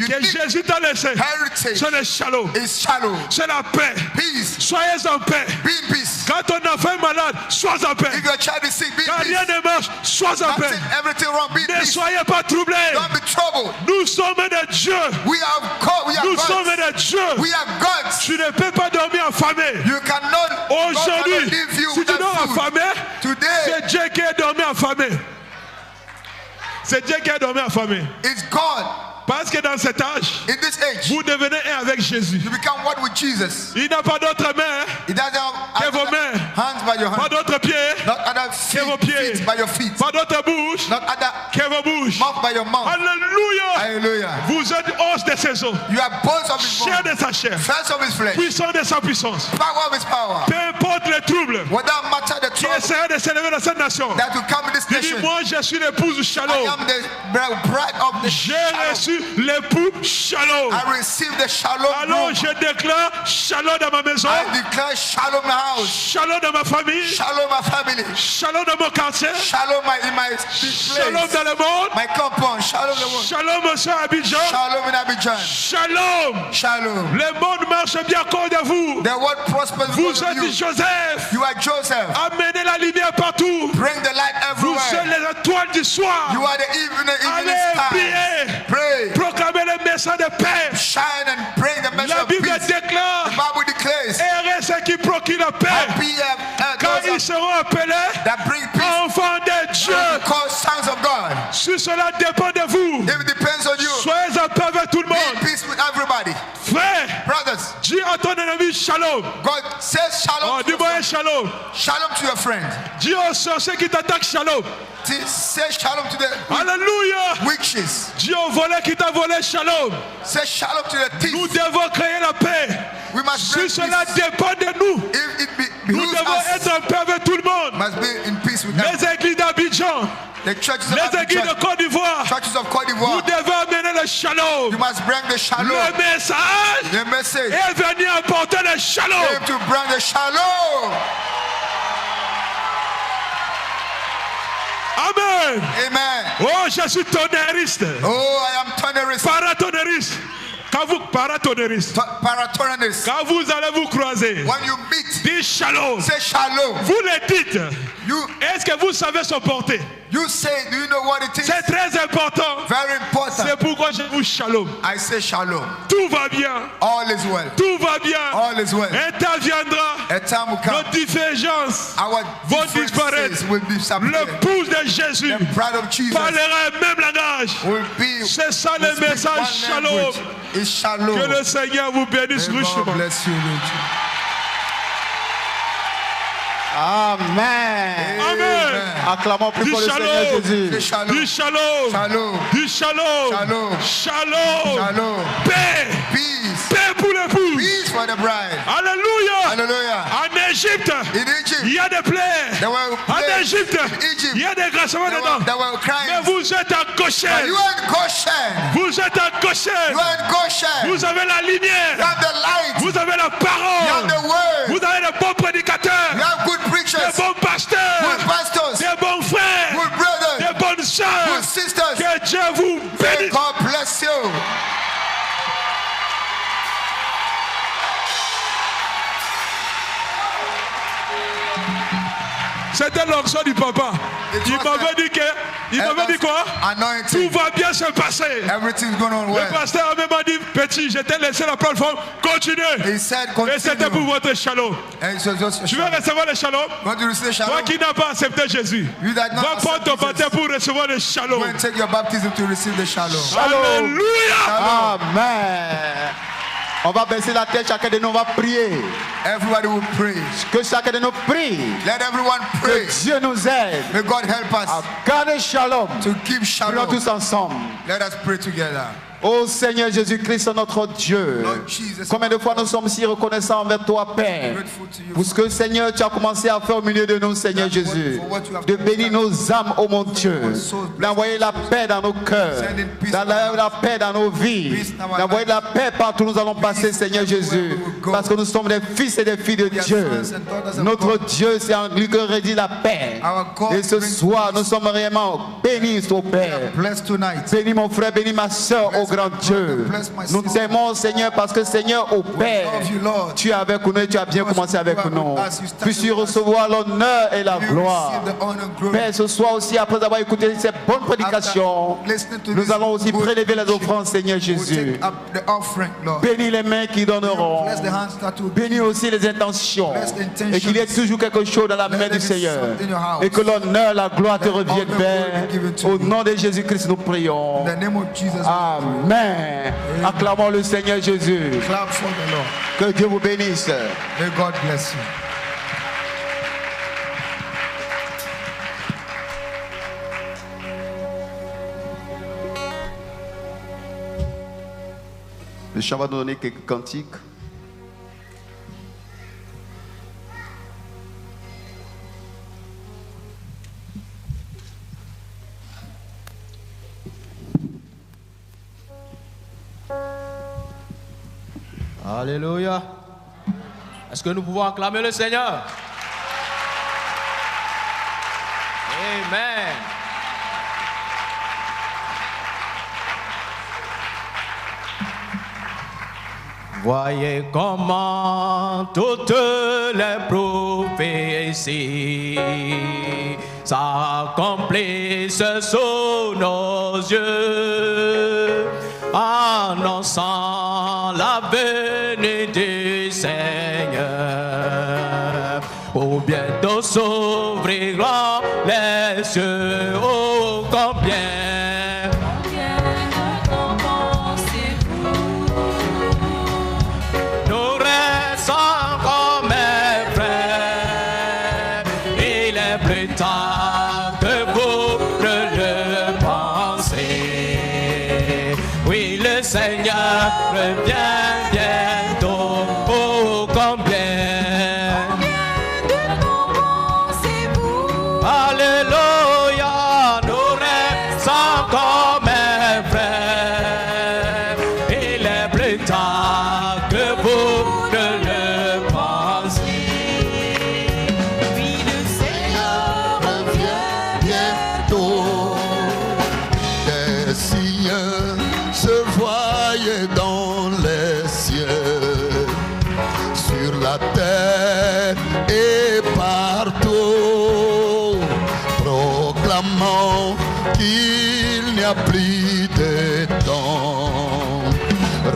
que unique Jésus t'a laissé, heritage c'est le shalom. is shalom. C'est la paix. Peace. Soyez en paix. Be in peace. Quand ton enfant est malade, sois en paix. If your child is sick, be in Quand peace. rien ne marche, sois en paix. Nothing, everything wrong, be in Ne peace. soyez pas troublés. Don't be troubled. Nous sommes de Dieu. We are God. We are Nous sommes gods. de Dieu. We are gods. Tu ne peux pas dormir affamé. You cannot. God cannot Aujourd'hui, leave you si tu dors without food. affamé, Today, c'est Dieu qui est dormi affamé. C'est Dieu qui est dormi affamé. it's God. Parce que dans cet âge, In this age, vous devenez un avec Jésus. you become one with Jesus. Il n'a pas d'autre main, It doesn't Que have vos other mains. hands by your pas hand, d'autre pied, not other vos pieds. feet by your feet, pas d'autre bouche not other que vos bouches. mouth by your mouth. Alléluia. Hallelujah. Vous êtes os de ses os, You are bones of his chair bone, de sa chair, flesh of his flesh, puissant de sa puissance. power of his power. Peu importe les troubles Without matter the qui trouble essaient de s'élever dans cette nation. that will come in this Il dit, nation. moi je suis l'épouse I Shalom. am the bride of the J'ai shalom. reçu l'époux Shalom. I receive the shalom Alors groom. je déclare Shalom dans ma maison, I declare shalom in my house, Shalom dans ma famille, shalom my family, Shalom dans mon quartier, shalom in my Shalom place, dans le monde, my compound, shalom the world, Shalom aussi à Abidjan, shalom in Abidjan, Shalom. shalom. Le monde marche bien à cause de vous. The word prospers Vous because of êtes you. Joseph. You are Joseph. Amenez la lumière partout. Bring the light Vous êtes everywhere. les étoiles du soir. You are the evening Allez stars. prier. Pray, Proclamez le message de paix. shine and bring the message La of Bible peace. déclare, The Bible declares, heureux ceux qui procurent la paix, happy quand ils those seront appelés that bring peace enfants de Dieu. called sons of God. Si cela dépend de vous, It depends on you. soyez en paix avec tout le Be in monde. peace with everybody. Frère, Brothers, dis à ton ennemi Shalom. God says shalom Oh, to your dis-moi friend. Shalom. Shalom to your friend. Dis aux sorciers qui t'attaquent Shalom. Say shalom to the Alléluia. witches. Dis au voleur qui t'a volé Shalom. Say shalom to the Nous thief. devons créer la paix. We must Si bring cela peace. dépend de nous, If it nous behooves devons us, être en paix avec tout le monde. must be in peace with them. Les églises d'Abidjan, The churches of les églises de Abidjan, Côte d'Ivoire, churches of Cote vous d'Ivoire, devez amener le you Shalom. must bring the shalom. Le message The message est venu apporter le Shalom. came to bring the shalom. Amen. Amen. Oh, je suis tonneriste. Oh, I am tonnerist. Paratonneriste. Quand vous paratonneriste, Paratonnerist. quand vous allez vous croiser, When you meet, dites Shalom. say shalom. Vous le dites. You Est-ce que vous savez se porter? you say, do you know what it is? C'est très important. Very important. C'est pourquoi je vous Shalom. I say shalom. Tout va bien. All is well. Tout va bien. All is well. Un temps viendra. A time will come. Nos divergences Our vont disparaître. differences will disappear. L'épouse de Jésus The bride of Jesus parlera le même langage. will be. C'est ça le will speak message one Shalom. language. It's shalom. Que le Seigneur vous bénisse May God richement. bless you, Lord. Amen. Amen. Acclamons plus Dis fort le Seigneur shalom. Jésus. Say shalom. Dis Shalom. Shalom. Dis Shalom. Shalom. Shalom. Shalom. Paix. Peace. Paix pour l'épouse. Peace for the bride. Alléluia. Hallelujah. En Égypte, In Egypt, il y a des plaies. there were En plagues. Égypte, Egypt, il y a des grassements dedans. there were Mais crying. vous êtes en But Goshen. you are in Goshen. Vous êtes en Goshen. You are in Goshen. Vous avez la You lumière. have the light. Vous avez la You have parole. the word. Vous avez de bons prédicateurs. You have good Des preachers. bons pasteurs. Good pastors. Des bons frères. Good brothers. Des bonnes Good sœurs. sisters. Que Dieu vous May bénisse. God bless you. C'était l'onction du papa. Il m'avait dit que, il m'avait dit quoi? Tout Anointing. va bien se passer. Everything's going on Le well. pasteur a même dit, petit, je t'ai laissé la plateforme, continuez. He said, Et c'était pour continue. votre shalom. And it was just Tu veux recevoir le shalom? want to receive Toi shalom? qui n'as pas accepté Jésus, You that not va prendre ton accept Jesus. baptême pour recevoir le shalom. Go and take your baptism to receive the shalom. Alléluia. Amen. On va baisser la tête, chacun de nous va prier. Everybody will pray. Que chacun de nous prie. Let everyone pray. Que Dieu nous aide May God help us à garder shalom. to keep Prions shalom. tous ensemble. Let us pray together. Ô Seigneur Jésus-Christ, notre Dieu, Lord Jesus, combien de fois nous sommes si reconnaissants envers toi, Père, grateful to you pour ce que, Seigneur, tu as commencé à faire au milieu de nous, Seigneur Jésus, de bénir nos âmes, ô mon Dieu, d'envoyer la paix dans nos cœurs, d'envoyer la paix dans nos vies, d'envoyer la paix partout où nous allons passer, Seigneur Jésus. parce que nous sommes des fils et des filles de Dieu. Notre Dieu, c'est en lui que réside la paix. Et ce soir, nous sommes réellement bénis au Père. Bénis mon frère, bénis ma soeur, au grand Dieu. Nous t'aimons, Seigneur, parce que Seigneur, au Père, tu es avec nous et tu as bien commencé avec nous. Puisses-tu recevoir l'honneur et la gloire. Père, ce soir aussi, après avoir écouté ces bonnes prédications, nous allons aussi prélever les offrandes, Seigneur Jésus. Bénis les mains qui donneront. Bénis aussi les intentions. Et qu'il y ait toujours quelque chose dans la main du Seigneur. Et que l'honneur, la gloire te revienne, Père. Au nom de Jésus-Christ, nous prions. Amen. Acclamons le Seigneur Jésus. Que Dieu vous bénisse. May God bless you. Le chant va nous donner quelques cantiques. Alléluia. Est-ce que nous pouvons acclamer le Seigneur? Amen. Voyez comment toutes les prophéties s'accomplissent sous nos yeux, annonçant la venue du Seigneur. Ou bientôt s'ouvriront les cieux, oh combien. Seigneur revient bientôt, oh combien de temps pensez-vous? Alléluia, nous restons comme un frère. Il est plus tard que vous ne le pensez. Oui, le Seigneur revient bientôt. Des signes se voyait dans les cieux, sur la terre et partout, proclamant qu'il n'y a plus de temps.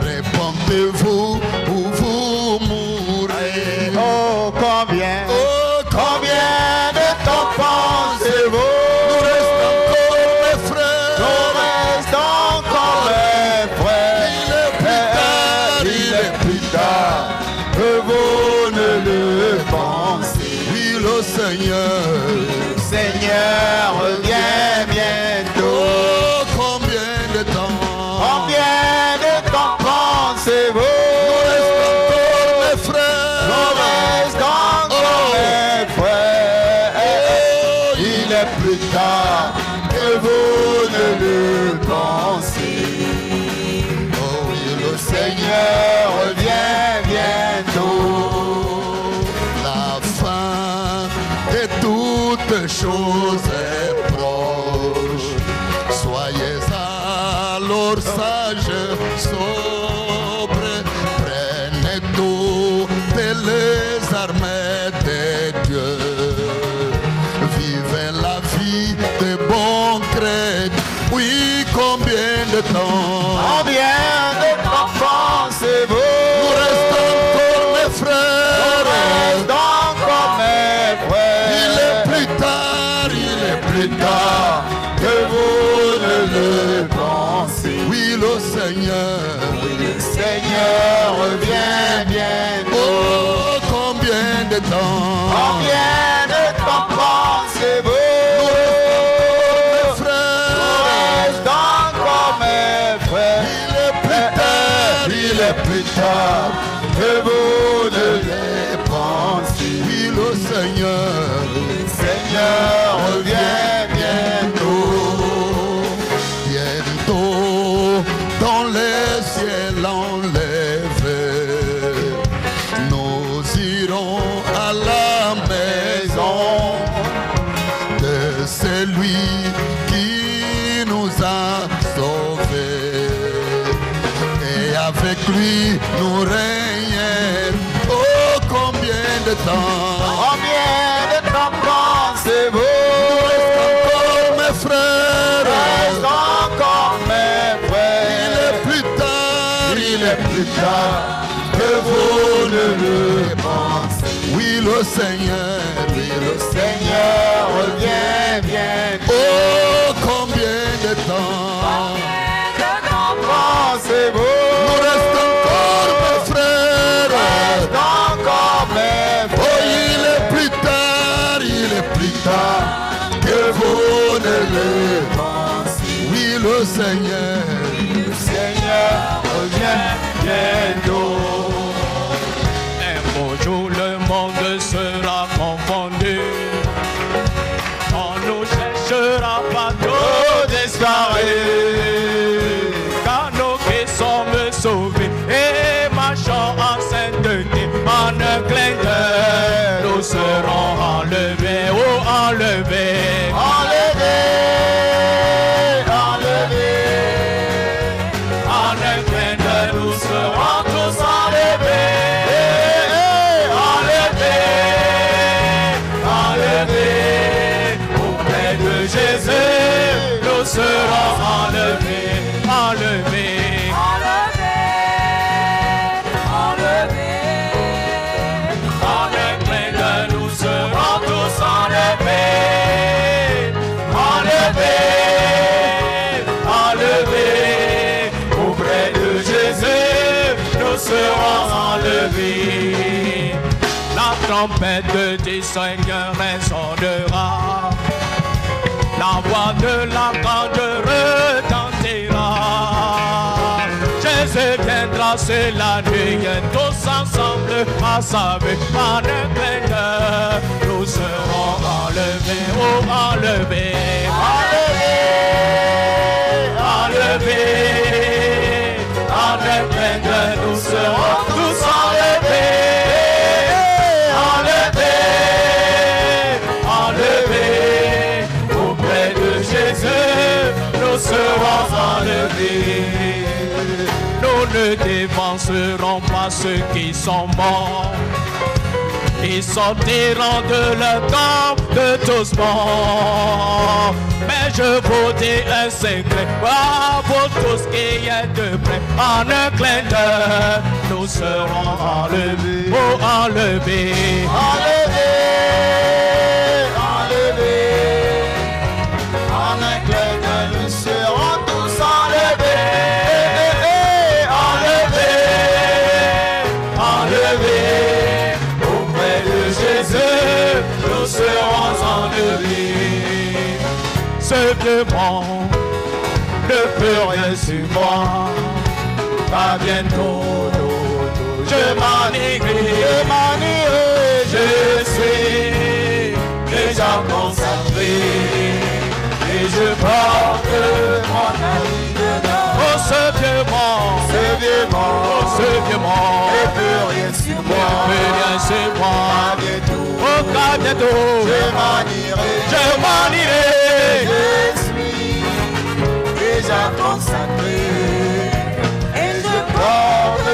Répandez-vous ou vous mourrez. Oh combien, oh combien de temps pensez-vous? Nous restons encore mes frères. Nous restons encore mes frères. Il est plus tard que vous ne le pensez. Oui, le Seigneur. Seigneur revient bientôt. Oh, combien de temps? Combien de temps pensez-vous? Nous restons encore mes frères. Nous restons encore mes frères. Il est plus tard que vous ne le pensez. Oh oui, le Seigneur revient bientôt. La fin de toutes choses est proche. Soyez alors sages, sobres, prenez toutes les armées de Dieu. Vivez la vie de bon crédit. Oui, combien de temps? Combien de temps pensez-vous? Nous restons encore mes frères. Nous restons encore mes frères. Il est plus tard que vous ne le pensez. Oui, le Seigneur. Oui, le Seigneur revient bientôt. Oh, combien de temps? Combien de temps pensez-vous? Mes frères. Nous restons encore mes frères. Il est plus tard que vous ne le pensez. Oui, le Seigneur. Le Seigneur revient bientôt. Bientôt dans les ciels enlevés, c'est lui qui nous a sauvés. Et avec lui, nous régnons. Oh, combien de temps? Combien de temps pensez-vous? Encore mes frères. Reste encore mes frères. Il est plus tard que vous ne le pensez. Oui, le Seigneur revient bientôt. Oh, combien de temps? Pensez-vous? Nous restons encore mes frères. Reste encore mes frères. Oh, il est plus tard que vous ne le pensez. Oui, le Seigneur revient bientôt. Un beau jour, le monde sera confondu. On nous cherchera partout disparus. Car nous qui sommes sauvés et marchons en sainteté, en un clin d'œil, nous serons enlevés, oh enlevés, en un clin d'œil, nous serons tous enlevés, auprès de Jésus, nous serons enlevés, en un clin d'œil, nous serons tous enlevés, auprès de Jésus, nous serons enlevés. La trompette du Seigneur résonnera, la voix de l'archange retentira. Jésus viendra, c'est la nuit, tous ensemble à sa vue. En un clin d'œil, nous serons enlevés, oh enlevés, en un clin d'œil, nous serons tous enlevés. Auprès de Jésus, nous serons enlevés. Nous ne dévancerons pas ceux qui sont morts. Ils sortiront de leur camp de tous morts. Mais je vous dis un secret, pour tous qui êtes de près, en un clin d'œil, nous serons enlevés, oh enlevés, en un clin d'œil, nous serons tous enlevés, auprès de Jésus, nous serons enlevés. Ce vieux monde ne peut rien sur moi, pas bientôt, je m'en irai, je suis déjà consacré. Et je porte mon ami dedans. Oh ce vieux monde, ne peut rien sur moi, Oh car bientôt, je m'en irai, je suis déjà consacré. Et je porte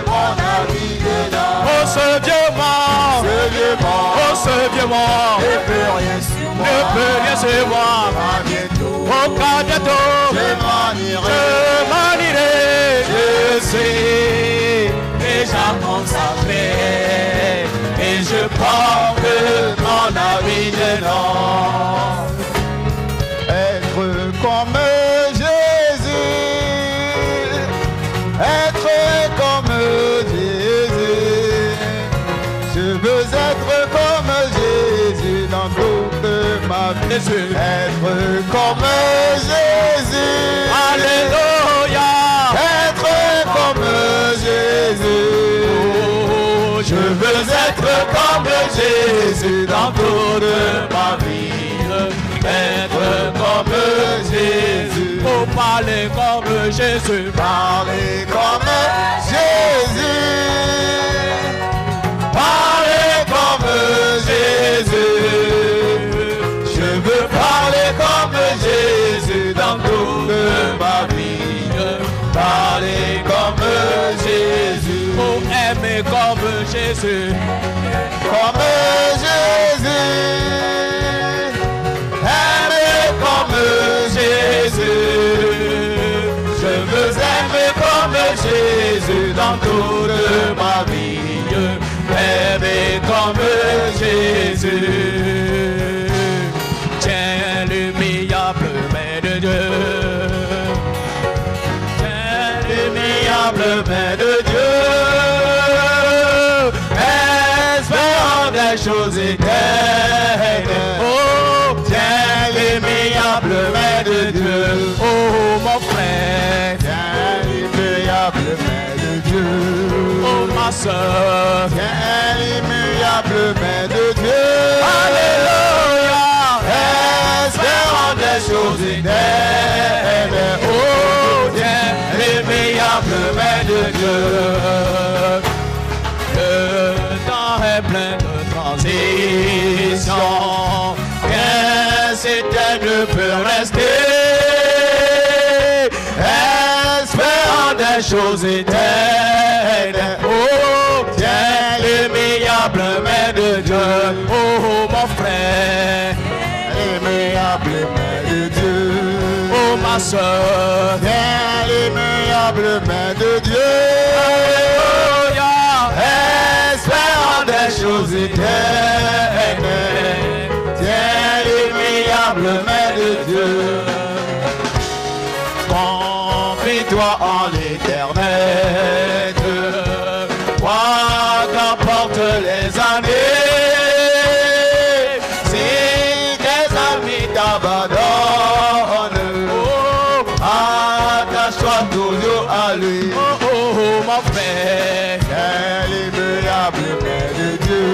mon ami dedans. Oh ce vieux monde, ne peut rien sur moi, Oh car bientôt, je m'en irai, je suis déjà consacré. Et je porte mon ami dedans. Être comme Jésus, être comme Jésus. Je veux être comme Jésus dans toute ma vie. Être comme Jésus. Alléluia. Être comme Jésus. Oh, je veux être comme Jésus dans toute ma vie. Être comme Jésus. Oh, parler comme Jésus. Parler comme Jésus. Parler comme Jésus. Je veux parler comme Jésus. Comme Jésus. Aimer comme Jésus. Je veux aimer comme Jésus dans toute ma vie. Aimer comme Jésus. Tiens l'humiliable main de Dieu. Tiens l'humiliable main de Dieu. Espérant des choses éternelles. Oh, tiens l'humiliable main de Dieu. Oh, mon frère. Tiens l'humiliable main de Dieu. Oh, ma soeur. Tiens l'immuable main de Dieu. Alléluia. Espérant des choses éternelles. Oh, tiens l'immuable main de Dieu. Le temps est plein de transitions. Rien s'éteint peut rester. Espérant des choses éternelles. Oh, tiens l'immuable main de Dieu. Oh, mon frère. L'immuable main de Dieu. Oh, ma soeur. Tiens l'immuable main de Dieu. Alléluia. Espérant des choses éternelles. Tiens l'immuable main de Dieu. Confie-toi en l'éternel. Quoi qu'importe les années, si tes amis t'abandonnent, oh, attache-toi toujours à lui. Oh, oh, oh, mon frère. Quelle immuable main de Dieu.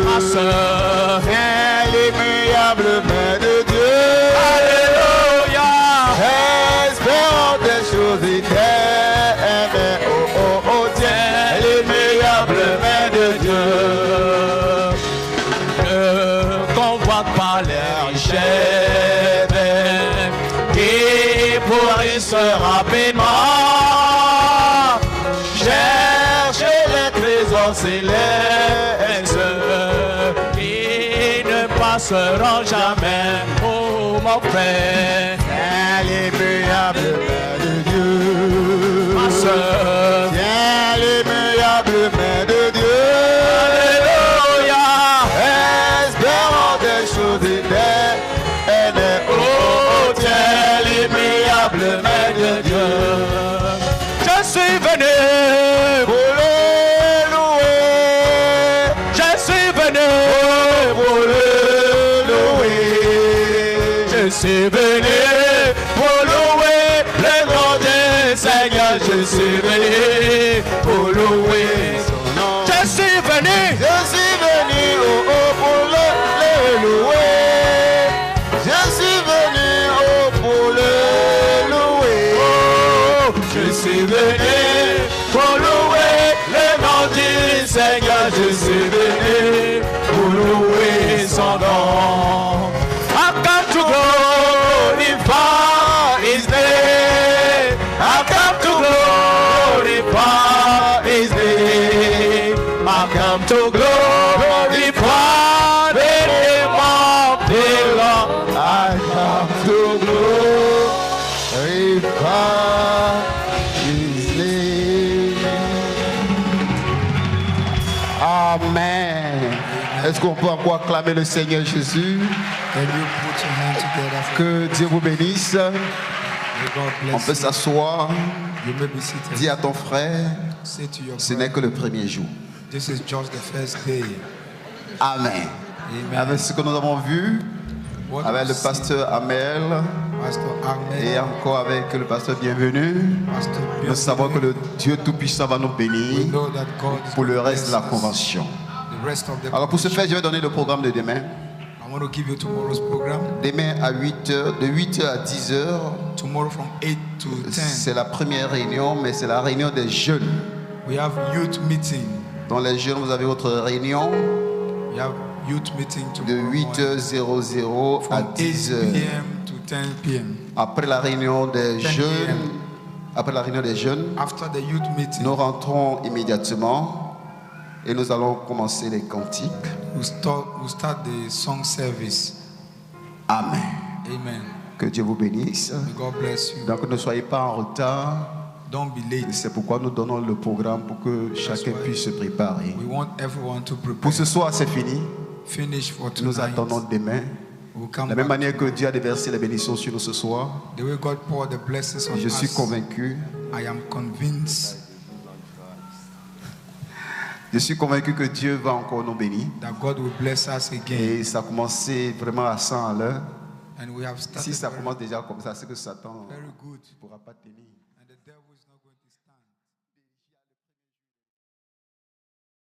Ma soeur. Quelle immuable main de Dieu. Alléluia. Espérant des choses éternelles. Oh, oh, oh, tiens l'immuable main de Dieu. Ne convoite pas les richesses qui pourrissent rapidement. Cherchez les trésors célestes qui ne passeront jamais. Oh, mon frère. L'immuable main de Dieu. Ma soeur. Tiens l'immuable main de Dieu. Alléluia. Espérant des choses éternelles. Oh, tiens l'immuable main de Dieu. Je suis venu pour le louer. Je suis venu pour le louer. Je suis venu pour louer le nom du Seigneur. Je suis venu pour louer son nom. Je suis venu oh, oh, pour le louer. Je suis venu oh, pour le louer. Oh, je suis venu pour louer le nom du Seigneur. Je suis venu pour louer son nom. I come to glorify His name. I come to glorify His name. I come to glorify the name of the Lord. I come to glorify His name. Amen. Est-ce qu'on peut encore acclamer le Seigneur Jésus? Que Dieu vous bénisse. On peut s'asseoir. Dis à ton frère, ce n'est que le premier jour. Amen. Avec ce que nous avons vu, avec le pasteur Amel et encore avec le pasteur Bienvenu, nous savons que le Dieu Tout-Puissant va nous bénir pour le reste de la convention. Alors pour ce faire, je vais donner le programme de demain. Demain à 8h, de 8h à 10h, c'est la première réunion, mais c'est la réunion des jeunes. Dans les jeunes, vous avez votre réunion de 8h00 à 10h. Après la réunion des jeunes, nous rentrons immédiatement Et nous allons commencer les cantiques. We'll start the song service. Amen. Amen. Que Dieu vous bénisse. May God bless you. Donc ne soyez pas en retard. Don't be late. C'est pourquoi nous donnons le programme pour que chacun puisse se préparer. We want everyone to prepare. Pour ce soir, c'est fini. Finish for tonight. Nous attendons demain. De la même manière que Dieu a déversé la bénédiction sur nous ce soir, the way God poured the blessings on je suis us, convaincu. I am convinced. Je suis convaincu que Dieu va encore nous bénir. That God will bless us again. Et ça a commencé vraiment à 100 à l'heure. And we have started Si ça commence déjà comme ça, c'est que Satan very good. ne pourra pas tenir.